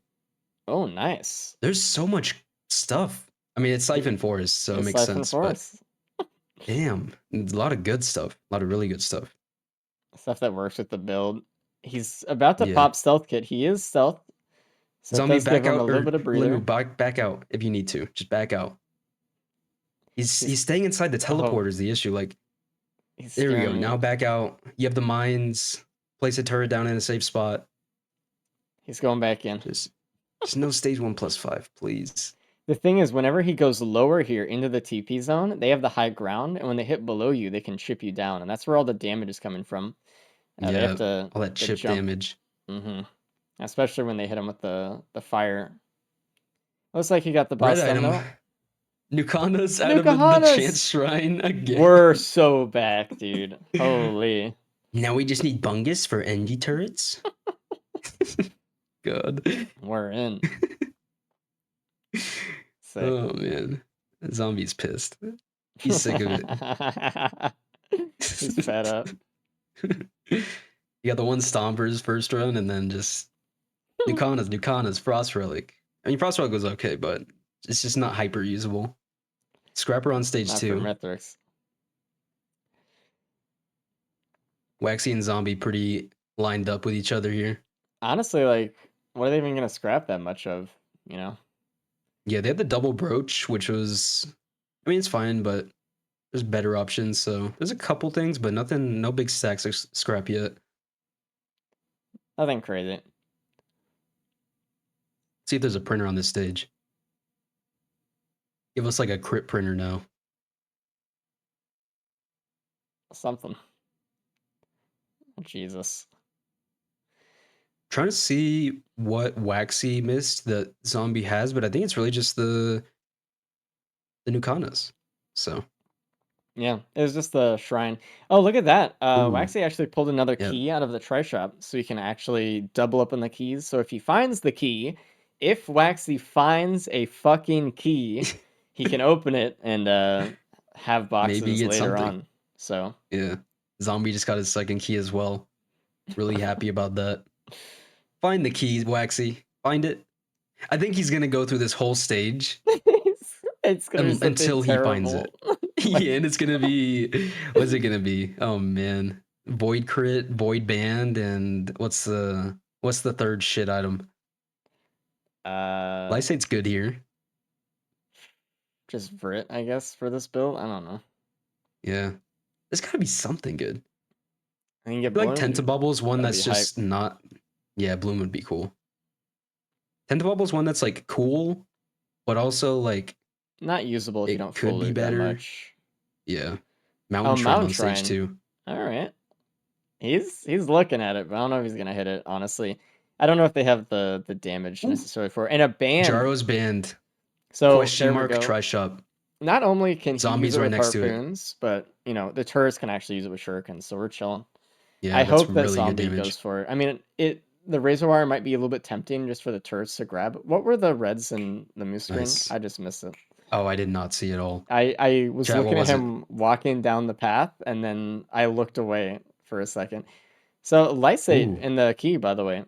Oh, nice. There's so much stuff. I mean, it's Siphon Forest, so it It's makes Siphon sense. But Forest. damn, a lot of good stuff. A lot of really good stuff. Stuff that works with the build. He's about to Yeah. pop stealth kit. He is stealth. So Zombie, it does back give him out, a little or bit of breather. Limu, back out if you need to. Just back out. He's staying inside the Oh. teleporter is the issue. Like, He's there we go. scaring me. Now back out. You have the mines. Place a turret down in a safe spot. He's going back in. Just no stage 1+5, please. The thing is, whenever he goes lower here into the TP zone, they have the high ground, and when they hit below you, they can chip you down, and that's where all the damage is coming from. They Yeah, have to all that the chip jump. damage. Mm-hmm. Especially when they hit him with the fire. Looks like he got the Red boss done item. though. Nukanas out of the Nukahanas! chance shrine again. We're so back, dude. Holy. Now we just need Bungus for NG turrets. God. We're in. Sick. Oh man. Zombie's pissed. He's sick of it. He's fed up. You got the one Stompers first run, and then just Nukanas, Frost Relic. I mean, Frost Relic was okay, but it's just not hyper usable. Scrapper on stage Not for 2. Mithrix. Waxy and Zombie pretty lined up with each other here. Honestly, like, what are they even gonna scrap that much of? You know? Yeah, they had the double brooch, which was, I mean, it's fine, but there's better options. So there's a couple things, but nothing, no big stacks of scrap yet. Nothing crazy. See if there's a printer on this stage. Give us like a crit printer now. Something. Jesus. Trying to see what Waxy missed that Zombie has, but I think it's really just the Nukanas. So Yeah, it was just the shrine. Oh, look at that. Ooh. Waxy actually pulled another Yeah. key out of the try shop, so he can actually double up on the keys. So if he finds the key, if Waxy finds a fucking key, he can open it and have boxes Maybe get later something. on. So Yeah. Zombie just got his second key as well. Really happy about that. Find the keys, Waxy. Find it. I think he's gonna go through this whole stage it's gonna be something until he finds it. terrible. Yeah, and it's gonna be, what's it gonna be? Oh man, Void Crit, Void Band, and what's the third shit item? Lysate's good here. Just Vrit, I guess, for this build. I don't know. Yeah, there's gotta be something good. I can get I feel like Bloom. Tentabubbles one That'd that's be hype. just not. Yeah, Bloom would be cool. Tentabubbles one that's like cool, but also like Not usable if you it don't could full be loot that better. much. Yeah, Oh, Mountain Shrine Mountain on stage Shrine. 2. All right. He's looking at it, but I don't know if he's gonna hit it. Honestly, I don't know if they have the damage Ooh. necessarily for it. And a band. Jaro's band. So Question there we mark go. try shop. Not only can he Zombies use it right with next to it. harpoons, but you know the turrets can actually use it with shurikens. So we're chilling. Yeah, I that's hope that really good Zombie damage. goes for it. I mean, the razor wire might be a little bit tempting just for the turrets to grab. What were the reds in the moose screen? Nice. I just missed it. Oh, I did not see it all. I was Chat, what looking at was it? him walking down the path, and then I looked away for a second. So Lysate Ooh. in the key, by the way.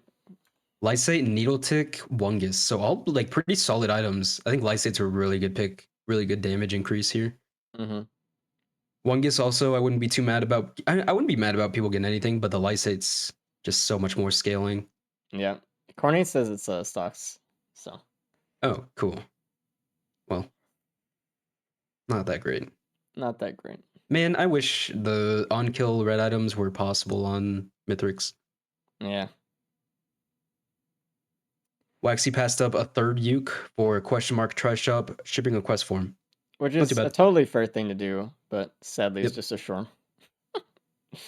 Lysate, Needle Tick, Wungus. So all like pretty solid items. I think Lysate's a really good pick. Really good damage increase here. Mm-hmm. Wungus also, I wouldn't be too mad about. I wouldn't be mad about people getting anything, but the Lysate's just so much more scaling. Yeah. Cornate says it's stocks. So. Oh, cool. Well, not that great. Not that great. Man, I wish the on-kill red items were possible on Mithrix. Yeah. Waxy passed up a third uke for question mark try shop shipping a quest form. Which Not is too bad. a totally fair thing to do, but sadly it's Yep. just a shorm.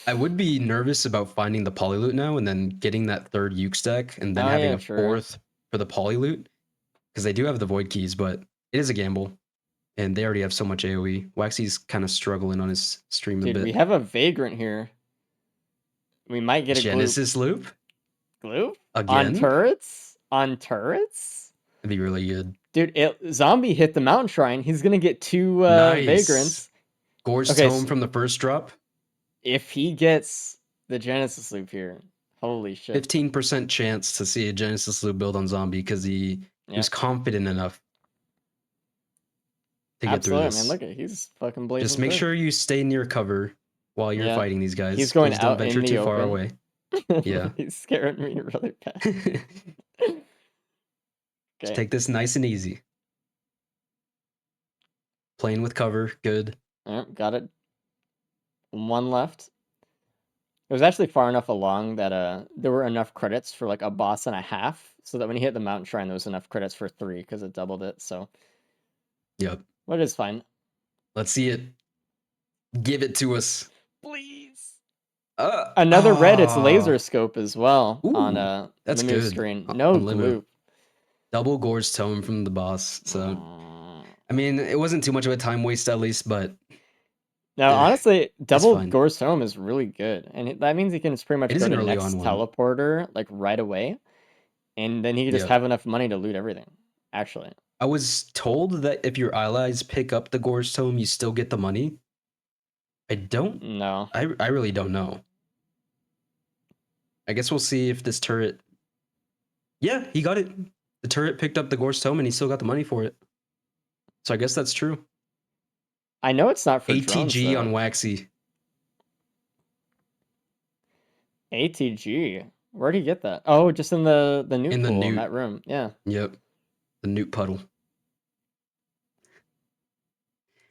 I would be nervous about finding the poly loot now and then getting that third uke stack and then Oh, having yeah, a true. fourth for the poly loot because they do have the void keys, but it is a gamble and they already have so much AoE. Waxy's kind of struggling on his stream a Dude, bit. we have a vagrant here. We might get a Genesis loop gloop again. on turrets. On turrets. That'd be really good. Dude, Zombie hit the mountain shrine. He's gonna get 2 Nice. vagrants. Gorge Okay, Tome so- from the first drop. If he gets the Genesis loop here, holy shit. 15% chance to see a Genesis loop build on Zombie because he was confident enough to get through Absolutely, this. man. Look at he's fucking blazing. Just make through. sure you stay near cover while you're Yeah. fighting these guys. He's going Please don't out in venture the too far open. away. Yeah. He's scaring me really bad. Just Okay. take this nice and easy. Playing with cover, good. Alright, got it. 1 left. It was actually far enough along that there were enough credits for like a boss and a half, so that when you hit the mountain shrine, there was enough credits for 3 because it doubled it. So, Yep. but it is fine. Let's see it. Give it to us. Please. Uh, Another red. It's ah. laser scope as well on Ooh, that's the move good. screen. On No Limo. gloop. Double Gore's Tome from the boss. So, I mean, it wasn't too much of a time waste at least, but Now, honestly, that's double fine. Gore's Tome is really good, and that means he can just pretty much It is go an to early next on one. teleporter like right away, and then he can just Yeah. have enough money to loot everything. Actually, I was told that if your allies pick up the Gore's Tome, you still get the money. I don't. No. I really don't know. I guess we'll see if this turret. Yeah, he got it. The turret picked up the Gorse Tome and he still got the money for it. So I guess that's true. I know it's not for drones, ATG on though. Waxy. ATG. Where'd he get that? Oh, just in the newt In the pool in newt. that room. Yeah. Yep. The newt puddle.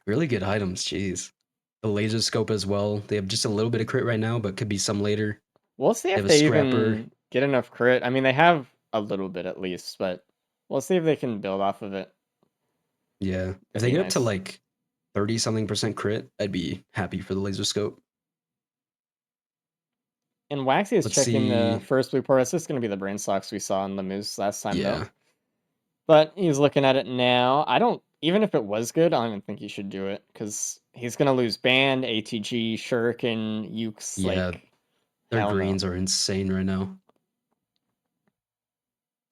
Really good items, jeez. The laser scope as well. They have just a little bit of crit right now, but could be some later. We'll see if have a they scrapper. even get enough crit. I mean, they have a little bit at least, but we'll see if they can build off of it. Yeah. If That'd they be get up to nice. like 30-something% crit, I'd be happy for the laser scope. And Waxy is Let's checking the see. first blue port. That's just going to be the brain socks we saw in the moose last time, Yeah. though. But he's looking at it now. I don't, even if it was good, I don't even think he should do it because he's going to lose Band, ATG, Shuriken, Ukes. Yeah. Like, Their hell no. greens are insane right now.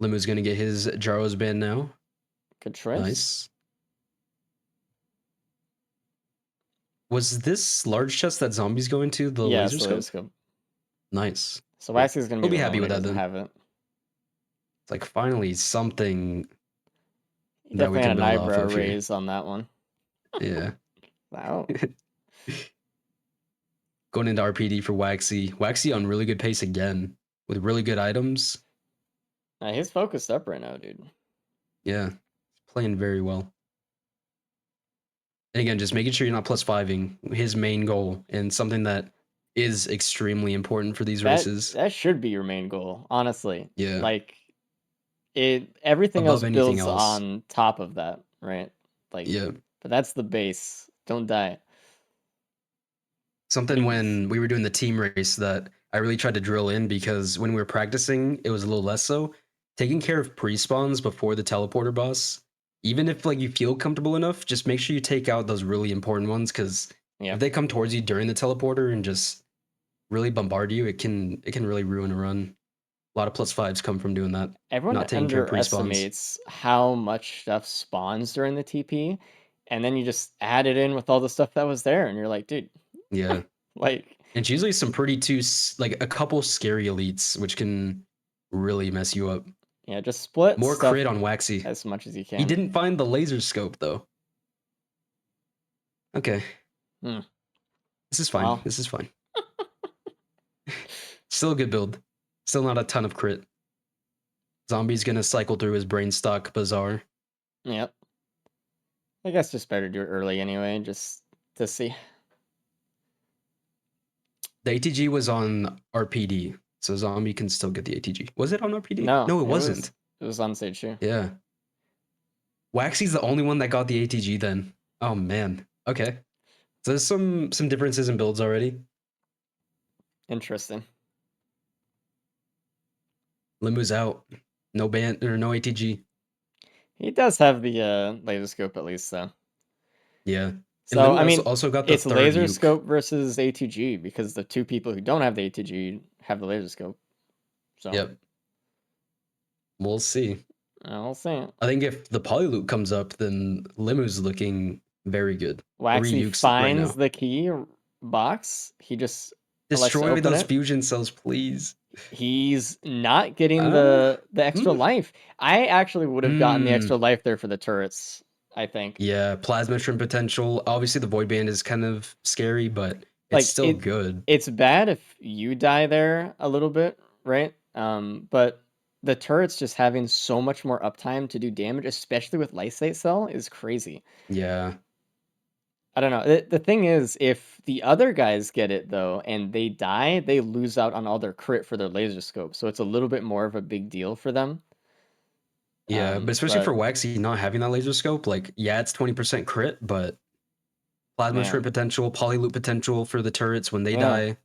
Limu's gonna get his Jaro's band now. Good choice. Nice. Was this large chest that zombies go into the Yeah, laser it's the scope? laser scope. Nice. So Cool. Waxy's going to We'll be be the happy one with that that doesn't then. have it. It's like finally something He that we definitely can had an build off eyebrow of here. raise on that one. Yeah. Wow. Going into RPD for Waxy. Waxy on really good pace again with really good items. He's focused up right now, dude. Yeah. Playing very well. And again, just making sure you're not +5ing his main goal and something that is extremely important for these races. That should be your main goal, honestly. Yeah. Like everything Above else anything builds else. on top of that, right? Like, Yeah. but that's the base. Don't die. Something Please. when we were doing the team race that I really tried to drill in because when we were practicing, it was a little less so. Taking care of pre-spawns before the teleporter boss, even if like you feel comfortable enough, just make sure you take out those really important ones because Yeah. if they come towards you during the teleporter and just really bombard you, it can really ruin a run. A lot of +5s come from doing that. Everyone Not taking care of pre-spawns. underestimates how much stuff spawns during the TP, and then you just add it in with all the stuff that was there, and you're like, dude, Yeah. like, And it's usually some pretty like a couple scary elites, which can really mess you up. yeah, just split More stuff crit on Waxy. as much as you can. He didn't find the laser scope though. Okay. Hmm. This is fine. Wow. This is fine. Still a good build. Still not a ton of crit. Zombie's gonna cycle through his brain stock bazaar. Yep. I guess just better do it early anyway, just to see. The ATG was on RPD, so Zombie can still get the ATG. Was it on RPD? No, it wasn't. It was on stage too. Yeah. Waxy's the only one that got the ATG then. Oh man. Okay. So there's some differences in builds already. Interesting. Limu's out. No band or no ATG. He does have the laser scope at least, though. Yeah. So Limu I mean, also got the it's third laser nuke. scope versus ATG because the two people who don't have the ATG have the laser scope. So Yep. We'll see. I'll see. I think if the polyloop comes up, then Limu's looking very good. Waxy Ukes finds the key box. He just elects to Destroy open those it. fusion cells, please. He's not getting the extra life. I actually would have gotten the extra life there for the turrets, I think. Yeah, plasma shrimp potential. Obviously, the void band is kind of scary, but it's Like, still good. It's bad if you die there a little bit, right? But the turrets just having so much more uptime to do damage, especially with Lysate Cell, is crazy. Yeah. I don't know. The thing is, if the other guys get it, though, and they die, they lose out on all their crit for their laser scope. So it's a little bit more of a big deal for them. Yeah, but especially for Waxy not having that laser scope, like, yeah, it's 20% crit, but plasma shrimp potential, polyloop potential for the turrets when they die.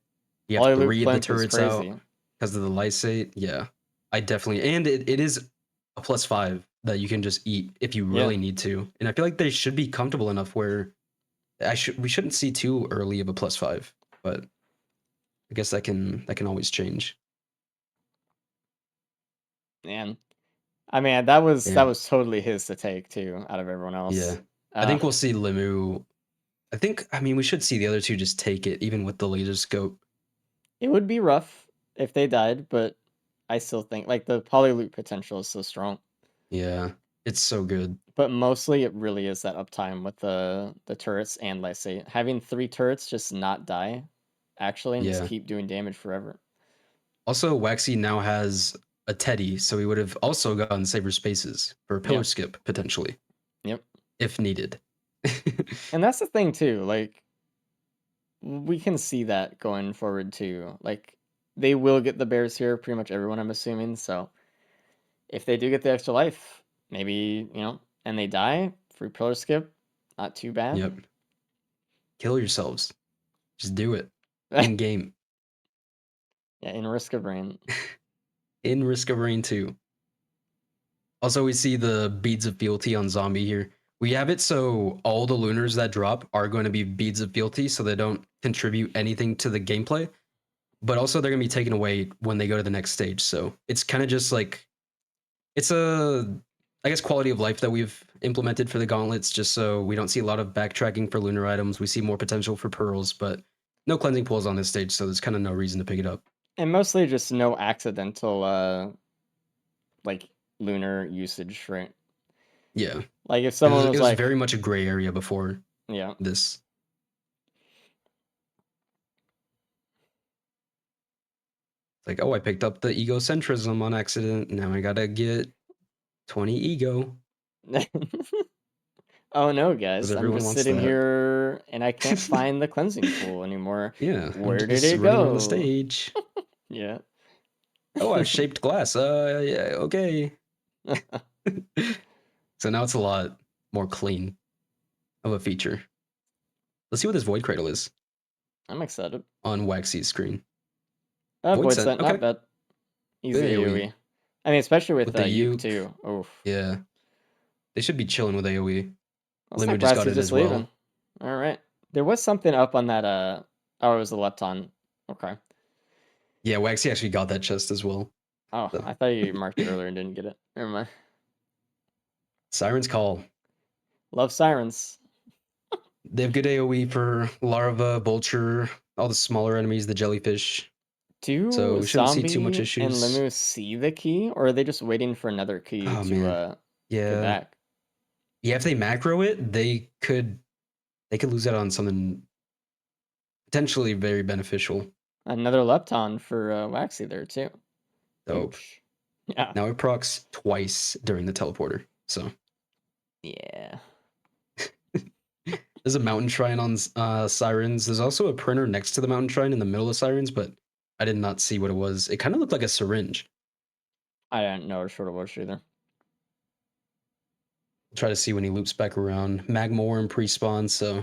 You have Polyloop 3 of the Flint is turrets out crazy. because of the lysate. Yeah, I definitely, and it is a +5 that you can just eat if you really need to. And I feel like they should be comfortable enough where we shouldn't see too early of a +5, but I guess that can always change. Man, I mean that was totally his to take too, out of everyone else. Yeah, I think we'll see Limu I mean, we should see the other two just take it, even with the laser scope. It would be rough if they died, but I still think like the polyloop potential is so strong. Yeah, it's so good. But mostly it really is that uptime with the turrets and let's say having 3 turrets just not die actually and just Yeah. keep doing damage forever. Also, Waxy now has a Teddy, so he would have also gotten safer spaces for a pillar Yep. skip potentially, Yep. if needed. And that's the thing too, like we can see that going forward too. Like they will get the bears here, pretty much everyone I'm assuming. So if they do get the extra life, maybe, and they die, free pillar skip, not too bad. Yep. Kill yourselves. Just do it. In game. Yeah, in Risk of Rain. In Risk of Rain 2. Also, we see the beads of fealty on zombie here. We have it so all the lunars that drop are going to be beads of fealty, so they don't contribute anything to the gameplay. But also, they're going to be taken away when they go to the next stage. So it's kind of just like it's I guess, quality of life that we've implemented for the gauntlets, just so we don't see a lot of backtracking for lunar items. We see more potential for pearls, but no cleansing pools on this stage, so there's kind of no reason to pick it up. And mostly just no accidental like lunar usage, right? Yeah. Like if someone it was was like, very much a gray area before yeah, this. Like, oh, I picked up the egocentrism on accident. Now I gotta get 20 ego. oh no, Because guys, I'm everyone just wants sitting that. here and I can't find the cleansing pool anymore. Yeah. Where I'm did just it running on go? the stage. Yeah. Oh, I've shaped glass. Yeah, okay. So now it's a lot more clean of a feature. Let's see what this Void Cradle is I'm excited. on Waxy's screen. Void Void Scent, Scent, not okay. bad. Easy Good AoE. AoE. I mean, especially with With the Uke Uke. too. Oof. Yeah. They should be chilling with AoE. Looks Limu like just got Waxy's it just as well. leaving. All right. There was something up on that. Oh, it was the Lepton. Okay. Yeah, Waxy actually got that chest as well. Oh, So. I thought you marked it earlier and didn't get it. Never mind. Siren's Call. Love sirens. They have good AoE for Larva, Vulture, all the smaller enemies, the jellyfish. Do So we shouldn't see too much Zombie and issues. Limu see the key, or are they just waiting for another key Oh, to man. get Yeah. back? Yeah, if they macro it, they could lose out on something potentially very beneficial. Another Lepton for Waxy there too. Dope. Ouch. Yeah. Now it procs twice during the teleporter. So Yeah. there's a mountain shrine on Sirens. There's also a printer next to the mountain shrine in the middle of Sirens, but I did not see what it was. It kind of looked like a syringe. I didn't know what it was either. I'll try to see when he loops back around. Magma Worm pre-spawn, so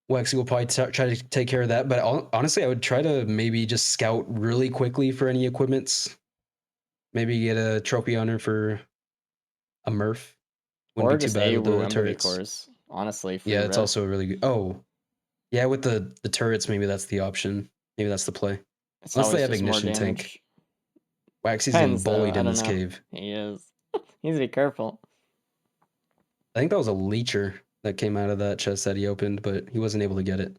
Waxy will probably try to take care of that. But honestly, I would try to maybe just scout really quickly for any equipments. Maybe get a trophy honor for a Murph. Wouldn't Or be too just bad with AWU the MW turrets. cores. Honestly, free Yeah, it's res. also a really good. Oh, yeah, with the turrets, maybe that's the option. Maybe that's the play. It's Unless they always have just more ignition tank. damage. Waxy's getting Depends though. bullied I in don't this know. cave. He is. He needs to be careful. I think that was a leecher that came out of that chest that he opened, but he wasn't able to get it.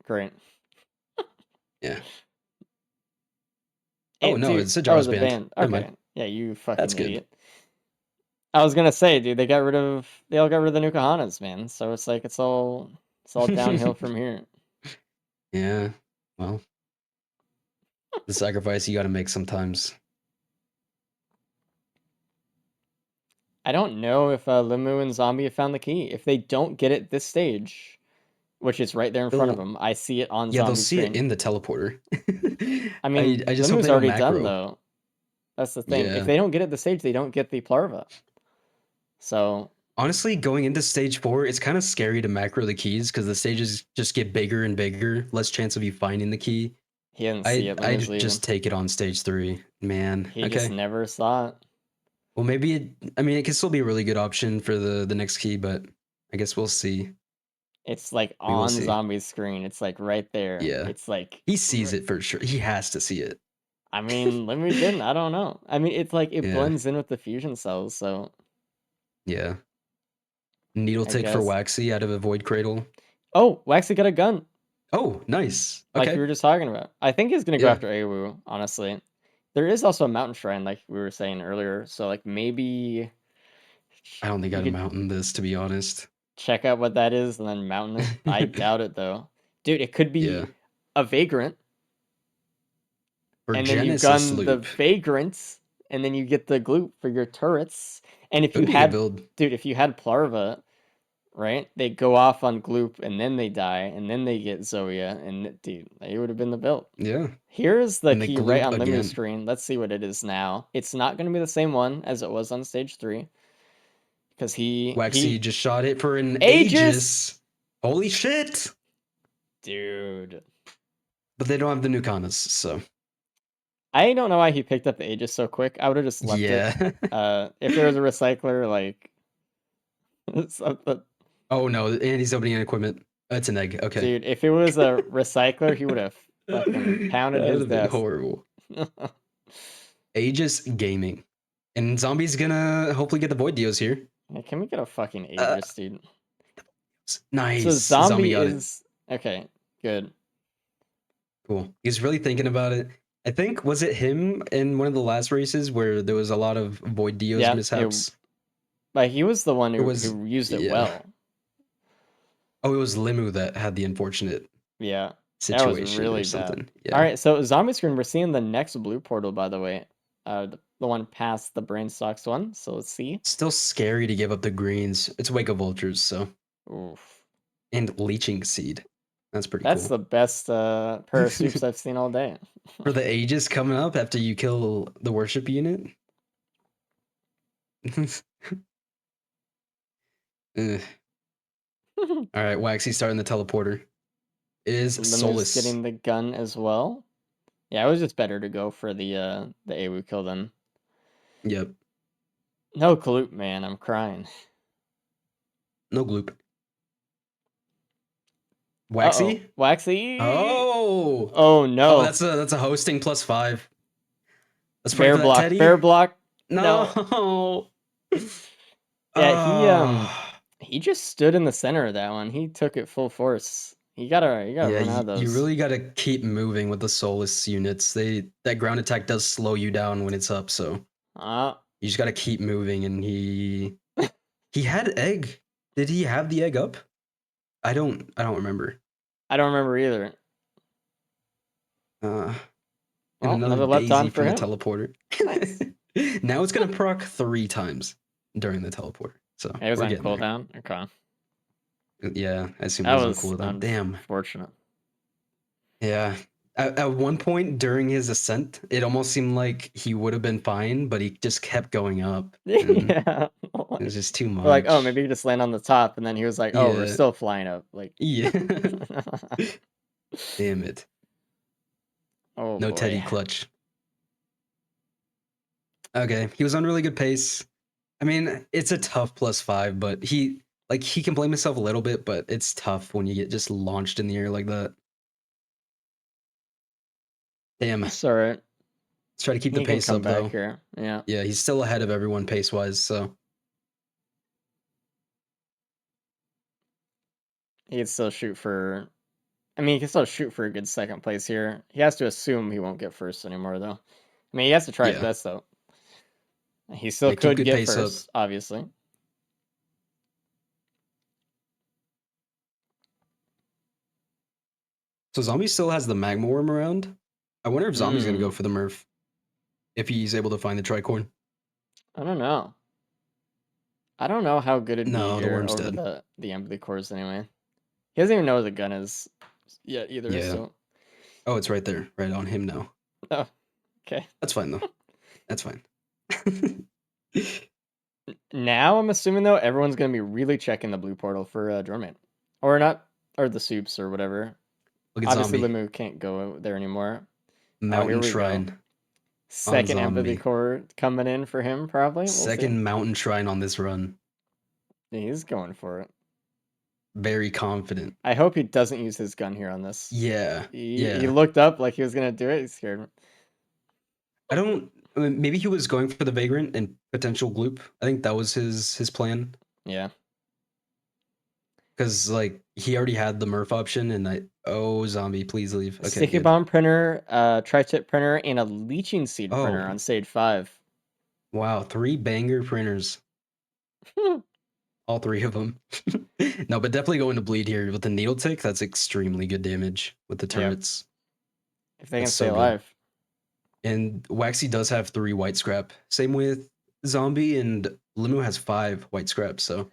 Great. Yeah. Oh no, it's a Oh, Jaws the band. Never Okay. mind. Yeah, you fucking That's good. idiot. I was gonna say, dude, they all got rid of the new Kahanas, man. So it's like it's all downhill from here. Yeah. Well, the sacrifice you got to make sometimes. I don't know if Limu and Zombie have found the key. If they don't get it this stage, which is right there in front of They'll- them, I see it on Yeah, they'll Zombie's see screen. it in the teleporter. I mean, I just hope Limu's they don't already macro. done though. That's the thing. Yeah. If they don't get it the stage, they don't get the Plarva. So honestly, going into stage 4, it's kind of scary to macro the keys because the stages just get bigger and bigger. Less chance of you finding the key. he didn't see it. I Limu's leaving. just take it on stage 3, man. He Okay. just never saw it. Well, maybe I mean, it could still be a really good option for the next key, but I guess we'll see. It's like We will on see. Zombie's screen. It's like right there. Yeah. It's like He sees it for sure. He has to see it. I mean, Limu didn't. I don't know. I mean, it's like it Yeah. blends in with the fusion cells. So Yeah. Needle I tick for guess. Waxy out of a void cradle. Oh, Waxy got a gun, Oh, nice. like Okay. we were just talking about. I think he's gonna go Yeah. after Awu, honestly. There is also a mountain shrine, like we were saying earlier. So like maybe I don't think you I'd could mountain this, to be honest. check out what that is and then mountain it. I doubt it though. Dude, it could be Yeah. a vagrant, For and then you Genesis gun the loop. vagrants, and then you get the gloop for your turrets. And if It you would be a good had, build. dude, if you had Plarva, right? They go off on gloop and then they die and then they get Zoya and dude, it would have been the build. Yeah. Here's the And they key right gloop on Limu again. screen. Let's see what it is now. It's not going to be the same one as it was on stage 3 because Waxy just shot it for an Aegis! Aegis. Holy shit. Dude. But they don't have the new Kanas, so. I don't know why he picked up the Aegis so quick. I would have just left it. Yeah. If there was a recycler, like something. Oh no, and he's opening an equipment. That's an egg. Okay. Dude, if it was a recycler, he would have fucking pounded That would his have been desk. horrible. Aegis Gaming. And Zombie's gonna hopefully get the Void Deos here. Yeah, can we get a fucking Aegis, dude? Nice. So zombie got it. is okay. Good. Cool. He's really thinking about it. I think, was it him in one of the last races where there was a lot of Void Deos Yeah, mishaps? Like he was the one It was- who used it yeah. well. Oh, it was Limu that had the unfortunate Yeah. situation really or bad. something. Yeah. All right, so zombie screen. We're seeing the next blue portal, by the way. The one past the brain stocks one. So let's see. Still scary to give up the greens. It's Wake of Vultures, so. Oof. And Leeching Seed. That's pretty That's cool. the best pair of soups I've seen all day. For the Aegis coming up after you kill the worship unit. Ugh. All right, Waxy starting the teleporter. It is Limu's Solus. getting the gun as well. Yeah, it was just better to go for the AWU kill then. Yep. No Kaloop, man, I'm crying. No gloop. Uh-oh. Waxy? Waxy. Oh. Oh no. Oh, that's a hosting +5. Let's pray bear for that, block. Teddy. Bear block. No. Yeah, he just stood in the center of that one. He took it full force. You gotta run out of those. You really gotta keep moving with the Solus units. That ground attack does slow you down when it's up, so you just gotta keep moving. And he had egg. Did he have the egg up? I don't remember. I don't remember either. And Well, another left on daisy for from the him. teleporter. Nice. Now it's gonna proc 3 times during the teleporter. So It was we're on getting there. cooldown. Okay. Yeah, I assume That it was was on cooldown. Damn. Unfortunate. Yeah. At one point during his ascent, it almost seemed like he would have been fine, but he just kept going up. and Yeah. It was just too much. We're like, oh, maybe you just land on the top, and then he was like, oh, we're Yeah. still flying up. Like, Yeah. Damn it. oh, No boy. Teddy clutch. Okay, he was on really good pace. I mean, it's a tough +5, but he can blame himself a little bit, but it's tough when you get just launched in the air like that. Damn. Let's It's all right. try to keep the He can pace come up back though. here. Yeah. Yeah, he's still ahead of everyone pace-wise, so He can still shoot for. I mean, he can still shoot for a good second place here. He has to assume he won't get first anymore, though. I mean, he has to try his Yeah. best, though. He still Yeah, keep could good get pace up. first, obviously. So Zombie still has the Magma Worm around. I wonder if Zombie's gonna go for the Murph. If he's able to find the Tricorn. I don't know. I don't know how good it'd No, be the here worm's over dead. the empathy cores anyway. He doesn't even know where the gun is yet either. Yeah. So Oh, it's right there. Right on him now. oh, okay. That's fine though. That's fine. Now I'm assuming though everyone's gonna be really checking the blue portal for Drumman, or not, or the soups or whatever. Look at Obviously, Zombie. Limu can't go there anymore. Mountain we go. Shrine. Second empathy Zombie. core coming in for him, probably. We'll Second Mountain Shrine on this run. see. He's going for it. Very confident. I hope he doesn't use his gun here on this. Yeah. He looked up like he was gonna do it. He scared me. I mean, maybe he was going for the Vagrant and potential Gloop. I think that was his plan. Yeah. because like he already had the Murph option, and zombie, please leave. Okay, Sticky good. bomb printer, tri-tip printer, and a leeching seed printer Oh. on stage 5. Wow, 3 banger printers, all 3 of them. No, but definitely going to bleed here with the needle tick. That's extremely good damage with the Yep. turrets. If they can That's stay so good. alive. And Waxy does have 3 white scrap. Same with Zombie, and Limu has 5 white scrap, so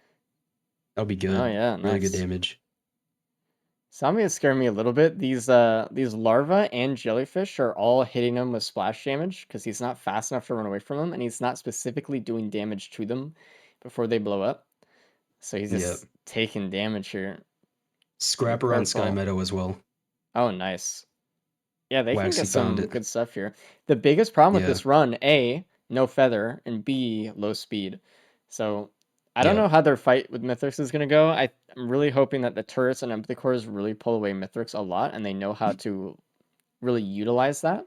that'll be good. Oh yeah, Really good nice. damage. Zombie is scaring me a little bit. These larvae and jellyfish are all hitting him with splash damage because he's not fast enough to run away from them, and he's not specifically doing damage to them before they blow up. So he's Yep. just taking damage here. Scrapper on Sky careful. Meadow as well. Oh, nice. Yeah, they can Waxy get found some it. good stuff here. The biggest problem with Yeah. this run, A, no feather, and B, low speed. So I don't Yeah. know how their fight with Mithrix is going to go. I'm really hoping that the turrets and empathy cores really pull away Mithrix a lot, and they know how to really utilize that.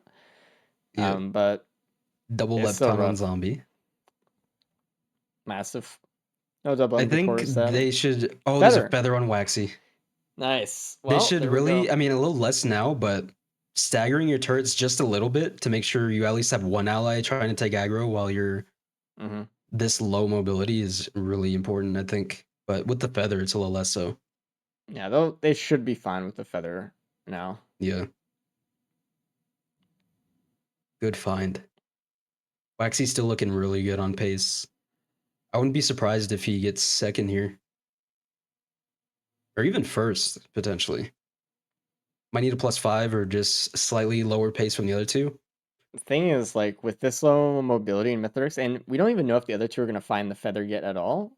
Yeah. But Double it's left still ton on rough. Zombie. Massive. No double I empathy think cores. That they should. Oh, there's a feather on Waxy. nice. They Well, should there we really, go. I mean, a little less now, but staggering your turrets just a little bit to make sure you at least have one ally trying to take aggro while you're Mm-hmm. this low mobility is really important, I think. But with the feather, it's a little less so. Yeah, they should be fine with the feather now. Yeah. Good find. Waxy's still looking really good on pace. I wouldn't be surprised if he gets second here. Or even first, potentially. Might need a +5 or just slightly lower pace from the other two. The thing is, like, with this low mobility in Mithrix, and we don't even know if the other two are going to find the feather yet at all.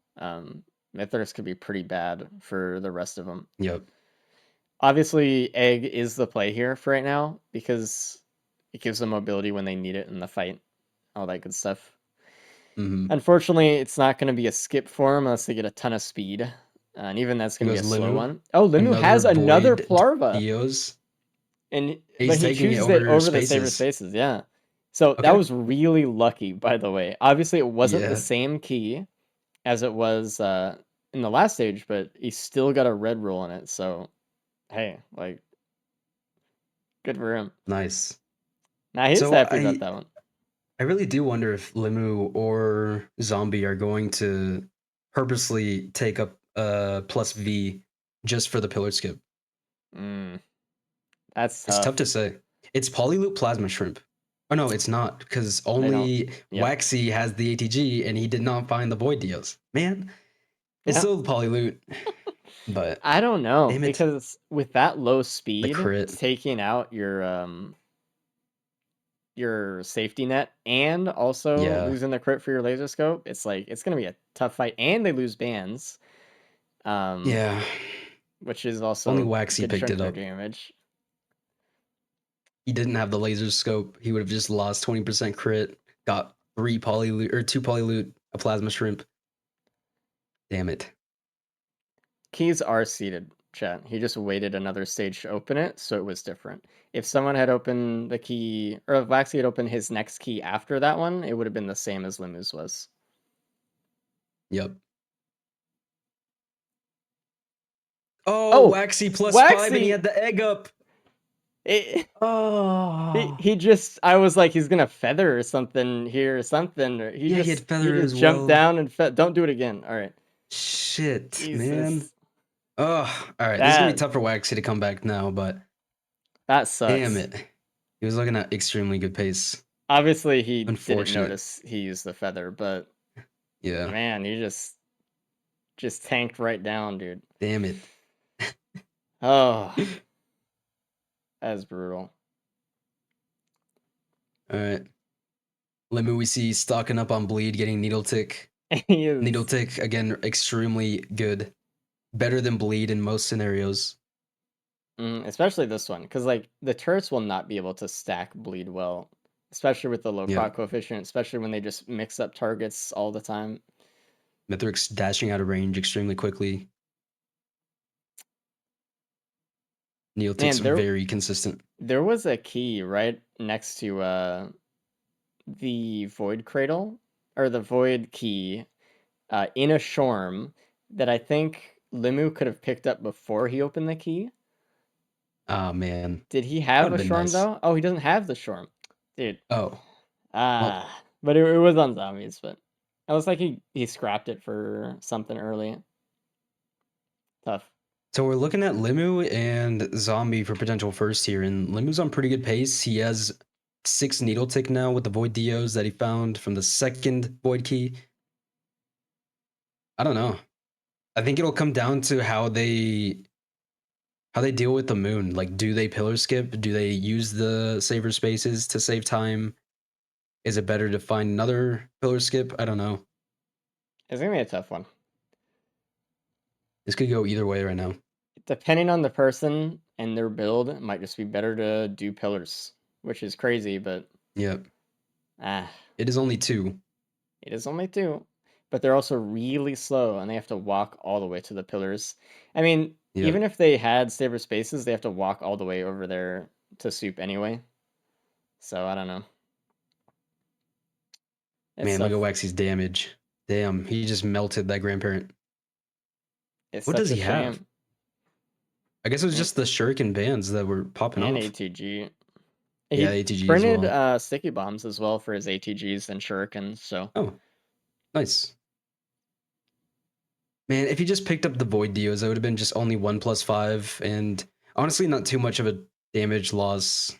Mithrix could be pretty bad for the rest of them. Yep. Obviously, Egg is the play here for right now because it gives them mobility when they need it in the fight, all that good stuff. Mm-hmm. Unfortunately, it's not going to be a skip for them unless they get a ton of speed, and even that's going to be a slow Limu. one. Oh, Limu has another Void Plarva. Dios. And He's but he taking it chooses it over over the saber spaces. spaces, yeah. So that Okay. was really lucky, by the way. Obviously, it wasn't the Yeah. same key as it was in the last stage, but he still got a red roll in it. So, hey, like, good for him. Nice. Nah, he's So happy about that one. I really do wonder if Limu or Zombie are going to purposely take up +V just for the pillar skip. That's tough. It's tough to say. It's Polyloop Plasma Shrimp. Oh no, it's not, because don't- only yep. Waxy has the ATG and he did not find the Void Dios. Man, it's Yeah. still Polyloot. But I don't know damn it. because with that low speed, crit. taking out your safety net and also Yeah. losing the crit for your laser scope, it's like it's gonna be a tough fight, and they lose bans. Yeah. Which is also Only a Waxy good picked chunk it of their up. damage. He didn't have the laser scope. He would have just lost 20% crit. Got 2 polyloot, a plasma shrimp. Damn it. Keys are seated, chat. He just waited another stage to open it, so it was different. If someone had opened the key, or if Waxy had opened his next key after that one, it would have been the same as Limu's was. Yep. Oh, Waxy +5 and he had the egg up. He just, I was like, he's gonna feather or something here or something. Or he had feather as jumped well. down and don't do it again. All right. Shit, Jesus. man. Oh, all right. This is gonna be tough for Waxy to come back now, but that sucks. damn it. He was looking at extremely good pace. Obviously, he didn't Unfortunate. notice he used the feather, but Yeah. man, he just tanked right down, dude. Damn it. Oh, that is brutal. All right. Limu, we see stocking up on bleed, getting needle tick. He is Needle tick, again, extremely good. Better than bleed in most scenarios. especially this one, because like the turrets will not be able to stack bleed well, especially with the low proc coefficient, especially when they just mix up targets all the time. Mithrix dashing out of range extremely quickly. Needle tick's very consistent. There was a key right next to the void cradle, or the void key in a shorm that I think Limu could have picked up before he opened the key. Oh man. Did he have a Would've been Shorm nice. though? Oh, he doesn't have the Shorm. Dude. Oh. But it was on zombies, but it looks like he scrapped it for something early. Tough. So we're looking at Limu and Zombie for potential first here, and Limu's on pretty good pace. He has 6 needle tick now with the Void Dios that he found from the second Void Key. I don't know. I think it'll come down to how they deal with the moon. Like, do they pillar skip? Do they use the saver spaces to save time? Is it better to find another pillar skip? I don't know. It's gonna be a tough one. This could go either way right now. Depending on the person and their build, it might just be better to do pillars, which is crazy, but Yep. ah, It is only 2. it is only 2. But they're also really slow and they have to walk all the way to the pillars. I mean, Yep. even if they had saver spaces, they have to walk all the way over there to soup anyway. So I don't know. Man, look at Waxy's damage. Damn, he just melted that grandparent. It's What such does a he have? shame. I guess it was just the shuriken bands that were popping And off. ATG. Yeah, He ATG as printed well. sticky bombs as well for his ATGs and shurikens, so Oh, nice. Man, if he just picked up the Void Dios, that would have been just only 1+5, and honestly, not too much of a damage loss,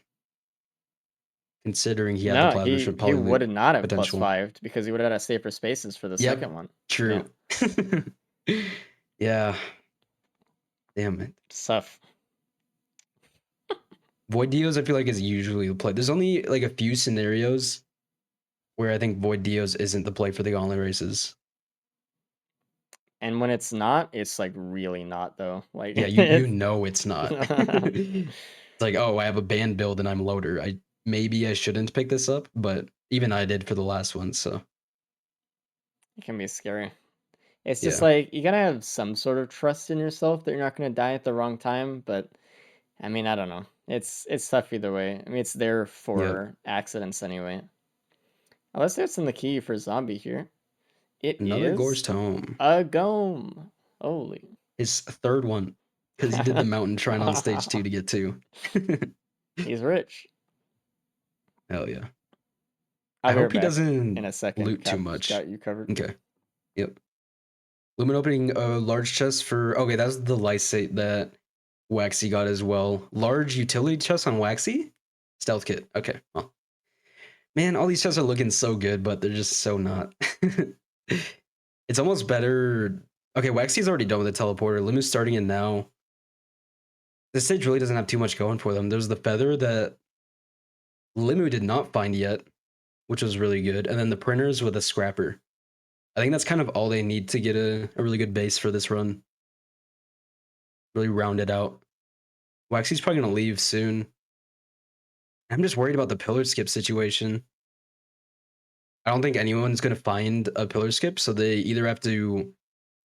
considering he had the no, plasma he shrimp would not have potential. +5 because he would have had a safer spaces for the Yep, second one. true. Yeah. Damn it. It's tough. Void Dios, I feel like, is usually the play. There's only like a few scenarios where I think Void Dios isn't the play for the gauntlet races. And when it's not, it's like really not though. Like Yeah, you know it's not. It's like, oh, I have a band build and I'm loader. Maybe I shouldn't pick this up, but even I did for the last one, so it can be scary. It's just yeah. like you gotta have some sort of trust in yourself that you're not gonna die at the wrong time. But I mean, I don't know. It's tough either way. I mean, it's there for accidents anyway. Oh, let's see what's in the key for zombie here. It Another is Gorst home. a Gome. Holy. His third one, because he did the mountain shrine on stage 2 to get 2. He's rich. Hell yeah. I'll I be hope right he back doesn't in a second. loot too Cap's much. got you covered. Okay. Yep. Lumen opening a large chest for... Okay, that's the lysate that Waxy got as well. Large utility chest on Waxy? Stealth kit. Okay. Well. Man, all these chests are looking so good, but they're just so not. It's almost better... Okay, Waxy's already done with the teleporter. Lumen's starting in now. This stage really doesn't have too much going for them. There's the feather that Limu did not find yet, which was really good. And then the printers with a scrapper. I think that's kind of all they need to get a really good base for this run. Really round it out. Waxy's probably going to leave soon. I'm just worried about the pillar skip situation. I don't think anyone's going to find a pillar skip, so they either have to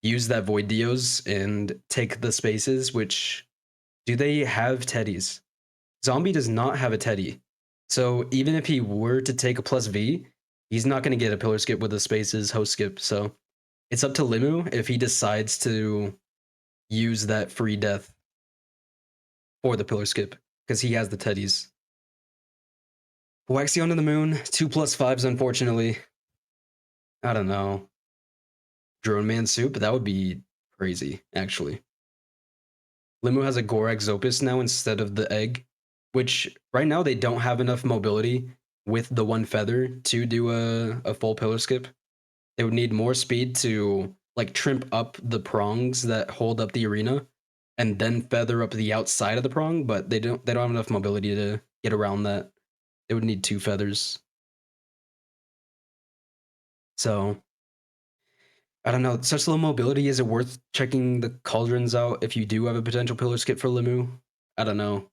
use that Void Dios and take the spaces, which... Do they have teddies? Zombie does not have a teddy. So even if he were to take a +V, he's not going to get a pillar skip with the spaces host skip. So it's up to Limu if he decides to use that free death for the pillar skip, because he has the teddies. Waxy onto the moon, 2+5s, unfortunately. I don't know. Drone Man soup, that would be crazy, actually. Limu has a Gorax Opus now instead of the egg, which right now they don't have enough mobility with the one feather to do a full pillar skip. They would need more speed to like trimp up the prongs that hold up the arena and then feather up the outside of the prong, but they don't have enough mobility to get around that. They would need 2 feathers. So I don't know. Such low mobility, is it worth checking the cauldrons out if you do have a potential pillar skip for Limu? I don't know.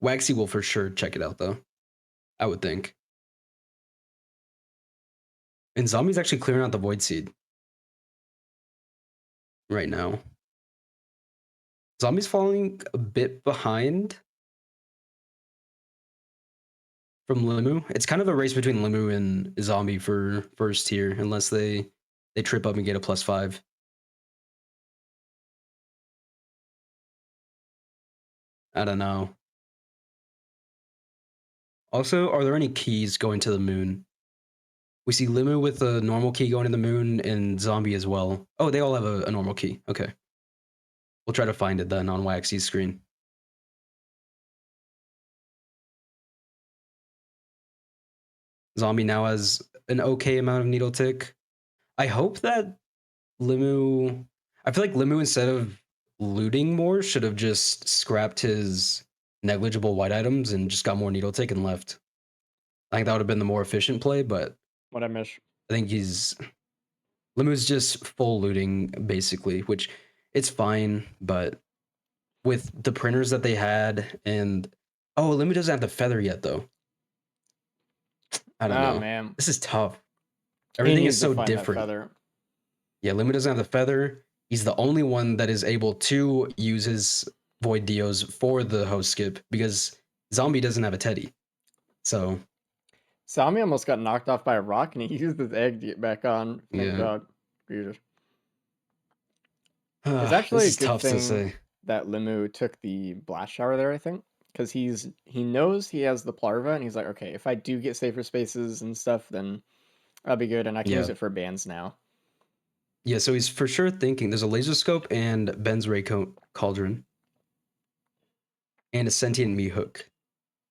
Waxy will for sure check it out though. I would think. And Zombie's actually clearing out the Void Seed right now. Zombie's falling a bit behind from Limu. It's kind of a race between Limu and Zombie for first tier, unless they trip up and get a +5. I don't know. Also, are there any keys going to the moon? We see Limu with a normal key going to the moon and Zombie as well. Oh, they all have a normal key. Okay. We'll try to find it then on Waxy's screen. Zombie now has an okay amount of needle tick. I hope that Limu... I feel like Limu, instead of looting more, should have just scrapped his negligible white items and just got more needle tick and left. I think that would have been the more efficient play, but What I miss? I think Limu's just full looting, basically, which it's fine, but with the printers that they had and... Oh, Limu doesn't have the feather yet, though. I don't Oh know. man, This is tough. he Everything needs is to so find that different. feather. Yeah, Limu doesn't have the feather. He's the only one that is able to use his Void Dios for the host skip because Zombie doesn't have a Teddy. So, Sami almost got knocked off by a rock, and he used his egg to get back on. Thank yeah. God. Jesus. It's This actually a is good tough to thing say. that Limu took the blast shower there, I think, because he knows he has the Plarva, and he's like, okay, if I do get safer spaces and stuff, then that'll be good, and I can use Yeah. it for bans now. Yeah, so he's for sure thinking there's a laser scope and Ben's Ray Cauldron and a sentient me hook.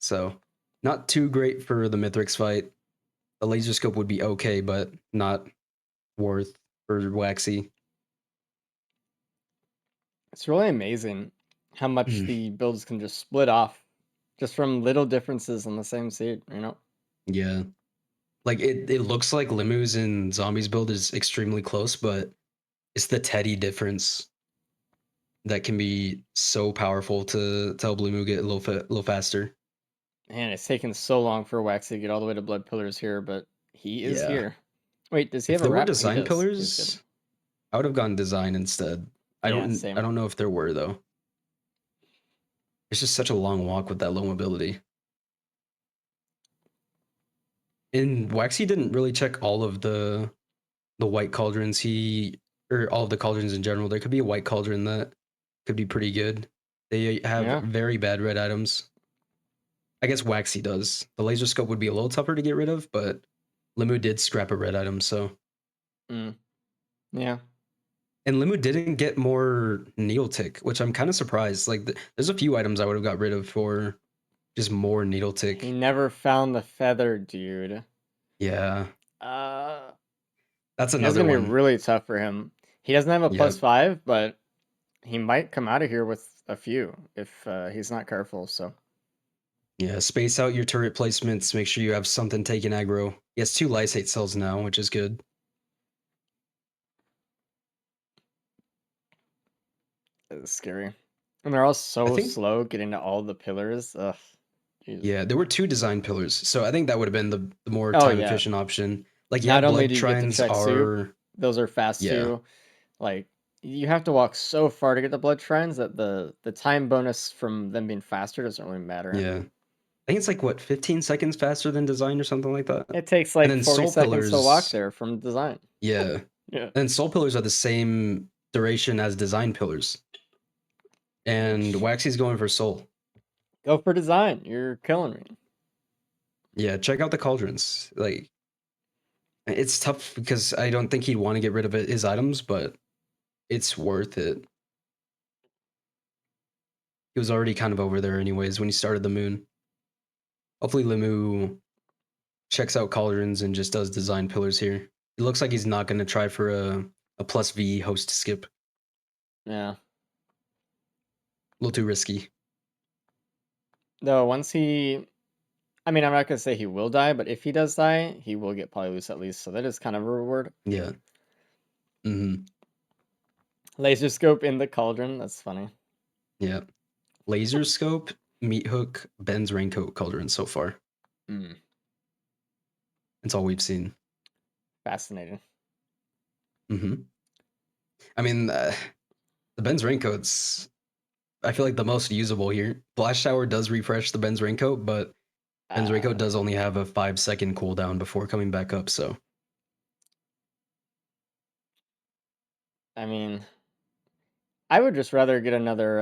So, not too great for the Mithrix fight. A laser scope would be okay, but not worth for Waxy. It's really amazing how much the builds can just split off just from little differences on the same seed, you know? Yeah. Like it looks like Limu's and Zombies build is extremely close, but it's the Teddy difference that can be so powerful to help Limu get a little faster. Man, it's taken so long for Wax to get all the way to Blood Pillars here, but he is Yeah. here. Wait, does he If have a there were wrap? He design does. He's pillars, I would have gone design instead. I Yeah, don't same. I don't know if there were though. It's just such a long walk with that low mobility. And Waxy didn't really check all of the white cauldrons. Or all of the cauldrons in general. There could be a white cauldron that could be pretty good. They have Yeah. very bad red items. I guess Waxy does. The laser scope would be a little tougher to get rid of, but Limu did scrap a red item, so. Yeah. And Limu didn't get more needle tick, which I'm kind of surprised. Like, there's a few items I would have got rid of for just more needle tick. He never found the feather, dude. Yeah, That's that's gonna another be one. really tough for him. He doesn't have a Yep. +5, but he might come out of here with a few if he's not careful. So Yeah, space out your turret placements. Make sure you have something taking aggro. He has 2 lysate cells now, which is good. it's scary, and they're all so think- slow getting to all the pillars. Ugh. Jeez. Yeah, there were 2 design pillars, so I think that would have been the more Oh, time yeah. efficient option. Like, yeah, Not only blood do you get to trines check soup, are those are fast Yeah. too. Like you have to walk so far to get the blood shrines that the time bonus from them being faster doesn't really matter. yeah. I think it's like what 15 seconds faster than design or something like that. It takes like then 40 soul seconds to walk pillars- there from design. Yeah. Yeah. And soul pillars are the same duration as design pillars. And Which- Waxy's going for soul. Go for design. You're killing me. Yeah, check out the cauldrons. Like, it's tough because I don't think he'd want to get rid of his items, but it's worth it. He was already kind of over there anyways when he started the moon. Hopefully Limu checks out cauldrons and just does design pillars here. It looks like he's not going to try for a +V host skip. Yeah. A little too risky. Though once he, I mean, I'm not gonna say he will die, but if he does die, he will get Polyloose at least. So that is kind of a reward. Yeah. Mm-hmm. Laser scope in the cauldron. That's funny. Yeah. Laser scope, meat hook, Ben's raincoat cauldron so far. Mm, That's all we've seen. fascinating. Mm-hmm. I mean, the Ben's raincoat's, I feel like, the most usable here. Blast shower does refresh the Ben's raincoat, but Ben's raincoat does only have a 5-second cooldown before coming back up, so. I mean, I would just rather get another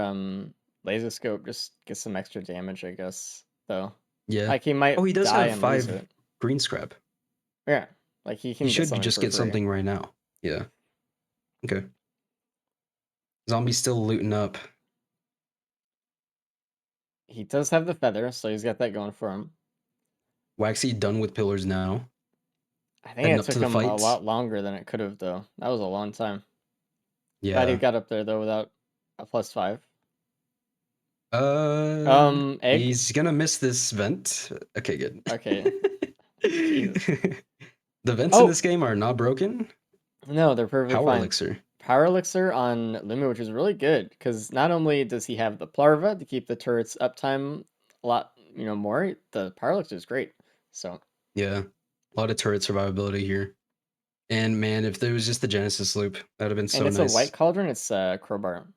laser scope just get some extra damage, I guess. Though, Yeah. like he might Oh, he does die have and lose 5 it. green scrap. Yeah, like he He can get should something just for get free. something right now. Yeah. Okay. Zombie's still looting up. He does have the feather, so he's got that going for him. Waxy done with pillars now. I think Heading it up to took the him a fight. lot longer than it could have, though. That was a long time. Yeah. Glad he got up there though without a +5. Egg. He's gonna miss this vent. Okay, good. Okay. Jesus. The vents in Oh! this game are not broken. No, they're perfectly Power fine. elixir. Power Elixir on Lumu, which is really good because not only does he have the Plarva to keep the turrets uptime a lot, more, the Power Elixir is great. So, Yeah. A lot of turret survivability here. And man, if there was just the Genesis loop, that would have been so and it's nice. a white cauldron, it's Crowbar.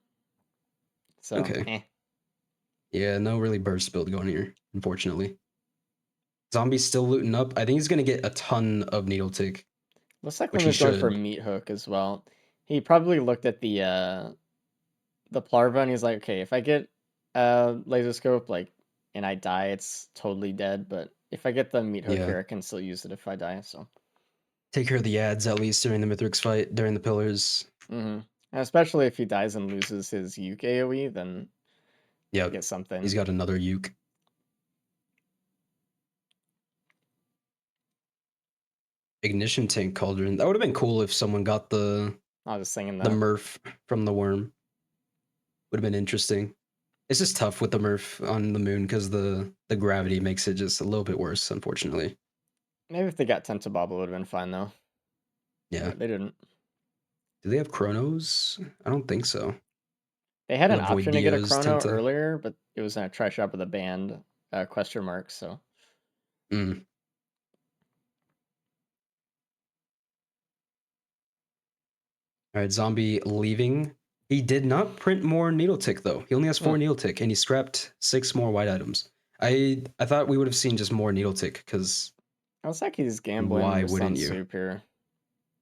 So, Okay. Yeah, no really burst build going here, unfortunately. Zombie's still looting up. I think he's gonna get a ton of needle tick. Looks like Which Luma's he going for should. Meat Hook as well. He probably looked at the Plarva and he's like, okay, if I get laser scope, like, and I die, it's totally dead. But if I get the Meat Hook Yeah. here, I can still use it if I die. So, Take care of the ads at least during the Mithrix fight, during the pillars. and especially if he dies and loses his Uke AoE, then Yeah, get something. he's got another uke. Ignition tank cauldron. That would have been cool if someone got the I was just thinking the that. Murph from the worm. Would have been interesting. It's just tough with the Murph on the moon because the gravity makes it just a little bit worse, unfortunately. Maybe if they got Tentibobble, it would have been fine though. Yeah. But they didn't. Do they have chronos? I don't think so. They had an Avoid option to get a Dios, chrono Tenta. earlier, but it was in a try shop with a band question mark. So. Mm. All right, zombie leaving. He did not print more needle tick though. He only has 4 needle tick, and he scrapped 6 more white items. I thought we would have seen just more needle tick because I was like he's gambling why with wouldn't Sun you? Soup here.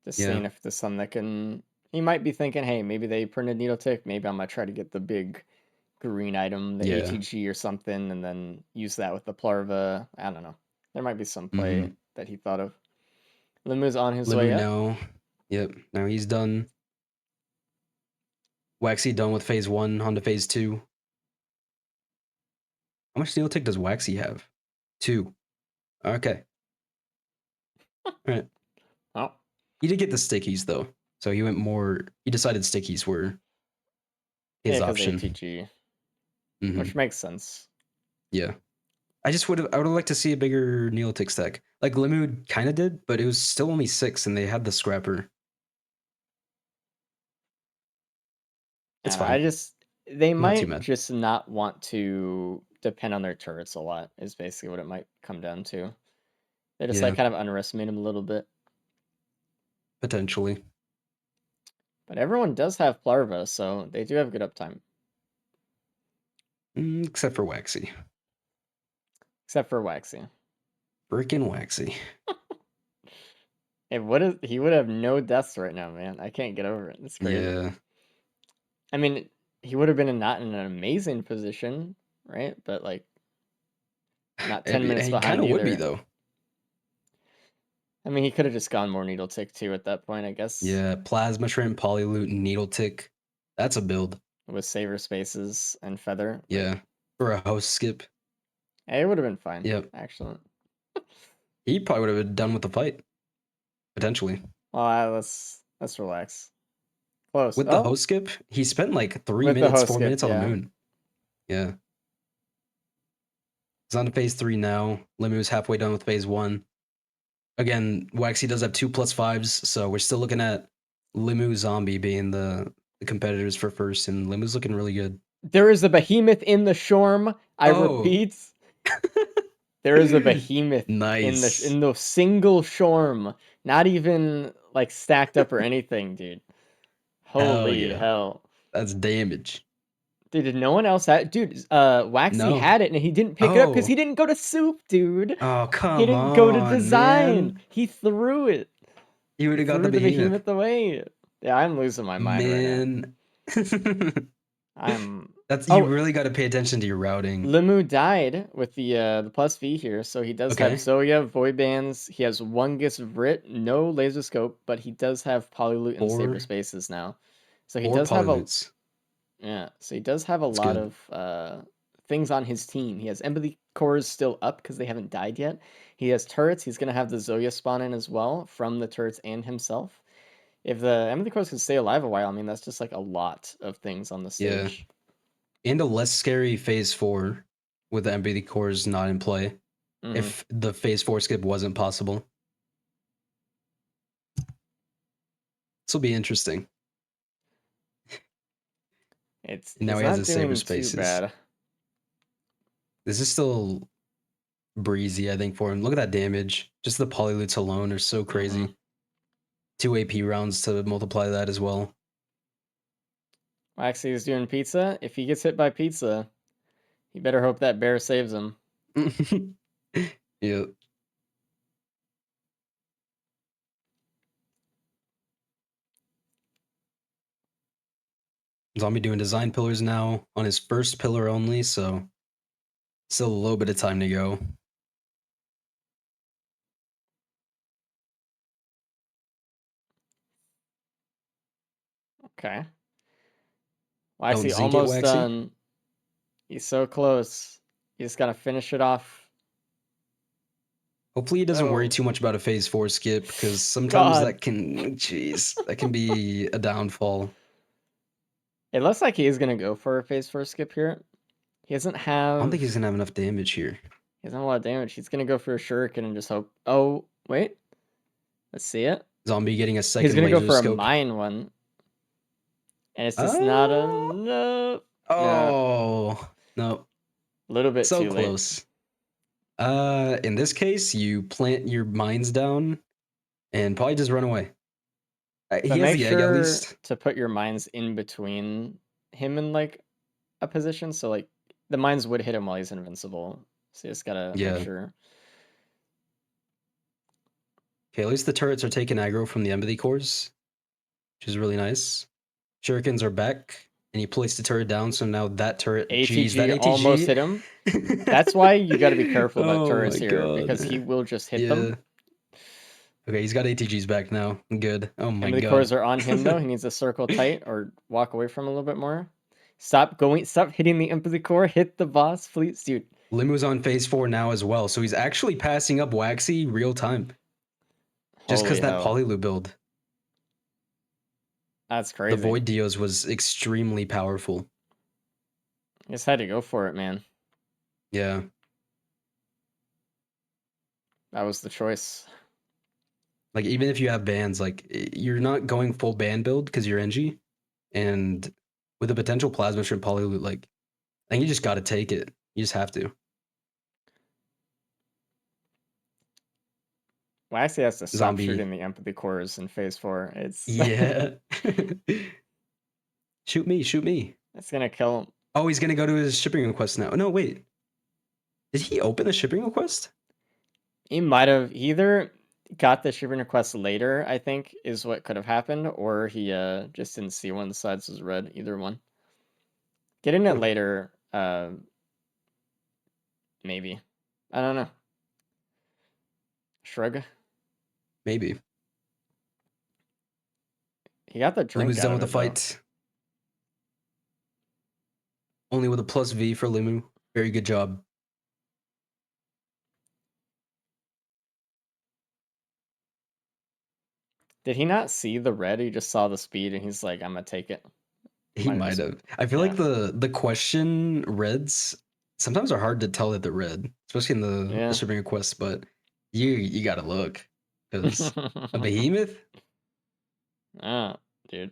Just Yeah. seeing if the Sun that can. He might be thinking, hey, maybe they printed needle tick. Maybe I'm gonna try to get the big green item, the Yeah. ATG or something, and then use that with the Plarva. I don't know. There might be some play that he thought of. Limu's on his way Limu up. now. Yep. Now he's done. Waxy done with phase 1 on to phase 2. How much needle tick does Waxy have? 2. Okay. All right. Oh, He did get the stickies though, so he went more. He decided stickies were his yeah, because option. ATG, Mhm. which makes sense. Yeah. I would have liked to see a bigger needle tick stack. Like Limu kind of did, but it was still only 6 and they had the scrapper. It's fine. They Not too might mad. just not want to depend on their turrets a lot, is basically what it might come down to. They just like Yeah. kind of underestimate him a little bit. Potentially. But everyone does have Plarva, so they do have good uptime. Except for Waxy. Except for Waxy. Frickin' Waxy. He would have no deaths right now, man. I can't get over it. It's crazy. Yeah. I mean, he would have been not in an amazing position, right? But like, not 10 minutes He behind kind of would be either. though. I mean, he could have just gone more needle tick too at that point, I guess. Yeah, plasma shrimp, polyloot, needle tick. That's a build. With saver spaces and feather. Yeah. For a host skip. It would have been fine. Yep. Excellent. He probably would have been done with the fight. Potentially. Well, let's relax. Close. With the host skip, he spent like 3 With the minutes, host 4 skip, minutes on yeah. the moon. Yeah. He's on to phase 3 now. Limu's halfway done with phase 1. Again, Waxy does have 2 +5s, so we're still looking at Limu Zombie being the competitors for first, and Limu's looking really good. There is a behemoth in the Shorm. I Oh. repeat. There is a behemoth Nice. in the single Shorm. Not even like stacked up or anything, dude. Holy yeah. hell. That's damage. Dude, did no one else have Waxy No. had it and he didn't pick it up because Oh. he didn't go to soup, dude. Oh, come on. He didn't go to design. Man. He threw it. You would have got Threw the behemoth. away. Yeah, I'm losing my mind right now. Man. I'm That's Oh. you really got to pay attention to your routing. Limu died with the plus V here, so he does have Okay. Zoya, Void Bands. He has Wungus Vrit, no Laser Scope, but he does have Polyloot and Saber Four- Spaces now. So he Or does have a polylutes. so he does have a That's lot good. of things on his team. He has Empathy Cores still up because they haven't died yet. He has turrets. He's gonna have the Zoya spawn in as well from the turrets and himself. If the Empathy Cores can stay alive a while, I mean that's just like a lot of things on the Yeah. stage. And a less scary phase 4 with the empathy cores not in play. Mhm. If the phase 4 skip wasn't possible. This will be interesting. It's And now he's he has not a Saber doing too Spaces. bad. This is still breezy, I think, for him. Look at that damage. Just the polylutes alone are so crazy. Mhm. 2 AP rounds to multiply that as well. Waxy is doing pizza. If he gets hit by pizza, he better hope that bear saves him. Yeah. Zombie doing design pillars now on his first pillar only, so still a little bit of time to go. Okay. Don't Waxy zink it, almost Waxy. done. He's so close. You just gotta finish it off. Hopefully he doesn't worry Oh. too much about a phase 4 skip, because sometimes God. that can, jeez, that can be a downfall. It looks like he is gonna go for a phase 4 skip here. He doesn't I have. don't think he's gonna have enough damage here. He doesn't have a lot of damage. He's gonna go for a shuriken and just hope. Oh wait, let's see it. Zombie getting a He's second gonna go laser for a scope. mine one, and it's just not enough. Oh, no. A little bit So too late. close. In this case, you plant your mines down and probably just run away. He But has make the egg at sure least. to put your mines in between him and like a position, so like the mines would hit him while he's invincible. So you just gotta Yeah. make sure. Okay, at least the turrets are taking aggro from the empathy cores, which is really nice. Shurikens are back, and he placed the turret down, so now that turret, jeez, that ATG ATG almost hit him. That's why you got to be careful about Oh turrets my here God. because he will just hit them. Okay, he's got ATGs back now. Good. Oh my And the God. cores are on him though. He needs to circle tight or walk away from him a little bit more. Stop hitting the empathy core. Hit the boss, please, dude. Limu's on phase 4 now as well, so he's actually passing up Waxy real time. Just because Holy that hell. Polyloop build. That's crazy. The Void Dios was extremely powerful. Just had to go for it, man. Yeah. That was the choice. Like, even if you have bans, like, you're not going full ban build because you're NG. And with a potential Plasma Shrimp Polyloot, like, I think you just got to take it. You just have to. Well, actually has to stop Zombie. shooting the empathy cores in phase 4. It's Yeah. Shoot me, shoot me. It's gonna kill him. Oh, he's gonna go to his shipping request now. No, wait. Did he open a shipping request? He might have either got the shipping request later, I think, is what could have happened, or he just didn't see one of the sides was red. Either one. Getting it later, maybe. I don't know. Shrug. Maybe. He got the drink Limu's out done of with the it, though. fight. Only with a plus V for Limu. Very good job. Did he not see the red? He just saw the speed, and he's like, "I'm gonna take it." He might have. I feel like the question reds sometimes are hard to tell that they're red, especially in the shipping request. But you gotta look because a behemoth. Ah, dude.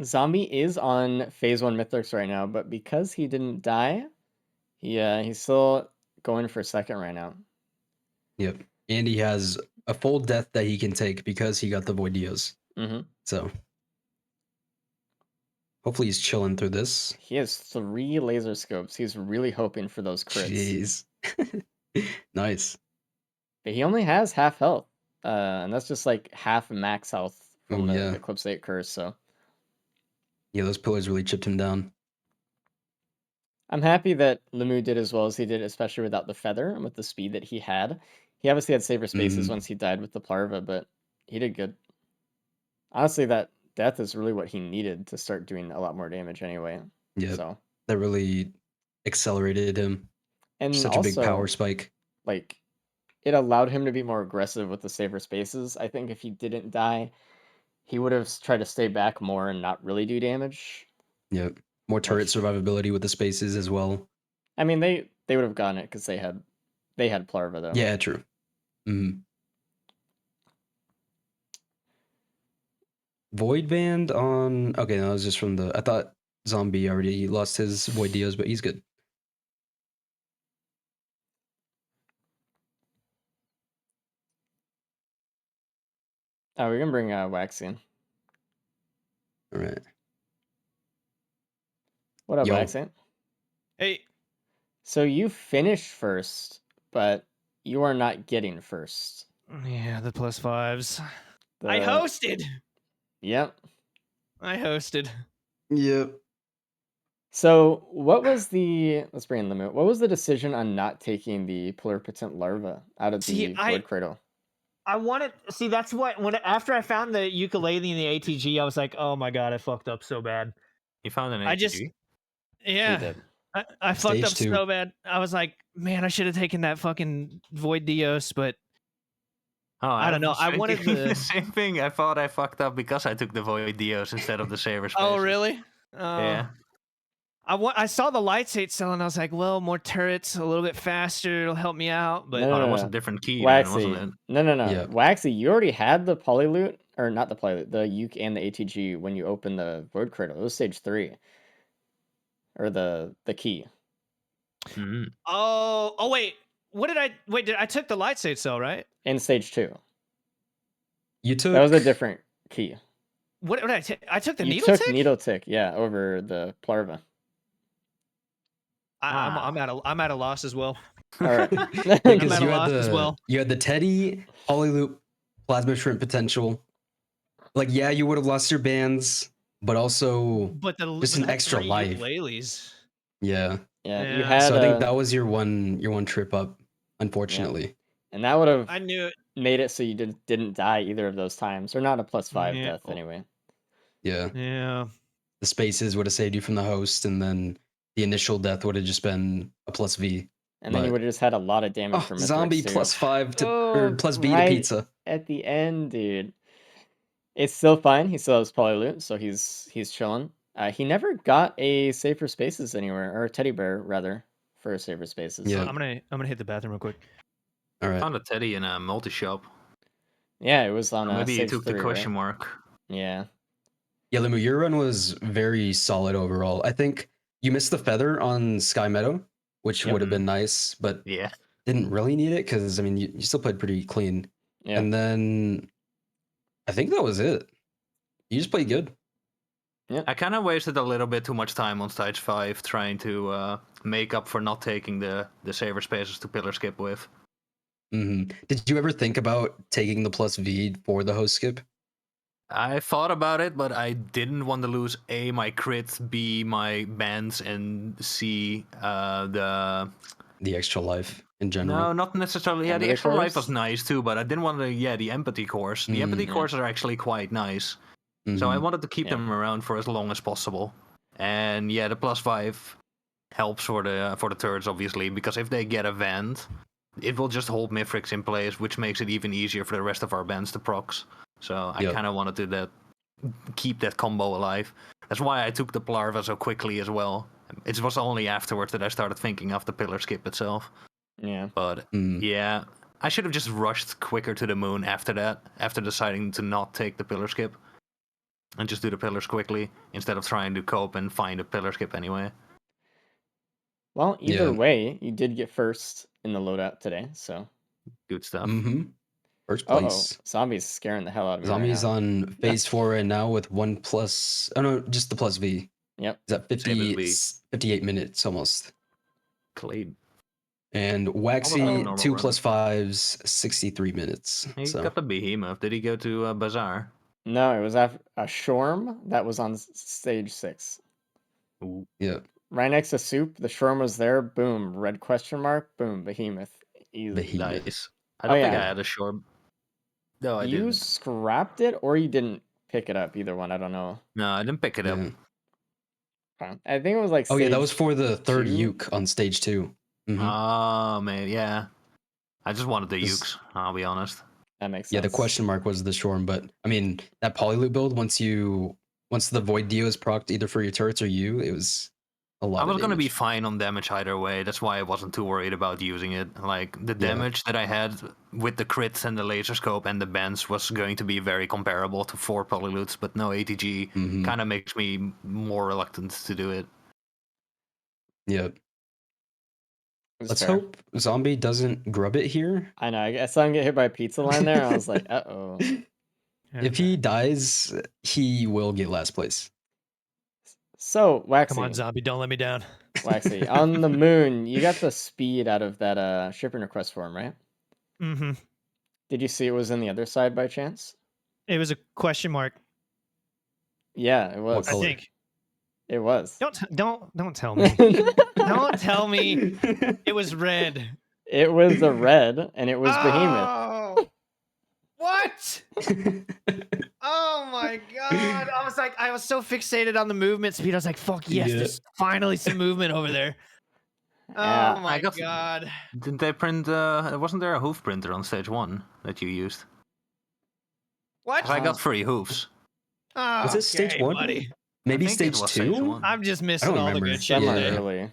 Zombie is on phase 1 Mithrix right now, but because he didn't die, he's still going for second right now. Yep, and he has a full death that he can take because he got the Void Dios. Mm-hmm. So hopefully he's chilling through this. He has 3 laser scopes. He's really hoping for those crits. Jeez, nice. But he only has half health, and that's just like half max health from the Eclipse 8 curse. So Yeah, those pillars really chipped him down. I'm happy that Lemieux did as well as he did, especially without the feather and with the speed that he had. He obviously had safer spaces Mhm. once he died with the Plarva, but he did good. Honestly, that death is really what he needed to start doing a lot more damage anyway. Yep. So, That really accelerated him. and Such a big power also, spike. like, it allowed him to be more aggressive with the safer spaces. I think if he didn't die, he would have tried to stay back more and not really do damage. Yep. More turret Which, survivability with the spaces as well. I mean, they would have gotten it because they had Plarva though. Yeah, true. Mhm. Void Band on... Okay, no, that was just from the... I thought Zombie already lost his Void Dios, but he's good. Oh, we can bring Wax in. All right. What up, Yo. Waxing? Hey, So you finished first, but you are not getting first. yeah, the +5s. The... I hosted. Yep. I hosted. Yep. So what was the... Let's bring in Limit. What was the decision on not taking the pluripotent larva out of See, the Void Cradle? I wanted. See, that's what after I found the ukulele and the ATG, I was like, oh my god, I fucked up so bad. You found an ATG? I just, yeah, You did. I fucked Stage up 2. so bad. I was like, man, I should have taken that fucking Void Dios, but Oh, I don't know. was I wanted thinking the. the same thing. I thought I fucked up because I took the Void Dios instead of the Saver Spaces. Oh really? Yeah. I saw the light state cell and I was like, well, more turrets, a little bit faster, it'll help me out. But Oh, that was a different key then, wasn't Waxy. it? No. Yeah. Waxy, you already had the Polyloot, or not the Polyloot, the Uke and the ATG when you opened the Void Cradle. It was stage 3. Or the key. Mhm. oh wait, what did I wait? I took the light state cell, right? In stage 2. You took... That was a different key. What did I take? I took the You needle took tick. Needle Tick, yeah, over the Plarva. I'm at a loss as well. All right. Yeah, I'm because at a loss as well. You had the Teddy, Polyloop, Plasma Shrimp potential. Like, yeah, you would have lost your bands, but also But just an extra 3 life. ukuleles. Yeah. Yeah, you Yeah. had So I think that was your one trip up, unfortunately. and that would have I knew it. made it so you didn't die either of those times, or not a +5 Yeah. death anyway. Yeah. Yeah. The spaces would have saved you from the host, and then the initial death would have just been a +V. And then you But- would have just had a lot of damage Oh, from zombie Mithrix, too. +5 to or Oh, +B right to pizza. at the end, dude. It's still fine. He still has Polyloot, so he's chilling. He never got a safer spaces anywhere, or a teddy bear rather, for safer spaces. Yeah. I'm gonna hit the bathroom real quick. All right. Found a Teddy in a multi-shop. Yeah, it was on Maybe he stage took 3, the question right? mark. Yeah. Yeah, Limu, your run was very solid overall. I think you missed the feather on Sky Meadow, which Yep. would have been nice, but Yeah. didn't really need it because, I mean, you still played pretty clean. Yeah. And then I think that was it. You just played good. I kind of wasted a little bit too much time on stage 5 trying to make up for not taking the Saver Spaces to pillar skip with. Did you ever think about taking the +V for the host skip? I thought about it, but I didn't want to lose A, my crit, B, my bands, and C, the extra life in general. No, not necessarily. Yeah, the Empathy extra life was cores? nice too, but I didn't want to. Yeah, the empathy cores. The empathy Yeah. cores are actually quite nice, so I Mhm. wanted to keep Yeah. them around for as long as possible. And yeah, the +5 helps for the turrets obviously, because if they get a vent, it will just hold Mithrix in place, which makes it even easier for the rest of our bands to procs. So I Yep. kind of wanted to keep that combo alive. That's why I took the Plarva so quickly as well. It was only afterwards that I started thinking of the pillar skip itself. Yeah. But yeah, I should have just rushed quicker to the moon after that, after deciding to not take the pillar skip. And just do the pillars quickly, instead of trying to cope and find a pillar skip anyway. Well, either Yeah. way, you did get first in the loadout today, so. Good stuff. First Uh-oh. place. Zombie's scaring the hell out of me Zombie's right now. on phase 4 right now with 1+. Oh no, just the +V. Yep. He's at Same as 50, V. 58 minutes almost. Clade. And Almost Waxy, like a normal 2 run. +5s, 63 minutes. He So got the behemoth. Did he go to Bazaar? No, it was a Shorm that was on stage 6. Ooh, Yeah, Right next to Soup, the Shorm was there. Boom, red question mark. Boom, Behemoth. Easy. Behemoth. nice. I Oh, don't think I yeah. had a short. No, I You didn't. scrapped it or you didn't pick it up. Either one. I don't know. No, I didn't pick it up. Yeah. I think it was like Oh yeah, that stage was for the third 2. uke on stage 2. Mhm. Oh man, yeah. I just wanted the This- ukes. I'll be honest. That makes sense. Yeah, the question mark was the Shorm, but I mean that polyloop build once the Void Dio is procced either for your turrets or you, it was a lot I of was gonna be damage. fine on damage either way. That's why I wasn't too worried about using it. Like the Yeah. damage that I had with the crits and the laser scope and the bends was going to be very comparable to 4 polyloots, but no ATG Mhm. kind of makes me more reluctant to do it. Yeah. It's Let's fair. hope Zombie doesn't grub it here. I know. I saw him get hit by a pizza line there. And I was like, uh-oh. If he dies, he will get last place. So, Waxy. Come on, zombie, don't let me down. Waxy, on the moon, you got the speed out of that shipping request form, right? Mm-hmm. Did you see it was in the other side by chance? It was a question mark. Yeah, it What was. I color? think. It was. Don't tell me. Don't tell me it was red. It was a red, and it was Behemoth. Oh, what? Oh my god! I was so fixated on the movement speed. I was like, "Fuck yes, Yeah. there's finally some movement over there." Yeah. Oh my I got- god! Didn't they print? Wasn't there a hoof printer on stage 1 that you used? What? 'Cause I got 3 hoofs. Oh, Was it stage okay, 1? buddy. Maybe I think it stage was 2? stage 1. I'm just missing all the remember. good shit Some are Yeah. today. early.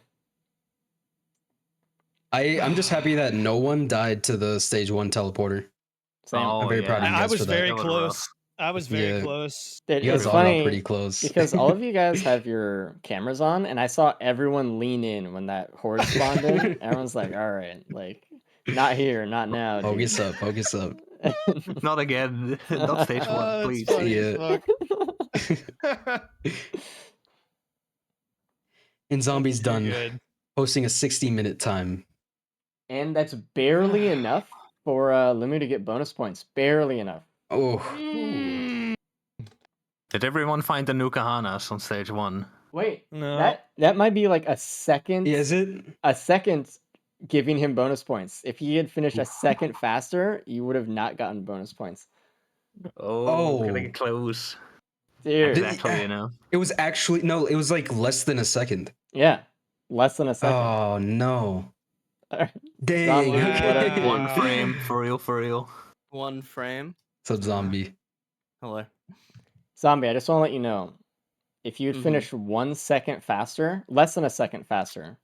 I'm just happy that no one died to the stage 1 teleporter. Same. Oh, very proud of you I guys was for that. very That was close. rough. I was very Yeah. close. Dude, You guys it's all got funny pretty close. because all of you guys have your cameras on, and I saw everyone lean in when that horde spawned in. Everyone's like, all right, like, not here, not now, dude. Focus up, focus up. Not again. Not stage 1, Oh, that's please. funny Yeah. as fuck. And Zombie's Too done good. posting a 60-minute time. And that's barely enough for Limu to get bonus points. Barely enough. Oh, Did everyone find the Nukahanas on stage 1? Wait, No. that might be like a second. is it? A second giving him bonus points. If he had finished a second faster, you would have not gotten bonus points. Oh, getting close. Dude. Exactly, you know. It was actually no. It was like less than a second. Yeah. Less than a second. Oh no! Alright. Dang. Zombie, Okay. what up, dude? One frame, for real, for real. 1 frame. So Zombie. Hello. Zombie, I just want to let you know. If you had Mhm. finished 1 second faster, less than a second faster,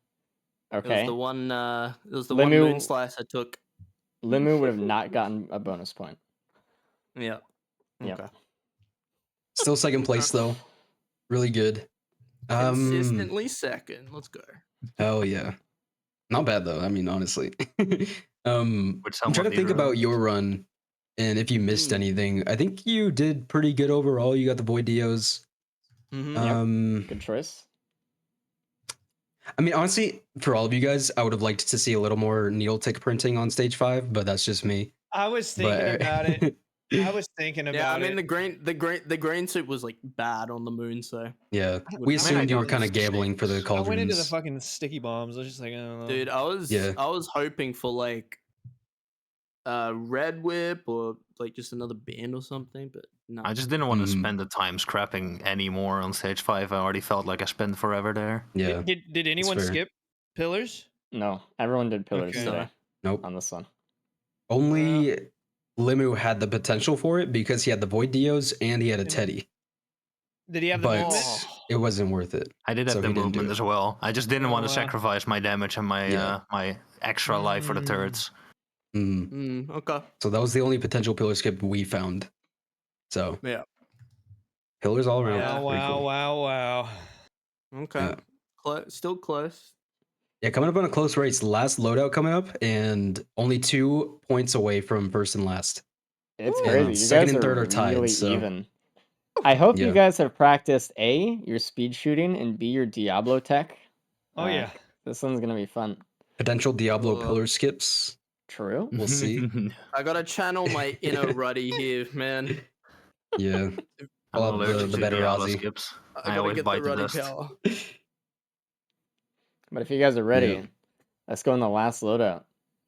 It was okay, the one. It was the one Limu- moon slice I took. Limu would have not gotten a bonus point. Yeah. Yep. Okay. Still second place though. Really good. Consistently second. Let's go. Hell yeah. Not bad though. I mean, honestly. With I'm trying somewhat to think zero. about your run, and if you missed anything. I think you did pretty good overall. You got the Void Dios. Mm-hmm. Good choice. I mean, honestly, for all of you guys, I would have liked to see a little more needle tick printing on stage 5, but that's just me. I was thinking about it. I was thinking about Yeah, I mean it. the grain soup was like bad on the moon, so Yeah, Would- we I mean, assumed I you were got kind of these gambling for the I cauldrons. went into the fucking sticky bombs. I was just like, I don't know. dude, I was Yeah. I was hoping for like red whip or like just another band or something, but no. I just didn't want to Mhm. spend the time scrapping anymore on stage 5. I already felt like I spent forever there. Yeah. Did anyone fair. skip pillars? No, everyone did pillars Okay. today Nope. on this one. Only Limu had the potential for it because he had the Void Dios and he had a And- Teddy, Did he have the but movement? it wasn't worth it. I did have So the he didn't do movement it. as well. I just didn't want to wow. sacrifice my damage and my Yeah. my extra life for the Mm. turrets. Okay. So that was the only potential pillar skip we found. So Yeah. pillars all around. Yeah. Wow, Pretty wow, cool. wow, wow. Okay. Yeah. Still close. Yeah, coming up on a close race. Last loadout coming up, and only 2 points away from first and last. It's Ooh. crazy. And You second guys and are third are tied, really so- even. I hope Yeah. you guys have practiced A, your speed shooting, and B, your Diablo tech. Oh yeah. This one's gonna be fun. Potential Diablo Whoa. pillar skips. True. We'll see. I gotta channel my inner Ruddy here, man. Yeah. I'm I'll have allergic the to better Diablo Aussie. skips. I I gotta always get bite the the ruddy dust. power. But if you guys are ready, Yeah. let's go in the last loadout.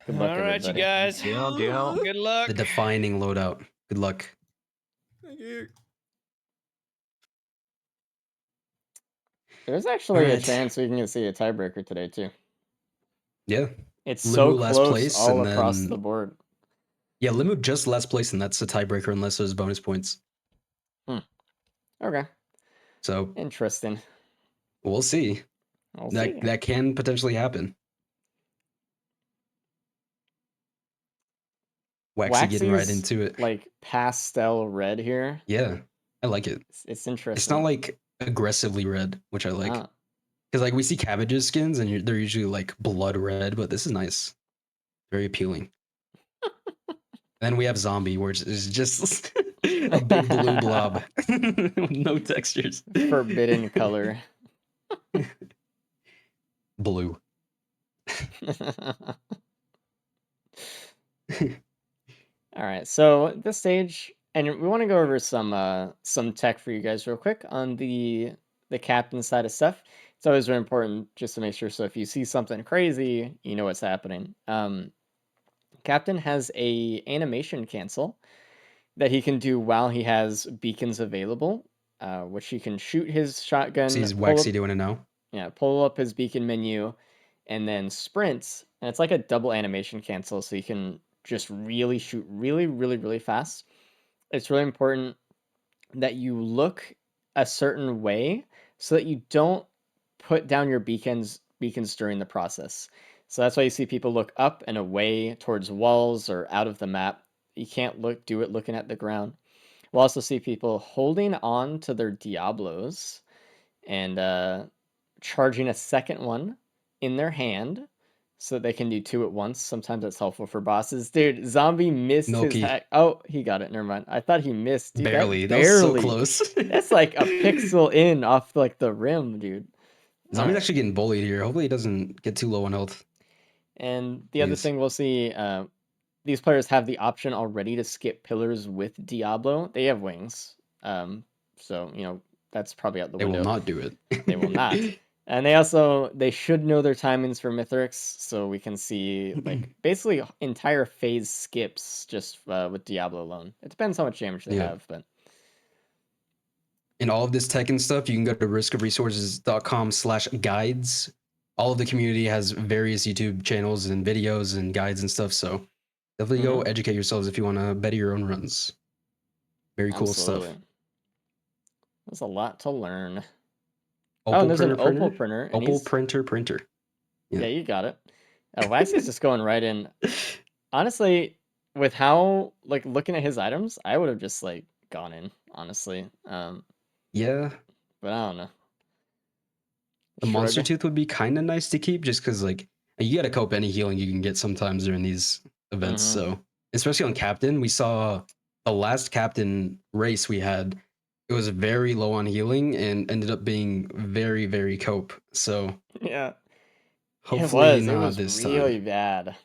Good luck, All right, everybody. you guys. Deal. Good luck. The defining loadout. Good luck. Thank you. There's actually a Alright. chance we can see a tiebreaker today too. Yeah. It's Limu so last close place, all and across then the board. yeah, Limu just last place, and that's a tiebreaker unless there's bonus points. Okay, So interesting. we'll see. We'll see. That can potentially happen. Waxy getting right Waxy's, into it. like pastel red here. Yeah, I like it. It's interesting. It's not like aggressively red, which I like. Ah, Because like we see cabbages skins, and they're usually like blood red, but this is nice, very appealing. Then we have zombie, which is just a big blue blob with no textures. forbidden color. Blue. All right, so at this stage, and we want to go over some tech for you guys real quick on the captain side of stuff. It's always very important just to make sure. So if you see something crazy, you know what's happening. Captain has a animation cancel that he can do while he has beacons available, which he can shoot his shotgun. Sees pull Waxy up, doing it now. yeah, pull up his beacon menu, and then sprint. And it's like a double animation cancel, so you can just really shoot really, really, really fast. It's really important that you look a certain way so that you don't put down your beacons during the process. So that's why you see people look up and away towards walls or out of the map. You can't do it looking at the ground. We'll also see people holding on to their Diablos and charging a second one in their hand so that they can do two at once. Sometimes that's helpful for bosses. Dude, zombie missed his Milky. hack. Oh, he got it. Never mind. I thought he missed. Dude, Barely. That That was so barely. close. That's like a pixel in off like the rim, dude. Zombie's Alright. actually getting bullied here. Hopefully he doesn't get too low on health. And the other Jeez. thing we'll see, these players have the option already to skip pillars with Diablo. They have wings. So, that's probably out the They window. will not do it. They will not. And they should know their timings for Mithrix, so we can see like basically entire phase skips just with Diablo alone. It depends how much damage they Yeah. have, but And all of this tech and stuff, you can go to riskofresources.com/guides. All of the community has various YouTube channels and videos and guides and stuff. So definitely go educate yourselves if you want to better your own runs. Very cool absolutely. stuff. There's a lot to learn. Opal and there's an printer, Opal printer. And Opal he's... printer. Yeah, you got it. Waxy's just going right in. Honestly, with how looking at his items, I would have just gone in, honestly. Yeah. But I don't know. The monster tooth would be kind of nice to keep just because you got to cope any healing you can get sometimes during these events. So especially on Captain, we saw the last Captain race we had. It was very low on healing and ended up being very, very cope. So yeah, hopefully it not was this really time. bad.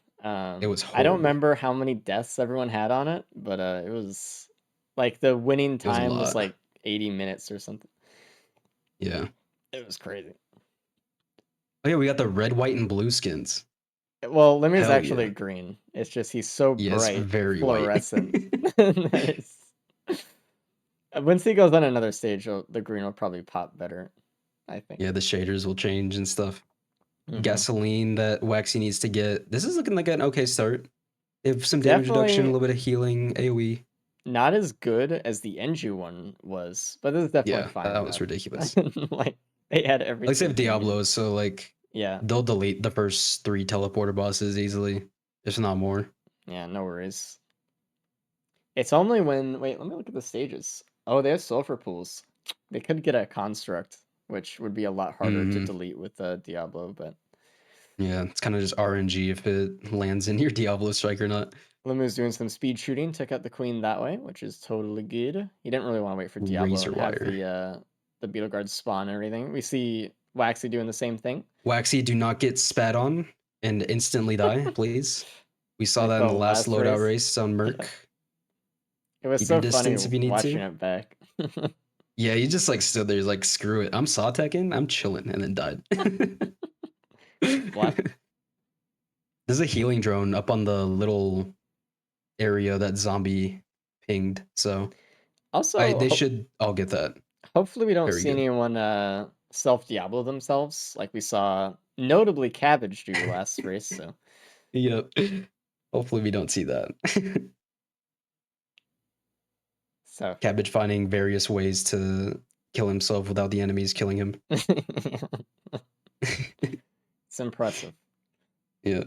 It was I don't horrible. remember how many deaths everyone had on it, but it was the winning time was 80 minutes or something. Yeah. It was crazy. Oh yeah, we got the red, white, and blue skins. Well, Lemmy is Hell actually yeah. green. It's just he's so Yes, bright, very fluorescent. white. Once he goes on another stage, the green will probably pop better, I think. Yeah, the shaders will change and stuff. Mhm. Gasoline that Waxy needs to get. This is looking like an okay start. If some damage reduction, a little bit of healing, AoE. Not as good as the Enju one was, but this is definitely fine. That was ridiculous. They had everything. Let's say Diablos, so yeah, they'll delete the first 3 teleporter bosses easily, if not more. Yeah, no worries. It's only when let me look at the stages. Oh, they have sulfur pools. They could get a construct, which would be a lot harder to delete with Diablo, but yeah, it's kind of just RNG if it lands in your Diablo strike or not. Limu's doing some speed shooting, took out the queen that way, which is totally good. He didn't really want to wait for Diablo Razor and have wire. the beetle guard spawn and everything. We see Waxy doing the same thing. Waxy, do not get spat on and instantly die, please. We saw Like that in the the last last loadout race. race on Merc. Yeah. It was Keep so your funny distance if you need watching to. it back. Yeah, you just like stood there, like screw it. I'm saw teching, I'm chilling, and then died. What? There's a healing drone up on the little area that zombie pinged, so Also, they should all get that. hopefully we don't Very see good. anyone self Diablo themselves, like we saw notably Cabbage do last race. So Yep. Hopefully we don't see that. so Cabbage finding various ways to kill himself without the enemies killing him. it's impressive. Yeah.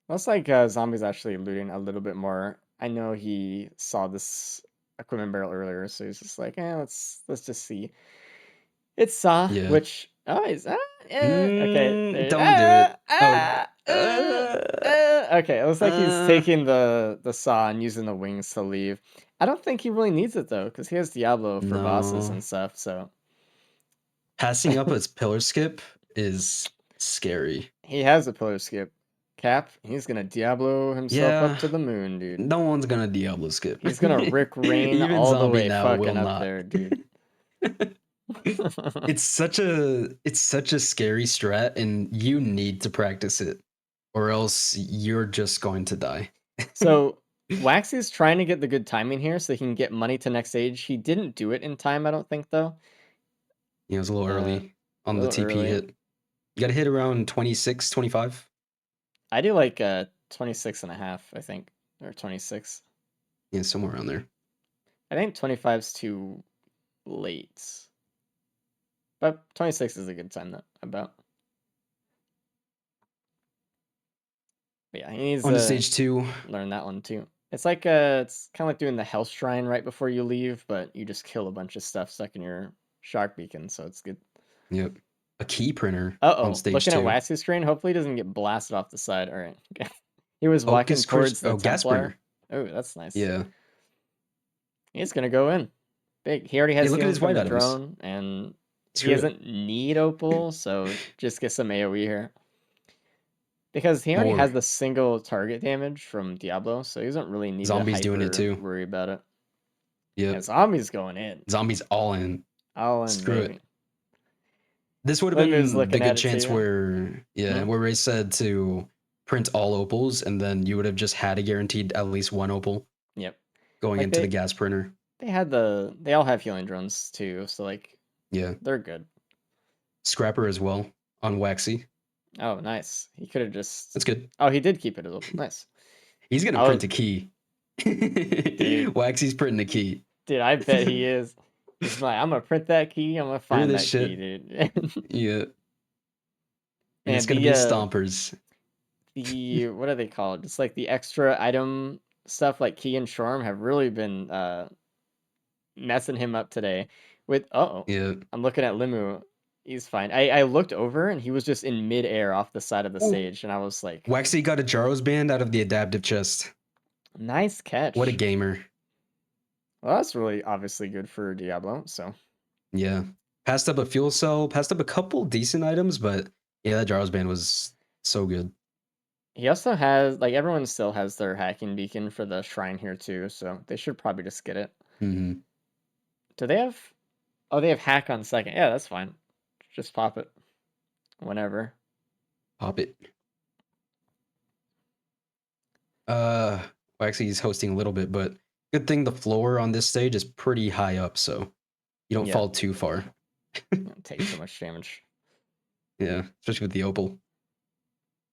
Looks like Zombie's actually looting a little bit more. I know he saw this equipment barrel earlier, so he's just like, let's just see. It's Saw, Yeah. which he's okay. Don't do it. Okay, it looks like he's taking the Saw and using the wings to leave. I don't think he really needs it though, because he has Diablo for bosses No. and stuff. So Passing up its pillar skip is scary. he has a pillar skip. Cap, he's gonna Diablo himself Yeah. up to the moon, dude. No one's gonna Diablo skip. He's gonna Rick Rain Even all the Zombie way now will fucking up not. there, dude. It's such a scary strat, and you need to practice it, or else you're just going to die. So Waxy's trying to get the good timing here so he can get money to next stage. He didn't do it in time, I don't think, though. Yeah, it was a little early on the little TP early. hit. You got to hit around 26, 25. I do like 26 and a half, I think, or 26. Yeah, somewhere around there. I think 25's too late. But 26 is a good time, though, about. But yeah, he needs On to to stage 2. learn that one, too. It's like it's kind of like doing the health shrine right before you leave, but you just kill a bunch of stuff stuck in your shark beacon, so it's good. Yep. A key printer Uh-oh, on stage looking 2. at Waxy's screen, hopefully he doesn't get blasted off the side. All right. He was walking Focus towards the gas Templar. printer. Oh, that's nice. Yeah. He's going to go in. Big. He already has Hey, look at healing his from white the items. drone, and Screw he it. doesn't need Opal, so just get some AoE here. Because he already More. has the single target damage from Diablo, so he doesn't really need Zombies to doing it too. worry about it. Yep. Yeah, Zombie's going in. Zombies all in. All in, Screw baby. it. This would have Limu's been looking the at good it chance too. where Ray said to print all opals, and then you would have just had a guaranteed at least one opal. Yep. Going Like into the gas printer. They all have healing drones too, so like Yeah. they're good. Scrapper as well on Waxy. Oh, nice. He could have just. That's good. Oh, he did keep it as well. Nice. He's gonna print a key. Dude. Waxy's printing a key. Dude, I bet he is. He's like, I'm gonna print that key. I'm gonna find that key, dude. Yeah. And And it's gonna be stompers. The what are they called? It's like the extra item stuff, like Key and Shorm, have really been messing him up today. With Yeah. I'm looking at Limu. He's fine. I looked over and he was just in midair off the side of the stage, and I was like, Waxy got a Jaro's band out of the adaptive chest. nice catch. What a gamer. Well, that's really obviously good for Diablo, so. Yeah. Passed up a fuel cell, passed up a couple decent items, but yeah, that Jaro's band was so good. He also has, like, everyone still has their hacking beacon for the shrine here too, so they should probably just get it. Mm-hmm. Do they have... Oh, they have hack on second. Yeah, that's fine. Just pop it. Whenever. Pop it. Actually, he's hosting a little bit, but good thing the floor on this stage is pretty high up, so you don't fall too far. Don't take too much damage. Yeah, especially with the opal.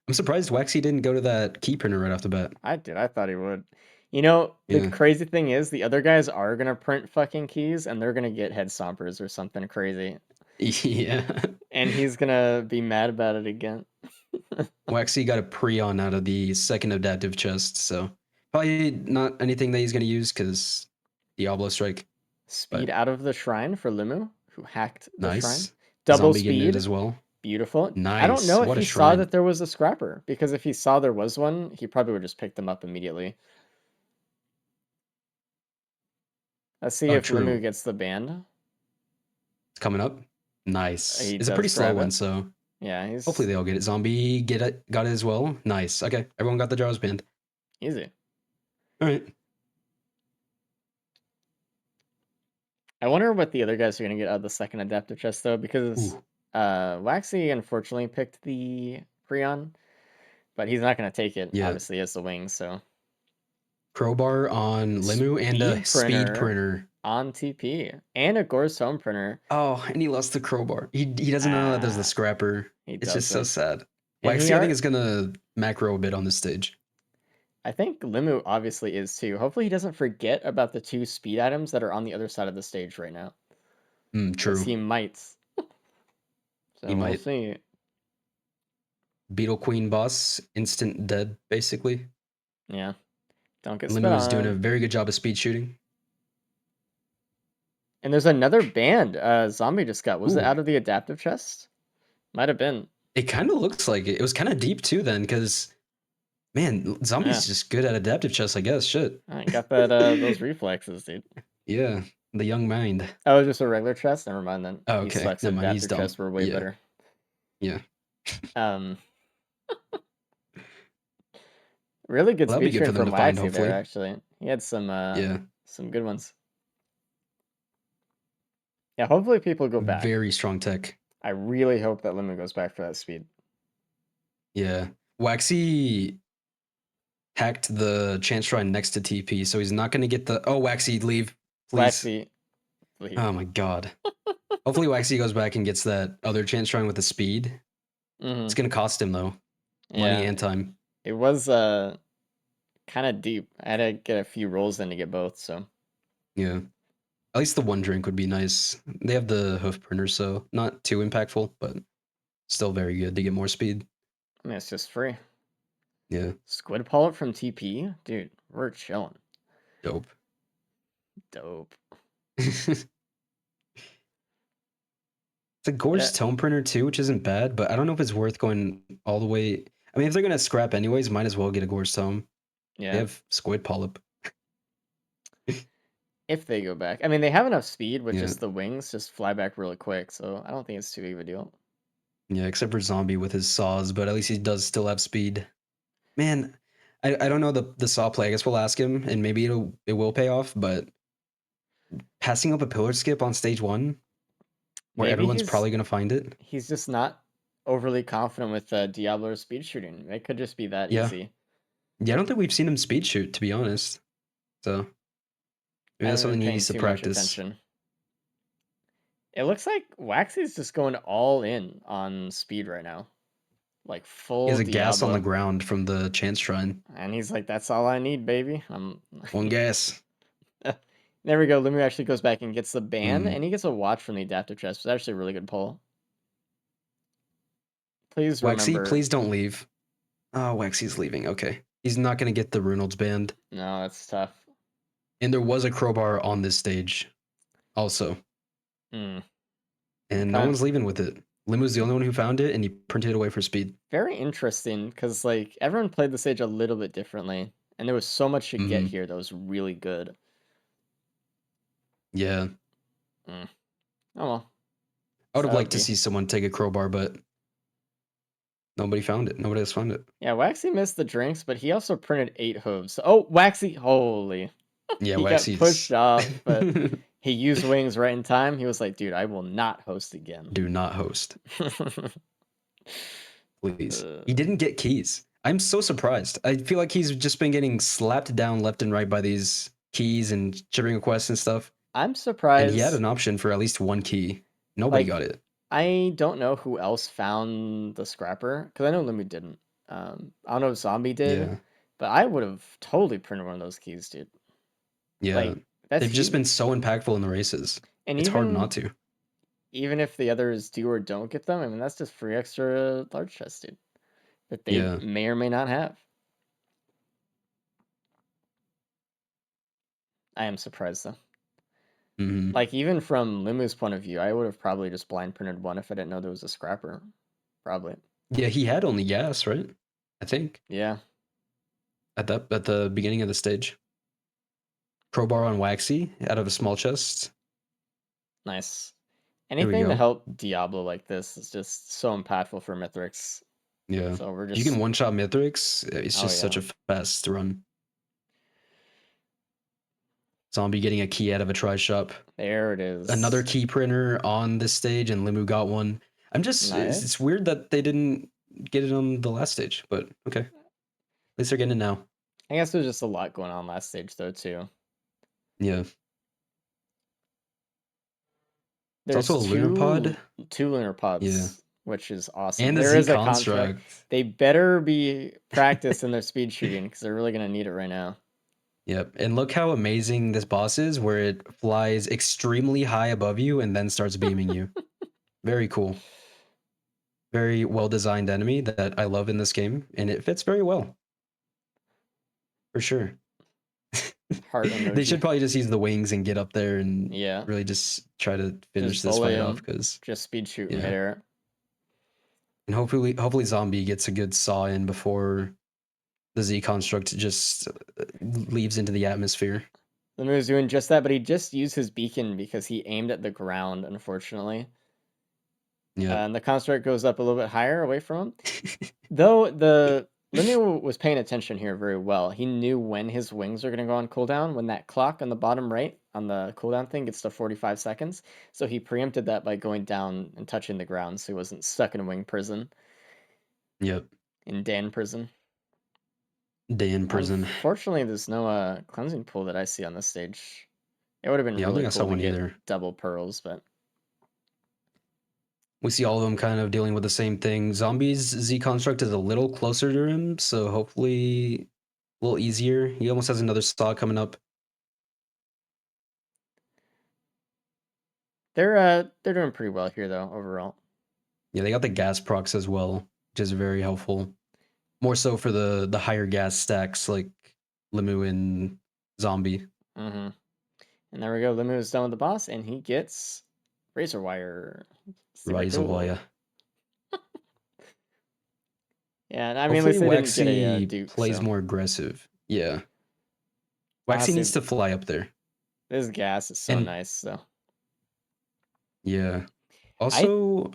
I'm surprised Waxy didn't go to that key printer right off the bat. I did. I thought he would. You know, the crazy thing is, the other guys are going to print fucking keys, and they're going to get head stompers or something crazy. Yeah. And he's going to be mad about it again. Waxy got a Prion out of the second adaptive chest, so probably not anything that he's going to use because Diablo Strike. Speed out of the shrine for Limu, who hacked the shrine. Nice. Double Zombie getting it speed. as well. Beautiful. Nice. I don't know What if a he saw shrine. that there was a scrapper, because if he saw there was one, he probably would just pick them up immediately. Let's see if true. Limu gets the band. It's coming up. Nice. He It's a does pretty slow grab one, it. so Yeah, he's hopefully they all get it. Zombie got it as well. Nice. Okay, everyone got the Jaws band. easy. All right. I wonder what the other guys are gonna get out of the second adaptive chest though, because Ooh, Waxy unfortunately picked the Prion, but he's not gonna take it. yeah. Obviously, as the wings. So Crowbar on Limu and a speed printer. on TP and a Gore's home printer. Oh, and he lost the crowbar. He doesn't know that there's the Ah, scrapper. he It's just so doesn't. sad. And he Waxy, I think, are. is gonna macro a bit on this stage. I think Limu obviously is too. Hopefully, he doesn't forget about the 2 speed items that are on the other side of the stage right now, because True. he might. So He we'll might. see. Beetle Queen boss, instant dead, basically. Yeah, don't get spit Limu is doing a on. very good job of speed shooting. And there's another band. Zombie just got. Was it Ooh. out of the adaptive chest? Might have been. It kind of looks like it. It was kind of deep too, then, because man, Zombie's just good at adaptive chess, I guess. Shit. I got that. Those reflexes, dude. Yeah, the young mind. Oh, it was just a regular chest. Never mind then. Oh, He okay. sucks Never at mind. He's adaptive dumb. chests. Were way Yeah. better. Yeah. Really good Well, that'll be speed good for train them from to find, Waxy hopefully. there. Actually, he had some Yeah. some good ones. Yeah, hopefully people go back. Very strong tech. I really hope that Lemon goes back for that speed. Yeah. Waxy hacked the chance shrine next to TP, so he's not going to get the. Oh, Waxy, leave. Please. Waxy, leave. Oh my god. Hopefully, Waxy goes back and gets that other chance shrine with the speed. It's going to cost him, though. Money and time. It was kind of deep. I had to get a few rolls in to get both, so. Yeah. At least the one drink would be nice. They have the hoof printer, so not too impactful, but still very good to get more speed. I mean, it's just free. Yeah. Squid Polyp from TP? Dude, we're chilling. Dope. It's a gorgeous tone printer too, which isn't bad, but I don't know if it's worth going all the way. I mean, if they're gonna scrap anyways, might as well get a gorgeous tome. Yeah. They have Squid Polyp. If they go back. I mean, they have enough speed with Yeah. just the wings, just fly back really quick, so I don't think it's too big of a deal. Yeah, except for Zombie with his saws, but at least he does still have speed. Man, I don't know the saw play. I guess we'll ask him, and maybe it will pay off, but passing up a pillar skip on stage 1, where Maybe everyone's he's- probably gonna find it. He's just not overly confident with Diablo's speed shooting. It could just be that Yeah. easy. Yeah, I don't think we've seen him speed shoot, to be honest. So maybe that's something he needs to practice. It looks like Waxy's just going all in on speed right now. Like full He has a Diablo. gas on the ground from the chance shrine. And he's like, that's all I need, baby. One gas. There we go. Lumu actually goes back and gets the ban, Mm. and he gets a watch from the adaptive chest. It's actually a really good pull. Please Waxy, remember. please don't leave. Oh, Waxy's leaving. Okay. He's not going to get the Runald's band. No, that's tough. And there was a crowbar on this stage also. Mm. And no one's leaving with it. Limu's the only one who found it, and he printed it away for speed. Very interesting, because like everyone played the stage a little bit differently, and there was so much to get here that was really good. Yeah. Oh well. I would have liked to see someone take a crowbar, but nobody found it. Nobody else found it. Yeah, Waxy missed the drinks, but he also printed 8 hooves. Oh, Waxy, holy. Yeah, he Waxy's... got pushed off, but he used wings right in time. He was like, dude, I will not host again. Do not host. Please. He didn't get keys. I'm so surprised. I feel like he's just been getting slapped down left and right by these keys and shipping requests and stuff. I'm surprised. And he had an option for at least 1 key. Nobody got it. I don't know who else found the scrapper, because I know Limu didn't. I don't know if Zombie did, but I would have totally printed one of those keys, dude. Yeah, like, they've just been so impactful in the races. And it's hard not to. Even if the others do or don't get them, I mean, that's just free extra large chest, dude, that they may or may not have. I am surprised, though. Like, even from Limu's point of view, I would have probably just blind printed one if I didn't know there was a scrapper. Probably. Yeah, he had only gas, right? I think. Yeah. At the beginning of the stage. Crowbar on Waxy out of a small chest. Nice. Anything to help Diablo like this is just so impactful for Mithrix. Yeah. So we're just... You can one-shot Mithrix. It's just such a fast run. Zombie getting a key out of a tri-shop. There it is. Another key printer on this stage, and Limu got one. I'm just, Nice. it's weird that they didn't get it on the last stage, but okay. At least they're getting it now. I guess there's just a lot going on last stage though too. Yeah. There's also a lunar pod. two lunar pods, Yeah. which is awesome. And the There Z is a construct. construct. They better be practiced in their speed shooting because they're really gonna need it right now. Yep. And look how amazing this boss is, where it flies extremely high above you and then starts beaming you. Very cool. Very well designed enemy that I love in this game, and it fits very well. For sure. Heart They emoji. should probably just use the wings and get up there and Yeah, really just try to finish just this bully fight 'em. off, because Just speed shoot in Yeah. midair. and hopefully Zombie gets a good saw in before the Z construct just leaves into the atmosphere. Limu was doing just that, but he just used his beacon because he aimed at the ground, unfortunately. Yeah. And the construct goes up a little bit higher away from him. Though the Limu was paying attention here very well. He knew when his wings are going to go on cooldown, when that clock on the bottom right on the cooldown thing gets to 45 seconds. So he preempted that by going down and touching the ground so he wasn't stuck in wing prison, Yep. in Dan prison. Day in prison. Unfortunately, there's no cleansing pool that I see on this stage. It would have been Yeah, I don't really think I saw cool to one get either. double pearls, but We see all of them kind of dealing with the same thing. Zombie's Z construct is a little closer to him, so hopefully a little easier. He almost has another saw coming up. they're doing pretty well here though overall. Yeah, they got the gas procs as well, which is very helpful. More so for the higher gas stacks like Limu and Zombie. Mm-hmm. And there we go. Limu is done with the boss, and he gets razor wire. Super Razor cool. wire. Yeah, and I mean, at Hopefully least they didn't get a Waxy Duke. plays So. more aggressive. Yeah. Waxy Honestly, needs to fly up there. This gas is so And- nice. So Yeah. Also,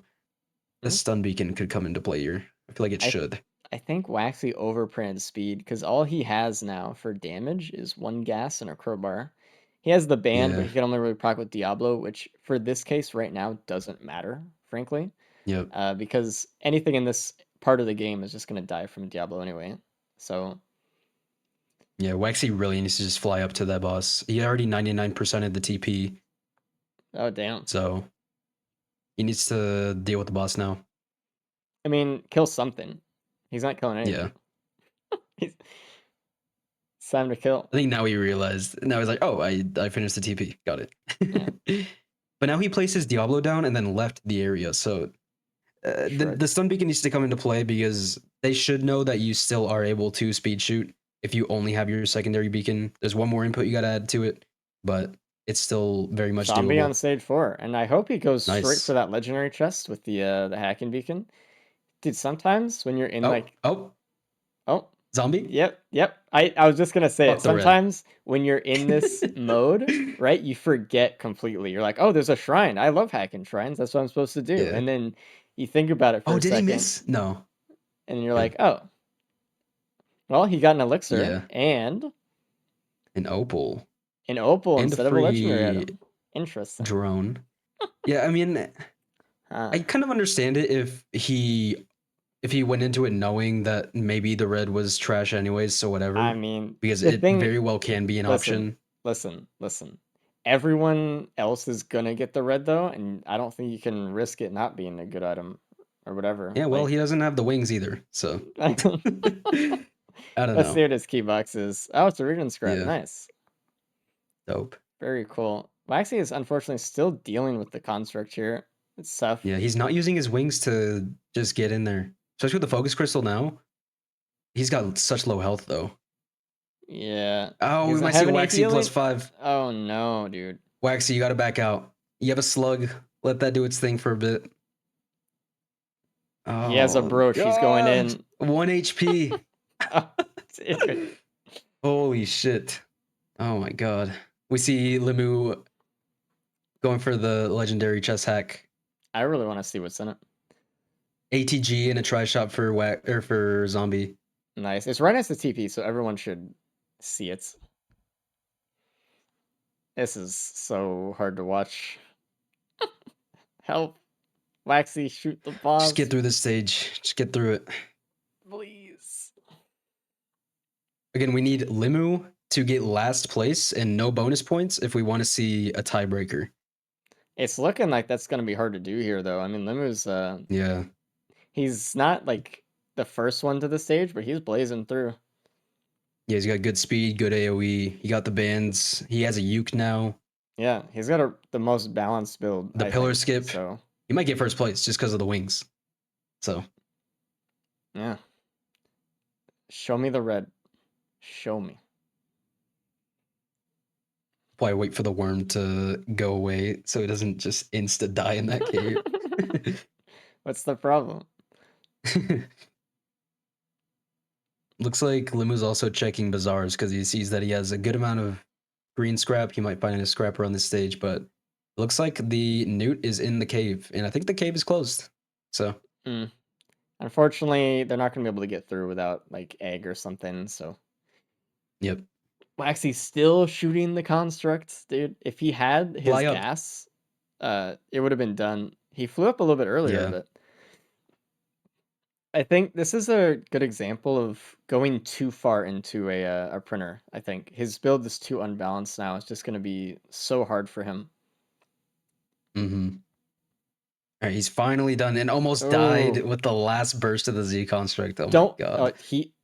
the Hmm? stun beacon could come into play here. I feel like it should. I think Waxy overprinted speed because all he has now for damage is one gas and a crowbar. He has the band, but Yeah. he can only really proc with Diablo, which for this case right now doesn't matter, frankly. Yep. Because anything in this part of the game is just going to die from Diablo anyway. So Yeah, Waxy really needs to just fly up to that boss. He already 99%ed the TP, oh damn. so he needs to deal with the boss now. I mean, kill something. He's not killing anything. Yeah. It's time to kill. I think now he realized. Now he's like, oh, I finished the TP. Got it. But now he places Diablo down and then left the area. So the stun beacon needs to come into play because they should know that you still are able to speed shoot if you only have your secondary beacon. There's one more input you got to add to it, but it's still very much Zombie doable. on stage 4, and I hope he goes straight Nice. for that legendary chest with the hacking beacon. Dude, sometimes when you're in oh Zombie? Yep. I was just gonna say Fuck it. the red. Sometimes when you're in this mode, right, you forget completely. You're like, oh, there's a shrine. I love hacking shrines. That's what I'm supposed to do. Yeah. And then you think about it for a Did second. he miss? No. And you're Good. like, oh. Well, he got an elixir Yeah. and An opal. an opal And a instead of a legendary free item. Interesting. drone. Yeah, I mean, I kind of understand it if he went into it knowing that maybe the red was trash anyways, so whatever. I mean, because the it thing- very well can be an option. Listen. Everyone else is gonna get the red though, and I don't think you can risk it not being a good item or whatever. Yeah, well, Like, he doesn't have the wings either, so I don't I don't Let's know. see what his key box is. Oh, it's a region scrap. Yeah. Nice. Dope. Very cool. Waxy is unfortunately still dealing with the construct here. It's tough. Yeah, he's not using his wings to just get in there. Especially with the focus crystal now. He's got such low health though. Yeah. Oh, He we doesn't might see have any Waxy healing? +5. Oh no, dude. Waxy, you gotta back out. You have a slug. Let that do its thing for a bit. Oh, He has a brooch. He's going in. 1 HP. Oh, dude. Holy shit. Oh my god. We see Limu going for the legendary chest hack. I really want to see what's in it. ATG and a try shot for Zombie. Nice. It's right next to TP, so everyone should see it. This is so hard to watch. Help. Waxy, shoot the boss. Just get through this stage. Just get through it. Please. Again, we need Limu to get last place and no bonus points if we want to see a tiebreaker. It's looking like that's going to be hard to do here, though. I mean, Limu's, Yeah. he's not like the first one to the stage, but he's blazing through. Yeah, he's got good speed, good AoE. He got the bands. He has a uke now. Yeah, he's got the most balanced build. The I pillar think, skip. So He might get first place just because of the wings. So yeah, show me the red. Show me. probably wait for the worm to go away so he doesn't just insta die in that cave. What's the problem? Looks like Limu's also checking bazaars because he sees that he has a good amount of green scrap. He might find a scrapper on this stage, but it looks like the newt is in the cave, and I think the cave is closed. So Unfortunately, they're not going to be able to get through without like egg or something. So yep. Waxy's still shooting the constructs, dude. If he had his Fly up. gas, it would have been done. He flew up a little bit earlier, Yeah. but I think this is a good example of going too far into a printer. I think his build is too unbalanced now. It's just going to be so hard for him. Mm-hmm. All right, he's finally done and almost died Ooh. with the last burst of the Z construct. Oh Don't. my god.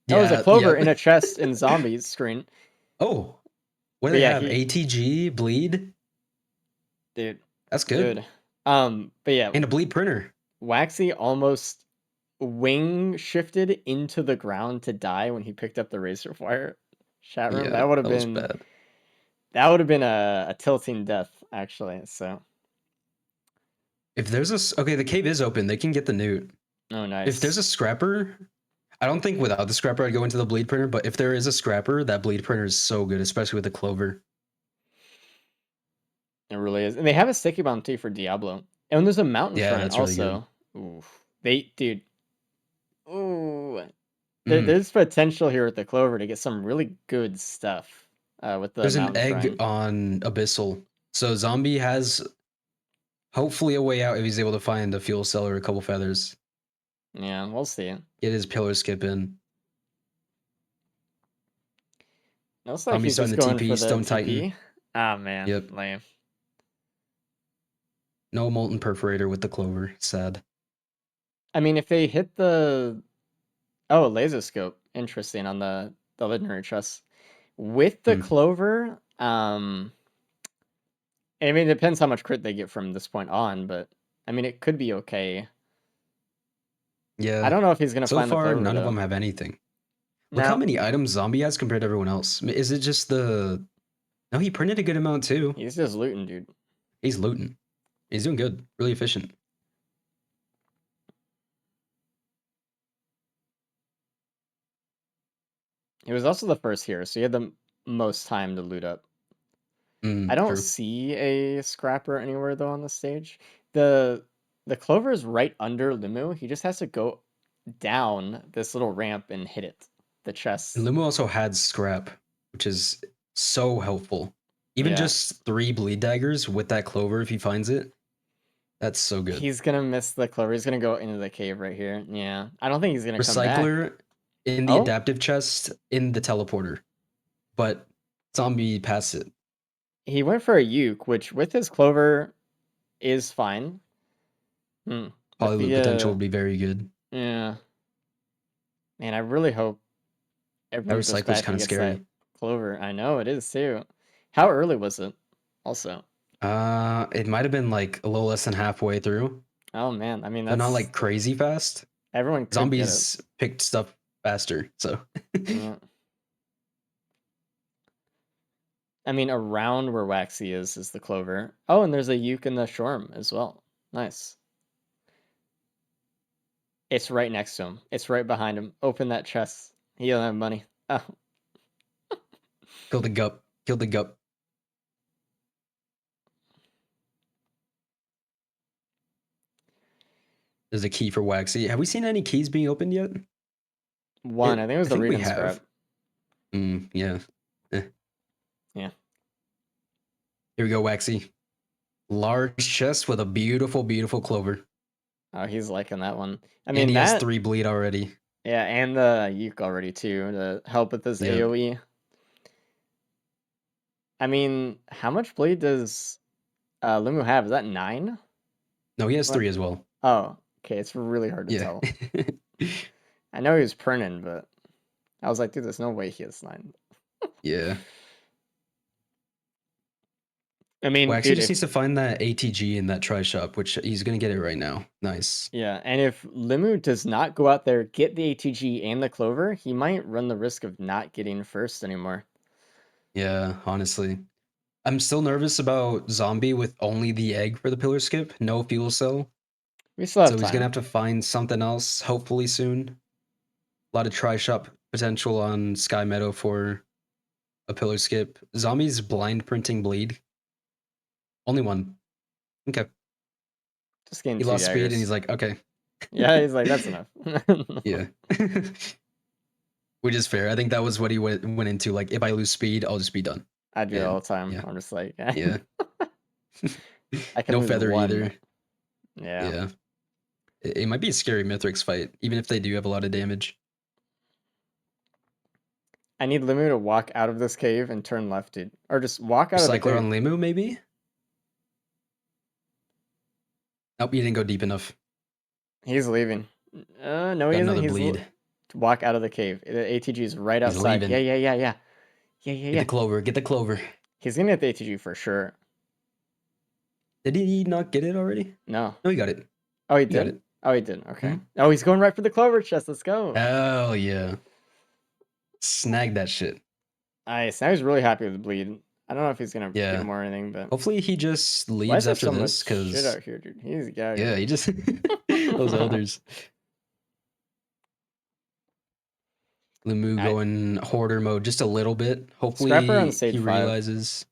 That was a clover yep. in a chest in zombies screen. Oh, what do But they yeah, have? ATG bleed. Dude, That's good. good. But yeah, And a bleed printer. Waxy almost wing shifted into the ground to die when he picked up the razor wire chat room. Yeah, That would have was been bad. that would have been a tilting death actually. So If there's okay, the cave is open. They can get the newt. oh nice. If there's a scrapper, I don't think without the scrapper I'd go into the bleed printer. But if there is a scrapper, that bleed printer is so good, especially with the clover. It really is, and they have a sticky bomb too for Diablo, and there's a mountain Yeah, shrine that's really good. also. Oof. Dude. Ooh. Mm. There's potential here with the clover to get some really good stuff. With the There's an mountain egg shrine. on Abyssal, so Zombie has hopefully a way out if he's able to find a fuel cell or a couple feathers. Yeah, we'll see. Get his pillar skip in. It looks like Zombie's he's just starting going the for TP, the Stone TP. Titan. Ah man, Yep. lame. No molten perforator with the clover. Sad. I mean, if they hit the laser scope, interesting on the legendary chest with the clover. I mean, it depends how much crit they get from this point on, but I mean, it could be okay. Yeah. I don't know if he's gonna So find the far, clover. none of though. them have anything. Look how No, many items Zombie has compared to everyone else. Is it just the? No, he printed a good amount too. he's just looting, dude. He's looting. He's doing good. Really efficient. He was also the first here, so he had the most time to loot up. I don't True. see a scrapper anywhere though on the stage. The clover is right under Limu. He just has to go down this little ramp and hit it. The chest. And Lumu also had scrap, which is so helpful. Even Yeah. just 3 bleed daggers with that clover, if he finds it, that's so good. He's gonna miss the clover. He's gonna go into the cave right here. Yeah, I don't think he's gonna come back. Recycler in the Oh. adaptive chest in the teleporter, but Zombie passed it. He went for a uke, which with his clover is fine. With Polyloot the, potential would be very good. Yeah. Man, I really hope That everyone goes recycler's back and kind of gets scary. that clover. I know it is too. How early was it? Also. It might have been like a little less than halfway through. Oh man, I mean They're that's not like crazy fast. everyone could Zombies picked stuff faster, so. get it. Yeah. I mean, around where Waxy is the clover. Oh, and there's a uke in the shorm as well. Nice. It's right next to him. It's right behind him. Open that chest. He doesn't have money. Oh. Kill the gup. Kill the gup. There's a key for Waxy. Have we seen any keys being opened yet? One. I think it was the we reading have. scrap. Yeah. Yeah. Here we go, Waxy. Large chest with a beautiful, beautiful clover. Oh, he's liking that one. I And mean, he has that 3 bleed already. yeah, and the Uke already too to help with this Yep. AoE. I mean, how much bleed does Lumu have? Is that 9? No, he has What? 3 as well. Oh, okay. It's really hard to Yeah. tell. I know he was Pernin, but I was like, dude, there's no way he has 9. Yeah. I mean, Wax, he dude, just if, needs to find that ATG in that try shop, which he's gonna get it right now. Nice. yeah, and if Limu does not go out there, get the ATG and the Clover, he might run the risk of not getting first anymore. Yeah, honestly. I'm still nervous about Zombie with only the egg for the pillar skip, no fuel cell. We still have So he's gonna time. have to find something else, hopefully soon. A lot of try shop potential on Sky Meadow for a pillar skip. Zombie's blind printing bleed. Only one. Okay. Just getting He 2 lost speed and daggers. he's like, okay. Yeah, he's like, that's enough. Yeah. Which is fair. I think that was what he went into. Like, if I lose speed, I'll just be done. I do it all And the time. yeah. I'm just like, Yeah. I can No lose feather 1. either. Yeah. Yeah. It might be a scary Mithrix fight, even if they do have a lot of damage. I need Limu to walk out of this cave and turn left, dude. Or just walk out of the Recycler cave. on Limu, maybe? Nope, you didn't go deep enough. He's leaving. No, he Got isn't. another He's bleed. walk out of the cave. The ATG is right He's outside. leaving. Yeah. Get the clover. Get the clover. He's gonna get the ATG for sure. Did he not get it already? No. No, he got it. Oh, he He got did? it. Oh, he did. Okay. Mhm. Oh, he's going right for the clover chest. Let's go. Hell yeah. Snag that shit. Nice. Now he's really happy with the bleed. I don't know if he's gonna Yeah. get more or anything, but Hopefully he just why is leaves there after so much this, shit because out here, dude? He's got yeah, he just those elders. Limu going hoarder mode just a little bit. Scrapper on Hopefully stage he 5. realizes.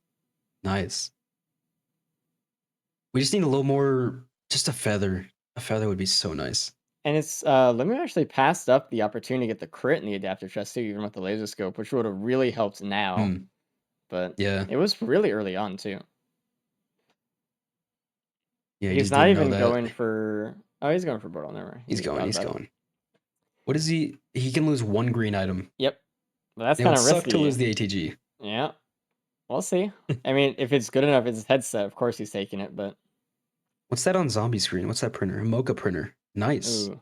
Nice. We just need a little more, just a feather. A feather would be so nice. And it's Limu actually passed up the opportunity to get the crit in the adaptive chest too, even with the laser scope, which would have really helped now. Hmm. But Yeah. it was really early on too. Yeah, he He's just not didn't know even that. going for. Oh, he's going for Bortle. Never mind. He's going. thought He's about it. going. What is he? He can lose 1 green item. Yep. But that's It kind would of suck risky. to lose the ATG. Yeah. We'll see. I mean, if it's good enough, it's his headset. Of course, he's taking it. But What's that on zombie screen? What's that printer? Mocha printer. Nice. ooh,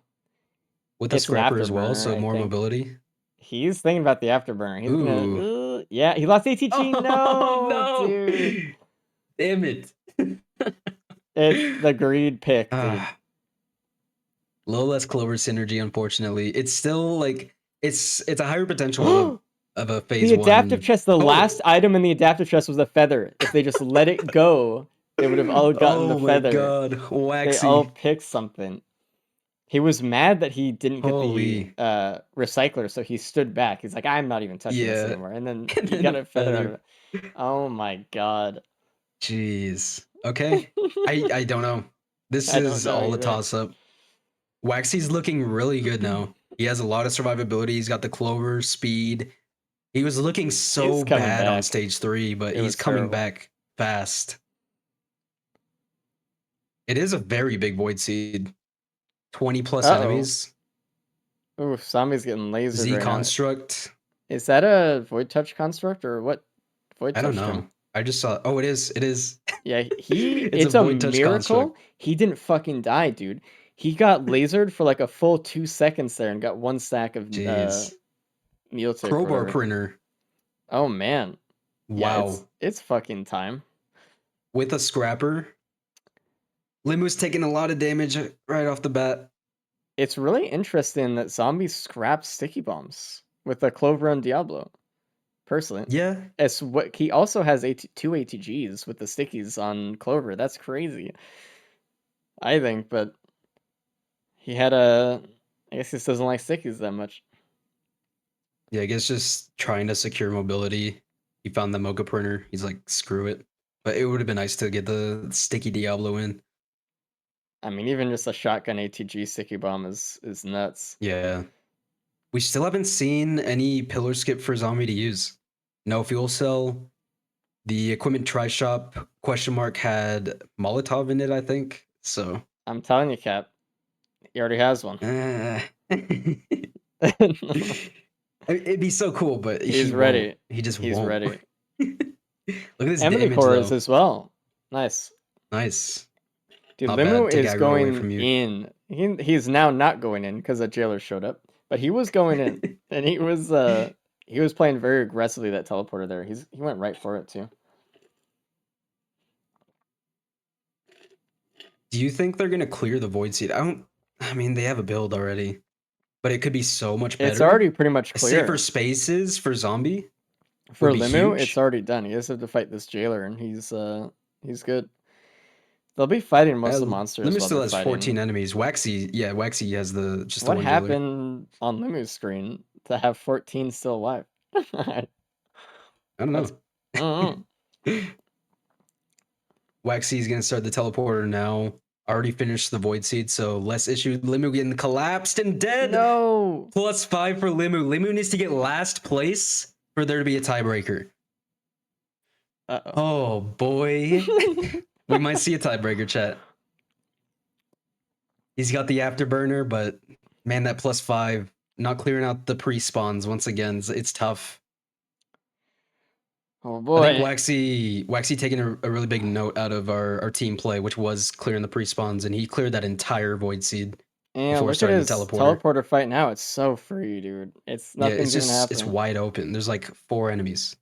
With a it's an scrapper as well, so afterburner, I more think. mobility. He's thinking about the afterburner. He's Ooh. gonna. Yeah, he lost ATG. Oh, no, dude. Damn it. It's the greed pick, dude. Low less clover synergy, unfortunately. It's still like it's a higher potential of a phase The one. adaptive chest, the Oh. last item in the adaptive chest was a feather. If they just let it go, they would have all gotten the feather. Oh my god, Waxy. They all picked something. He was mad that he didn't get Holy. the recycler, so he stood back. He's like, I'm not even touching this Yeah. anymore. And then And he then got a a feather out of feather. it. Oh my god. Jeez. Okay. I don't know. This I don't is know all a either. toss up. Waxy's looking really good now. He has a lot of survivability. He's got the clover speed. He was looking so He's coming bad on back. stage 3, but It he's was coming terrible. back fast. It is a very big void seed. 20 plus Uh-oh. enemies. Ooh, zombie's getting lasered Z right now. construct. Is that a void touch construct or what? Void I don't touched know. him. I just saw. Oh, it is. It is. Yeah, It's it's a a void touch miracle construct. he didn't fucking die, dude. He got lasered for like a full 2 seconds there and got 1 stack of Jeez. meal tick. Crowbar Whatever. printer. Oh man. Yeah, Wow. it's fucking time. With a scrapper. Limu's taking a lot of damage right off the bat. It's really interesting that zombies scrap sticky bombs with the Clover and Diablo. Personally, Yeah. it's what he also has 2 ATGs with the stickies on Clover. That's crazy. I think, but he had I guess he just doesn't like stickies that much. Yeah, I guess just trying to secure mobility. He found the Mocha printer. He's like, screw it. But it would have been nice to get the sticky Diablo in. I mean, even just a shotgun ATG sticky bomb is nuts. Yeah. We still haven't seen any pillar skip for zombie to use. No fuel cell. The equipment try shop question mark had Molotov in it, I think. So I'm telling you, Cap. He already has one. It'd be so cool, but He's he ready. won't. He just He's won't. ready. Look at this Emily damage, cores though. as well. Nice. Nice. Dude, Not Limu bad. Take is aggro away going from you. in. He's now not going in because a jailer showed up, but he was going in, and he was playing very aggressively. That teleporter there. He went right for it too. Do you think they're gonna clear the void seed? I mean, they have a build already, but it could be so much better. It's already pretty much clear. Safer spaces for zombie. For would be Limu, huge. it's already done. He just have to fight this jailer, and he's good. They'll be fighting most of the monsters. Limu while still they're has fighting. 14 enemies. Waxy has the just the What one happened on Limu's screen to have 14 still alive? I don't know. I don't know. Waxy's gonna start the teleporter now. Already finished the void seed, so less issue. Limu getting collapsed and dead. No. +5 for Limu. Limu needs to get last place for there to be a tiebreaker. Uh-oh. Oh boy. We might see a tiebreaker, chat. He's got the afterburner, but man, that +5 not clearing out the pre-spawns once again. It's tough. Oh boy. I think Waxy taking a really big note out of our team play, which was clearing the pre-spawns, and he cleared that entire void seed. And before look at starting the his teleporter. teleporter fight now. It's so free, dude. Nothing's even happening. It's wide open. There's like 4 enemies.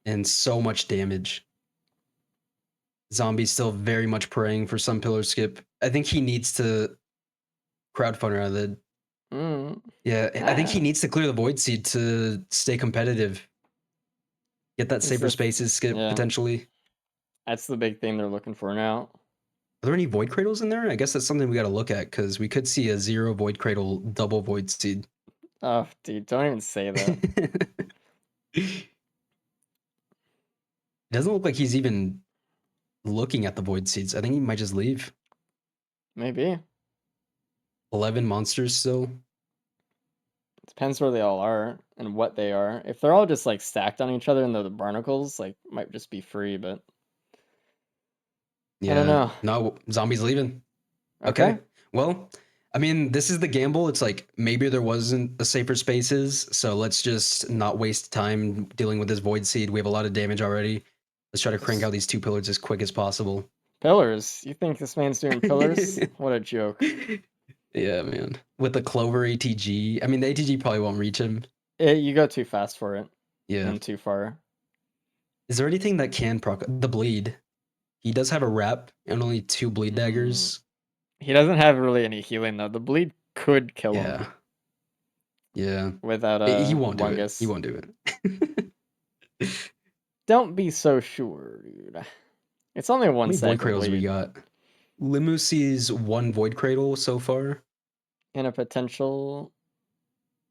And so much damage. Zombie's still very much praying for some pillar skip. I think he needs to crowdfunder out of the. Yeah, I think he needs to clear the void seed to stay competitive. Get that safer spaces skip potentially. That's the big thing they're looking for now. Are there any void cradles in there? I guess that's something we got to look at because we could see a 0 void cradle double void seed. Oh, dude, don't even say that. It doesn't look like he's even looking at the void seeds. I think he might just leave. Maybe. 11 monsters still. Depends where they all are and what they are. If they're all just like stacked on each other and they're the barnacles, like might just be free, but yeah, I don't know. No, zombies leaving. Okay. Well, I mean, this is the gamble. It's like maybe there wasn't a safer spaces, so let's just not waste time dealing with this void seed. We have a lot of damage already. Let's try to crank out these 2 pillars as quick as possible. Pillars? You think this man's doing pillars? What a joke. Yeah, man. With the Clover ATG. I mean, the ATG probably won't reach him. You go too fast for it. Yeah. And too far. Is there anything that can proc the bleed? He does have a wrap and only 2 bleed daggers. He doesn't have really any healing though. The bleed could kill him. Yeah. Without a he won't do it. Lungus. He won't do it. Don't be so sure, dude. It's only one How many set. void cradles we got? Limu sees 1 void cradle so far. And a potential.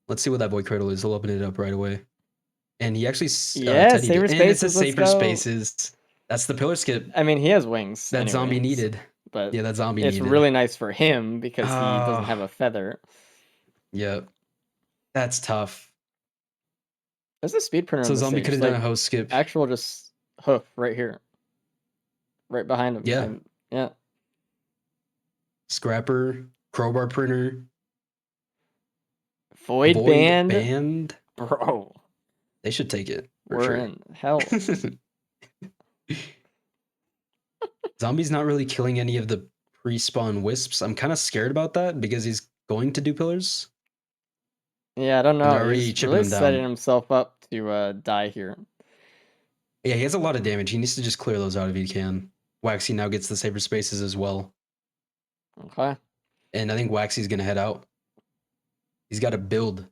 Let's see what that void cradle is. He'll open it up right away. And he actually safer spaces. And it says safer spaces. That's the pillar skip. I mean, he has wings. That zombie needed. But yeah, that zombie it's needed. really nice for him because he doesn't have a feather. Yeah. That's tough. There's a speed printer. So zombie could have done a host skip. Actual just hoof right here. Right behind him. Yeah. Yeah. Scrapper, crowbar printer. Void band. Band. Bro. They should take it. We're in hell. Zombie's not really killing any of the pre-spawn wisps. I'm kind of scared about that because he's going to do pillars. Yeah, I don't know. Already He's chipping really him down. setting himself up to die here. Yeah, he has a lot of damage. He needs to just clear those out if he can. Waxy now gets the safer spaces as well. Okay. And I think Waxy's going to head out. He's got to build.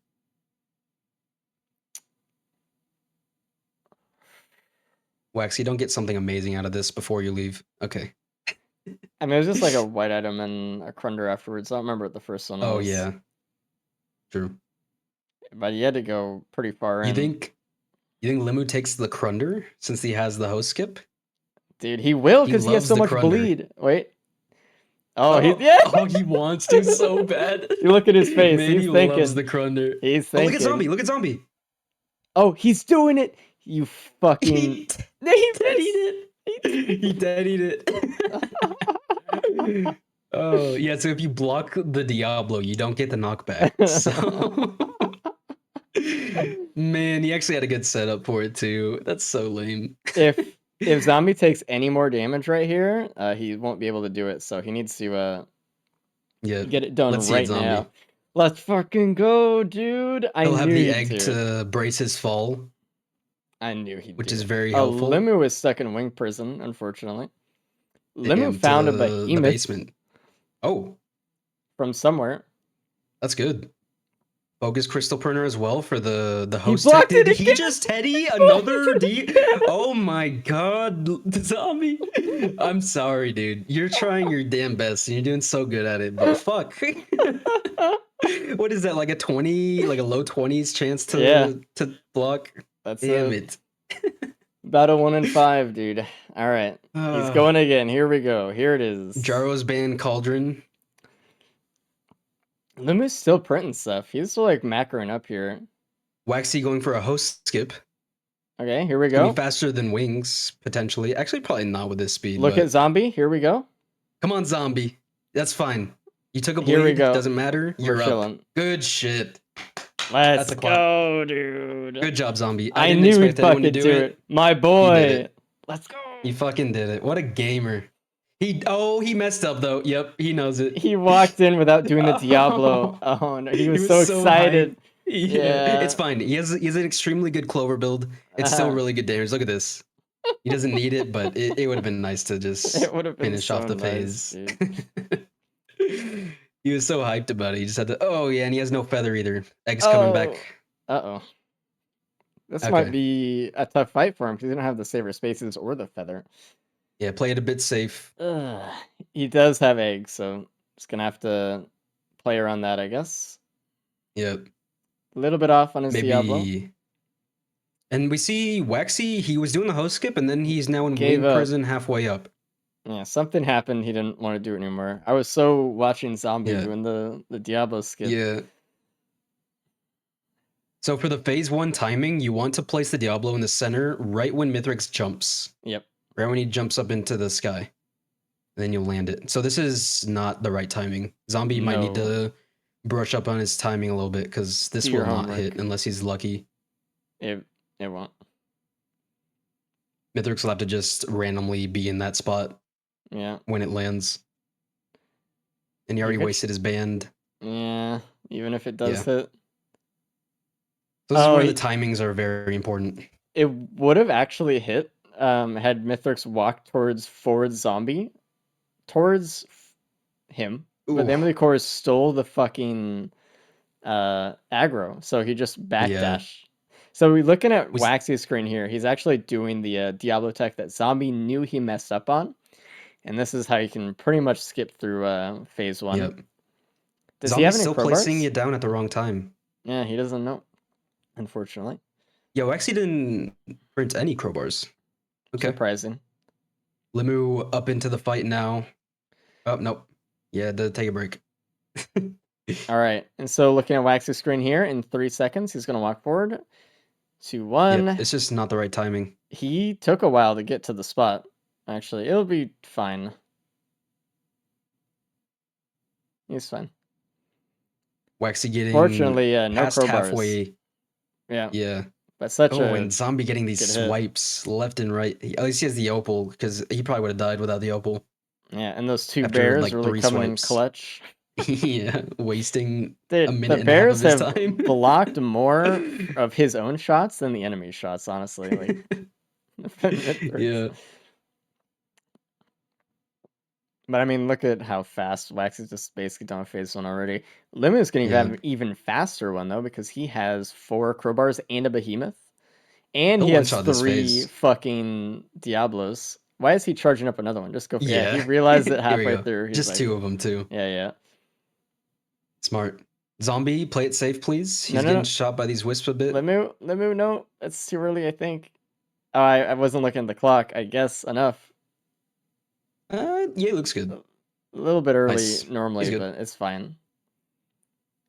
Waxy, don't get something amazing out of this before you leave. Okay. I mean, it was just like a white item and a Crunder afterwards. I don't remember what the first one was. Oh, yeah. True. But you had to go pretty far in. You think Limu takes the Crunder since he has the host skip? Dude, he will because he has so much bleed. Wait. Oh, he wants to so bad. You look at his face. Man, he's he thinking. loves the Crunder. He's thinking. Oh, look at Zombie. Look at Zombie. Oh, he's doing it. You fucking. He deadied it. He deadied it. Oh yeah, so if you block the Diablo, you don't get the knockback. So man, he actually had a good setup for it too. That's so lame. if zombie takes any more damage right here, he won't be able to do it. So he needs to Yeah, get it done let's see it, right zombie. now. Let's fucking go, dude! I He'll have knew the he'd egg do it. to brace his fall, I knew he'd which do is it. very helpful. Limu is stuck in wing prison, unfortunately. Limu Damn, found a to the behemoth basement. Oh, from somewhere. that's good. Focus Crystal Printer as well for the He host. blocked Did it he again! just Teddy another D? Oh my god, zombie! I'm sorry, dude. You're trying your damn best and you're doing so good at it, but fuck. What is that? Like a 20, like a low 20s chance to Yeah. block? That's Damn it. it. Battle 1 in 5, dude. All right, he's going again. Here we go. Here it is. Jaro's banned Cauldron. Limu's still printing stuff. He's still like macroing up here. Waxy going for a host skip. Okay, here we Gonna go. be faster than Wings, potentially. Actually, probably not with this speed. Look but... at zombie. Here we go. Come on, zombie. That's fine. You took a bleed. Here we go. Doesn't matter. We're You're up. chilling. Good shit. Let's a clap. go, dude. Good job, zombie. I didn't knew he'd expect anyone to fucking do do it. My boy. it. Let's go. He fucking did it. What a gamer. He messed up though. Yep, he knows it. He walked in without doing the Diablo. Oh no, he was so excited. hyped. Yeah, it's fine. He has an extremely good Clover build. It's still really good damage. Look at this. He doesn't need it, but it would have been nice to just It would have been finish so off the nice, phase. dude. He was so hyped about it. He just had to. Oh yeah, and he has no feather either. Egg's coming back. Uh-oh. This Okay. might be a tough fight for him because he don't have the saver spaces or the feather. Yeah, play it a bit safe. He does have eggs, so just gonna have to play around that, I guess. Yep. A little bit off on his Maybe. Diablo. And we see Waxy, he was doing the host skip, and then he's now in Gave wing up. prison halfway up. Yeah, something happened. He didn't want to do it anymore. I was so watching Zombie Yeah. doing the Diablo skip. Yeah. So for the phase 1 timing, you want to place the Diablo in the center right when Mithrix jumps. Yep. Right when he jumps up into the sky. Then you'll land it. So this is not the right timing. Zombie might need No. to brush up on his timing a little bit because this Do will your not homework. hit unless he's lucky. It won't. Mithrix will have to just randomly be in that spot Yeah. when it lands. And he already could- wasted his band. Yeah. Even if it does Yeah. hit. So this is Oh, where he- the timings are very important. It would have actually hit had Mithrix walked forward zombie towards him. But the Ooh. Emily Core stole the fucking aggro, so he just backdashed. So we're looking at Waxy's screen here. He's actually doing the Diablo tech that Zombie knew he messed up on. And this is how you can pretty much skip through phase 1. Yep. Does Zombie's he have any still crowbars? placing it down at the wrong time. Yeah, he doesn't know, unfortunately. Yo, Waxy didn't print any crowbars. Okay. Surprising. Limu up into the fight now. Oh, nope. Yeah, to take a break. All right. And so looking at Waxy's screen here, in 3 seconds, he's going to walk forward. 2, 1. Yep, it's just not the right timing. He took a while to get to the spot. Actually, it'll be fine. He's fine. Waxy getting Fortunately, no past crowbars. halfway. Yeah. Yeah. But such Oh, a and Zombie getting these good hit. swipes left and right. At least he has the opal, because he probably would have died without the opal. yeah, and those 2 After, bears like, really 3 coming swipes. in clutch. Yeah, wasting Dude, a minute the and a half bears of his have time. blocked more of his own shots than the enemy's shots, honestly. Like, Yeah. But I mean, look at how fast Wax is just basically done phase 1 already. Limu is going to have an even faster one, though, because he has 4 crowbars and a behemoth. And He'll he has one-shot this 3 phase. fucking Diablos. Why is he charging up another one? Just go for Yeah. He realized it Here we halfway go. through. He's Just like, 2 of them, too. Yeah. Smart. Zombie, play it safe, please. He's No, getting no. shot by these wisps a bit. Limu, no. That's too early, I think. Oh, I wasn't looking at the clock. I guess enough. Yeah, it looks good. A little bit early Nice. normally, He's good. but it's fine.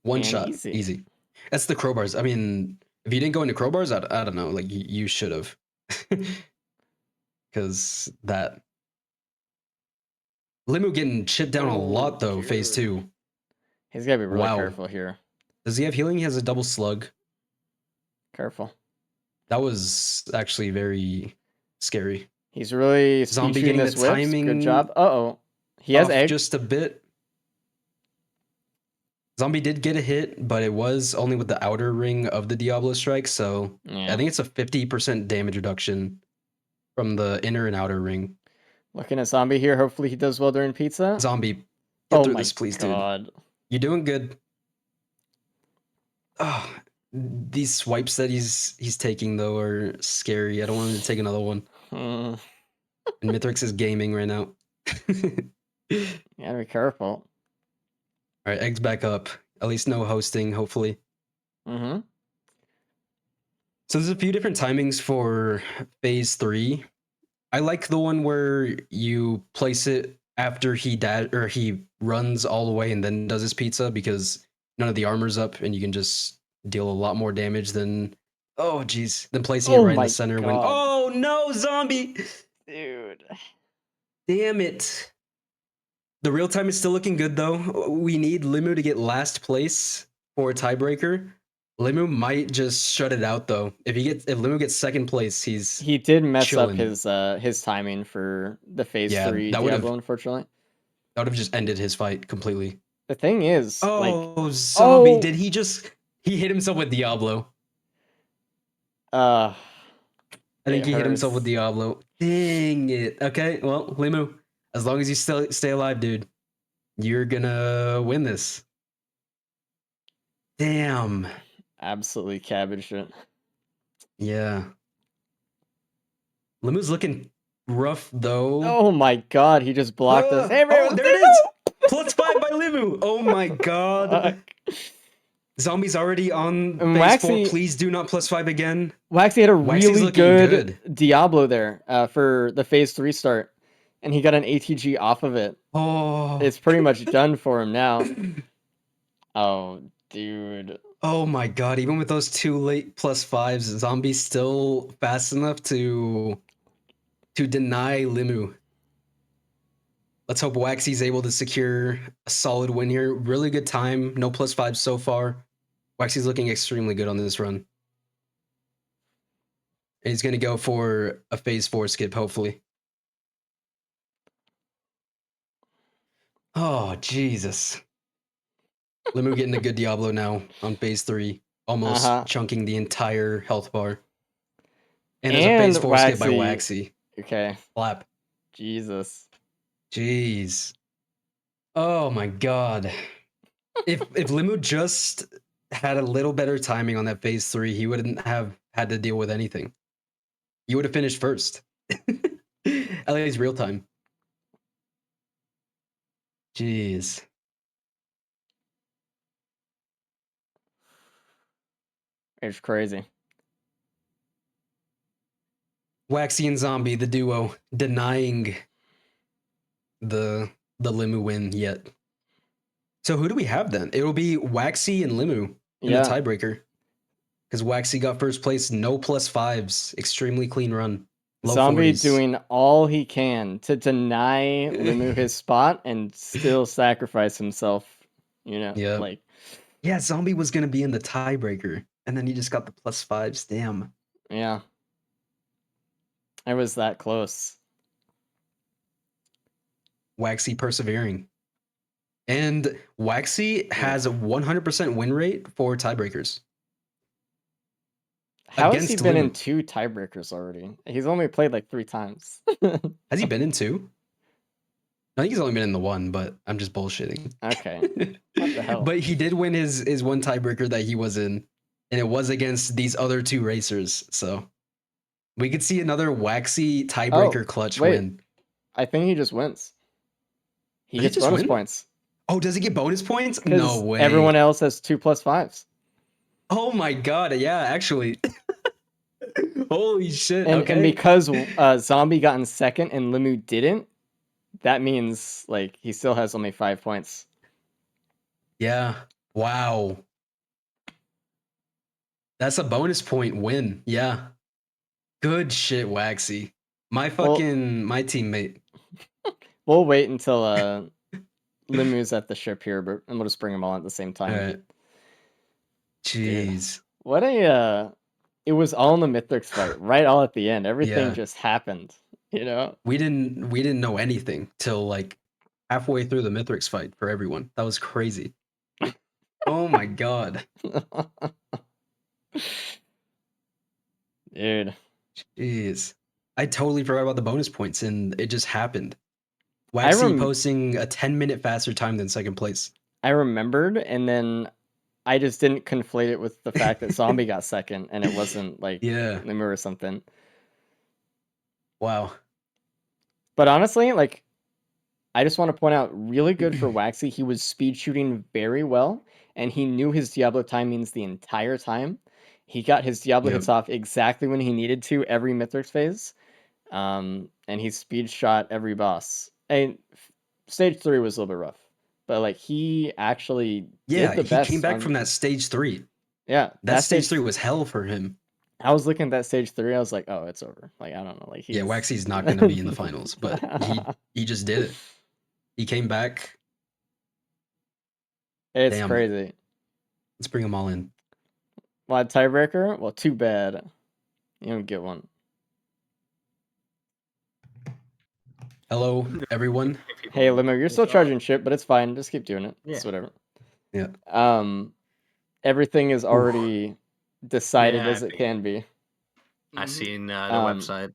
One And shot. easy. Easy. That's the crowbars. I mean, If you didn't go into crowbars, I don't know. Like you should have, because that Limu getting chipped down a lot though. Phase dude. 2. He's gotta be really Wow. careful here. Does he have healing? He has a double slug. Careful. That was actually very scary. He's really speed Zombie shooting getting this the whips. Good timing job. Uh-oh. He has off egg. just a bit. Zombie did get a hit, but it was only with the outer ring of the Diablo strike, so Yeah. I think it's a 50% damage reduction from the inner and outer ring. Looking at Zombie here. Hopefully he does well during pizza. Zombie, get Oh through my this, please, god. dude. You're doing good. Oh, these swipes that he's taking though are scary. I don't want him to take another one. Hmm. And Mithrix is gaming right now. You gotta be careful. All right, eggs back up. At least no hosting, hopefully. Mm-hmm. So there's a few different timings for phase 3. I like the one where you place it after he runs all the way and then does his pizza, because none of the armor's up and you can just deal a lot more damage than placing it Oh right in my the center when God. no, zombie. Dude. Damn it. The real time is still looking good though. We need Limu to get last place for a tiebreaker. Limu might just shut it out though. If Limu gets second place, He did mess chilling. up his timing for the phase 3 that Diablo, unfortunately. would have just ended his fight completely. The thing is, zombie, did he hit himself with Diablo? I think he hit himself with Diablo. Dang it. Okay, well, Limu, as long as you still stay alive, dude, you're gonna win this. Damn. Absolutely cabbaged it. Yeah. Limu's looking rough though. Oh my god, he just blocked us. Hey, oh, there it is! +5 by Limu. Oh my god. Zombie's already on And phase 4. Waxy- Please do not +5 again. Waxy had a Waxy's really looking good Diablo there for the phase 3 start, and he got an ATG off of it. Oh. It's pretty much done for him now. Oh, dude. Oh my god, even with those 2 late +5s, Zombie's still fast enough to deny Limu. Let's hope Waxy's able to secure a solid win here. Really good time, no +5s so far. Waxy's looking extremely good on this run. And he's going to go for a phase 4 skip, hopefully. Oh, Jesus. Limu getting a good Diablo now on phase 3. Almost chunking the entire health bar. And there's a phase 4 skip by Waxy. Okay. Flap. Jesus. Jeez. Oh my god. If Limu just had a little better timing on that phase 3, he wouldn't have had to deal with anything. He would have finished first. At least real time. Jeez. It's crazy. Waxy and Zombie, the duo, denying the Limu win yet. So who do we have then? It'll be Waxy and Limu in the tiebreaker. Because Waxy got first place, no +5s. Extremely clean run. Low Zombie 40s. doing all he can to deny Limu his spot and still sacrifice himself. You know, yeah, Zombie was gonna be in the tiebreaker, and then he just got the +5s. Damn. Yeah. I was that close. Waxy persevering. And Waxy has a 100% win rate for tiebreakers. How has he been in 2 tiebreakers already? He's only played like 3 times. Has he been in 2? I think he's only been in the 1, but I'm just bullshitting. Okay. What the hell? But he did win his one tiebreaker that he was in, and it was against these other 2 racers. So we could see another Waxy tiebreaker clutch win. I think he just wins. He gets bonus points. Oh, does he get bonus points? No way. Everyone else has 2 +5s. Oh my god, yeah, actually. Holy shit. And because Zombie got in second and Limu didn't, that means like he still has only 5 points. Yeah. Wow. That's a bonus point win. Yeah. Good shit, Waxy. My Well- my teammate. We'll wait until Limu's at the ship here, and we'll just bring them all at the same time. All right. Jeez. What a it was all in the Mithrix fight, right all at the end. Everything Yeah. just happened, you know? We didn't know anything till like halfway through the Mithrix fight for everyone. That was crazy. Oh my god. Dude. Jeez. I totally forgot about the bonus points and it just happened. Waxy posting a 10-minute faster time than second place. I remembered, and then I just didn't conflate it with the fact that Zombie got second and it wasn't like Limu or something. Wow. But honestly, like, I just want to point out, really good for Waxy. He was speed shooting very well, and he knew his Diablo timings the entire time. He got his Diablo hits off exactly when he needed to every Mithrix phase, and he speed shot every boss. And stage 3 was a little bit rough, but like he actually did the best. He came back from that stage 3. Yeah, that stage 3 was hell for him. I was looking at that stage 3. I was like, oh, it's over. Like, I don't know. Like, Waxy's not going to be in the finals, but he just did it. He came back. It's crazy. Let's bring them all in. Well, tiebreaker? Well, too bad. You don't get one. Hello, everyone. Hey, Limo, you're still charging shit, but it's fine. Just keep doing it. It's whatever. Yeah. Everything is already decided as it can be. I've seen the website.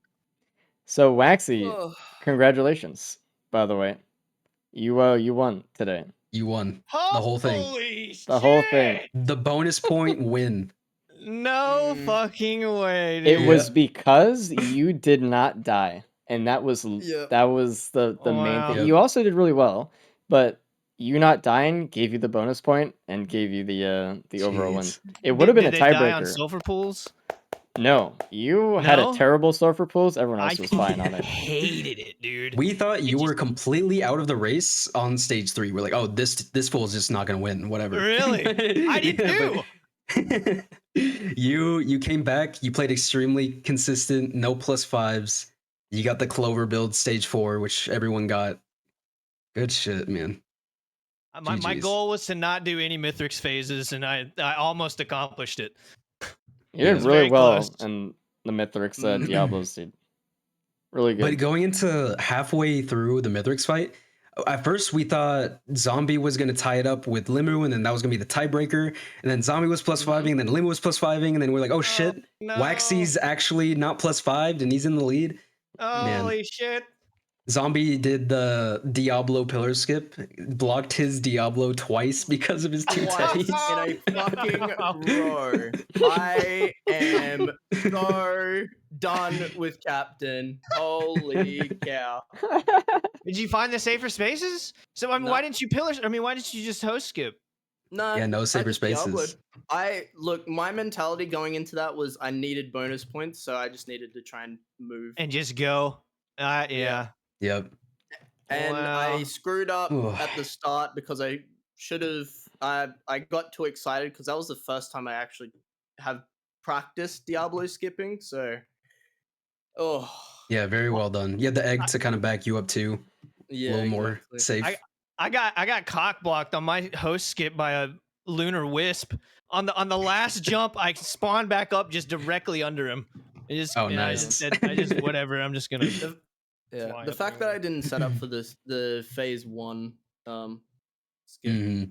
So, Waxy, congratulations, by the way. You won today. You won the whole thing. Holy The whole thing. The bonus point win. No fucking way, dude. It was because you did not die. And that was the main thing. You also did really well, but you not dying gave you the bonus point and gave you the overall win. It would have been a tiebreaker. Did they die on sulfur pools? No, you had a terrible sulfur pools. Everyone else was fine on it. I hated it, dude. We thought you were completely out of the race on stage 3. We're like, oh, this fool is just not gonna win. Whatever. Really? I did too. You came back. You played extremely consistent. No +5s. You got the Clover build stage 4, which everyone got. Good shit, man. My goal was to not do any Mithrix phases, and I almost accomplished it. You did really well in the Mithrix Diablos, dude. Really good. But going into halfway through the Mithrix fight, at first we thought Zombie was going to tie it up with Limu, and then that was going to be the tiebreaker. And then Zombie was +5ing, and then Limu was +5ing, and then we're like, oh shit, Waxy's actually not +5'd, and he's in the lead. Holy shit. Zombie did the Diablo pillar skip, blocked his Diablo twice because of his 2 teddies. In a fucking row. I am so done with Captain. Holy cow. Did you find the safer spaces? So, I mean, why didn't you pillars? I mean, why didn't you just host skip? No safer spaces. Look, my mentality going into that was I needed bonus points, so I just needed to try and move. And just go. Yeah. Yep. And I screwed up at the start because I should have. I got too excited because that was the first time I actually have practiced Diablo skipping. So, yeah, very well done. You had the egg to kind of back you up too. Yeah, a little more safe. I got cock blocked on my host skip by a lunar wisp. On the last jump, I spawned back up just directly under him. Nice. I just whatever. I'm just gonna. The fact that I didn't set up for the phase 1 skip. Mm-hmm.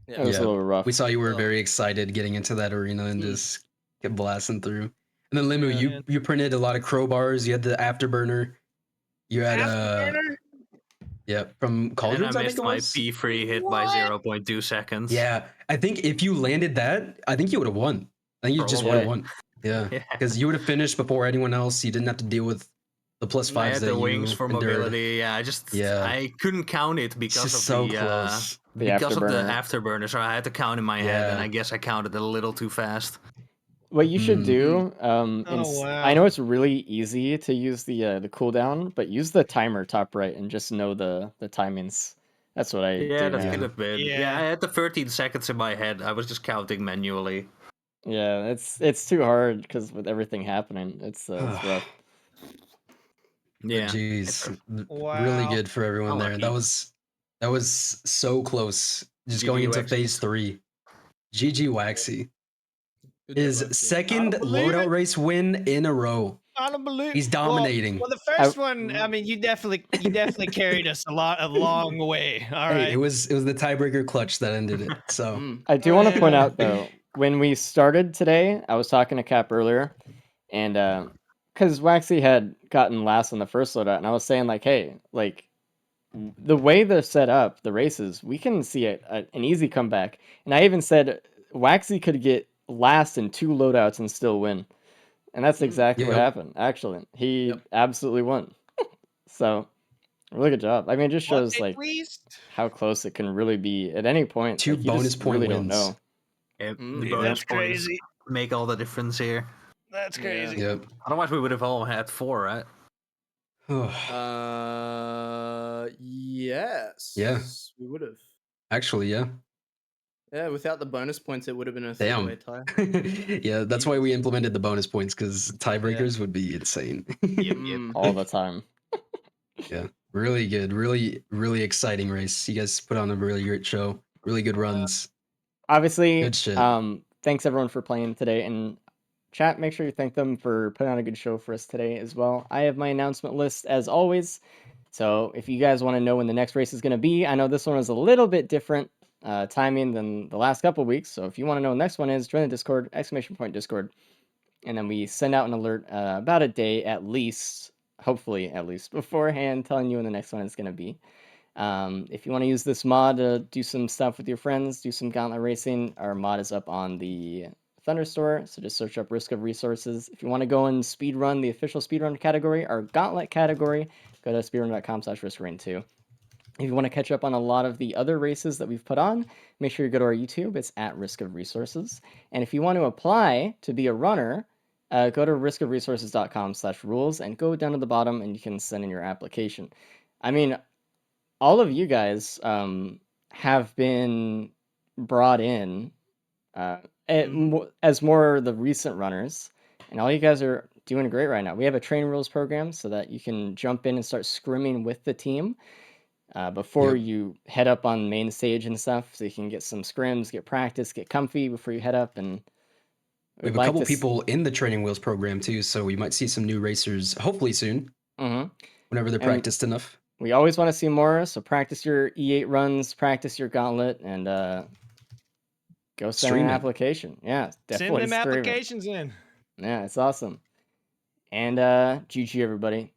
It was a little rough. We saw you were very excited getting into that arena and just get blasting through. And then Limu, you printed a lot of crowbars. You had the afterburner. You had from Cauldrons. And I missed my P3 hit by 0.2 seconds. Yeah, I think if you landed that, I think you would have won. I think you just would have won. Yeah, because you would have finished before anyone else. You didn't have to deal with the +5s. I had the wings for mobility. Yeah, I couldn't count it because of the afterburner. So I had to count in my head, and I guess I counted a little too fast. What you should do, I know it's really easy to use the cooldown, but use the timer top right and just know the timings. That's what I did. That's could have been. Yeah, I had the 13 seconds in my head. I was just counting manually. Yeah, it's too hard because with everything happening, it's rough. But Yeah. jeez, really Wow. good for everyone there. Unlucky. That was so close. Just going GG into Waxy. phase 3. GG Waxy. Good job, His Waxy. second don't believe loadout it. race win in a row. I don't believe. He's dominating. Well, the first one, I mean, you definitely carried us a long way. All Hey, right. it was the tiebreaker clutch that ended it. So Mm. I do Oh, want to point yeah. out though, when we started today, I was talking to Cap earlier, and because Waxy had gotten last on the first loadout, and I was saying like, hey, like the way they're set up, the races, we can see an easy comeback. And I even said Waxy could get last in 2 loadouts and still win. And that's exactly what Yep. happened. Actually, he Yep. absolutely won. So, really good job. I mean, it just What shows they like pleased? how close it can really be at any point. 2 Like you bonus just point really wins. don't know. Yep, the Mm. bonus That's points crazy. make all the difference here. That's Yeah. crazy. Yep. Otherwise, we would have all had 4, right? Yes. Yeah. We would have. Actually, yeah. Yeah, without the bonus points, it would have been a Damn. three-way tie. Yeah, that's why we implemented the bonus points because tiebreakers would be insane. Yep. Mm. All the time. Yeah, really good, really exciting race. You guys put on a really great show. Really good runs. Obviously, Good shit. thanks everyone for playing today. And chat, make sure you thank them for putting on a good show for us today as well. I have my announcement list as always. So if you guys want to know when the next race is going to be, I know this one is a little bit different timing than the last couple weeks. So if you want to know when the next one is, join the Discord, !Discord. And then we send out an alert about a day at least, hopefully at least beforehand, telling you when the next one is going to be. If you want to use this mod to do some stuff with your friends, do some gauntlet racing, our mod is up on the Thunder Store, so just search up Risk of Resources. If you want to go and speedrun the official speedrun category, our gauntlet category, go to speedrun.com/riskrain2. If you want to catch up on a lot of the other races that we've put on, make sure you go to our YouTube. It's at Risk of Resources. And if you want to apply to be a runner, go to riskofresources.com/rules and go down to the bottom and you can send in your application. I mean, all of you guys have been brought in as more the recent runners, and all you guys are doing great right now. We have a training rules program so that you can jump in and start scrimming with the team before Yep. you head up on main stage and stuff, so you can get some scrims, get practice, get comfy before you head up. And We have a couple people in the training wheels program too, so we might see some new racers hopefully soon. Whenever they're practiced enough. We always want to see more, so practice your E8 runs, practice your gauntlet, and go send an application. Yeah, definitely Send them stream it. applications in. Yeah, it's awesome. And GG everybody.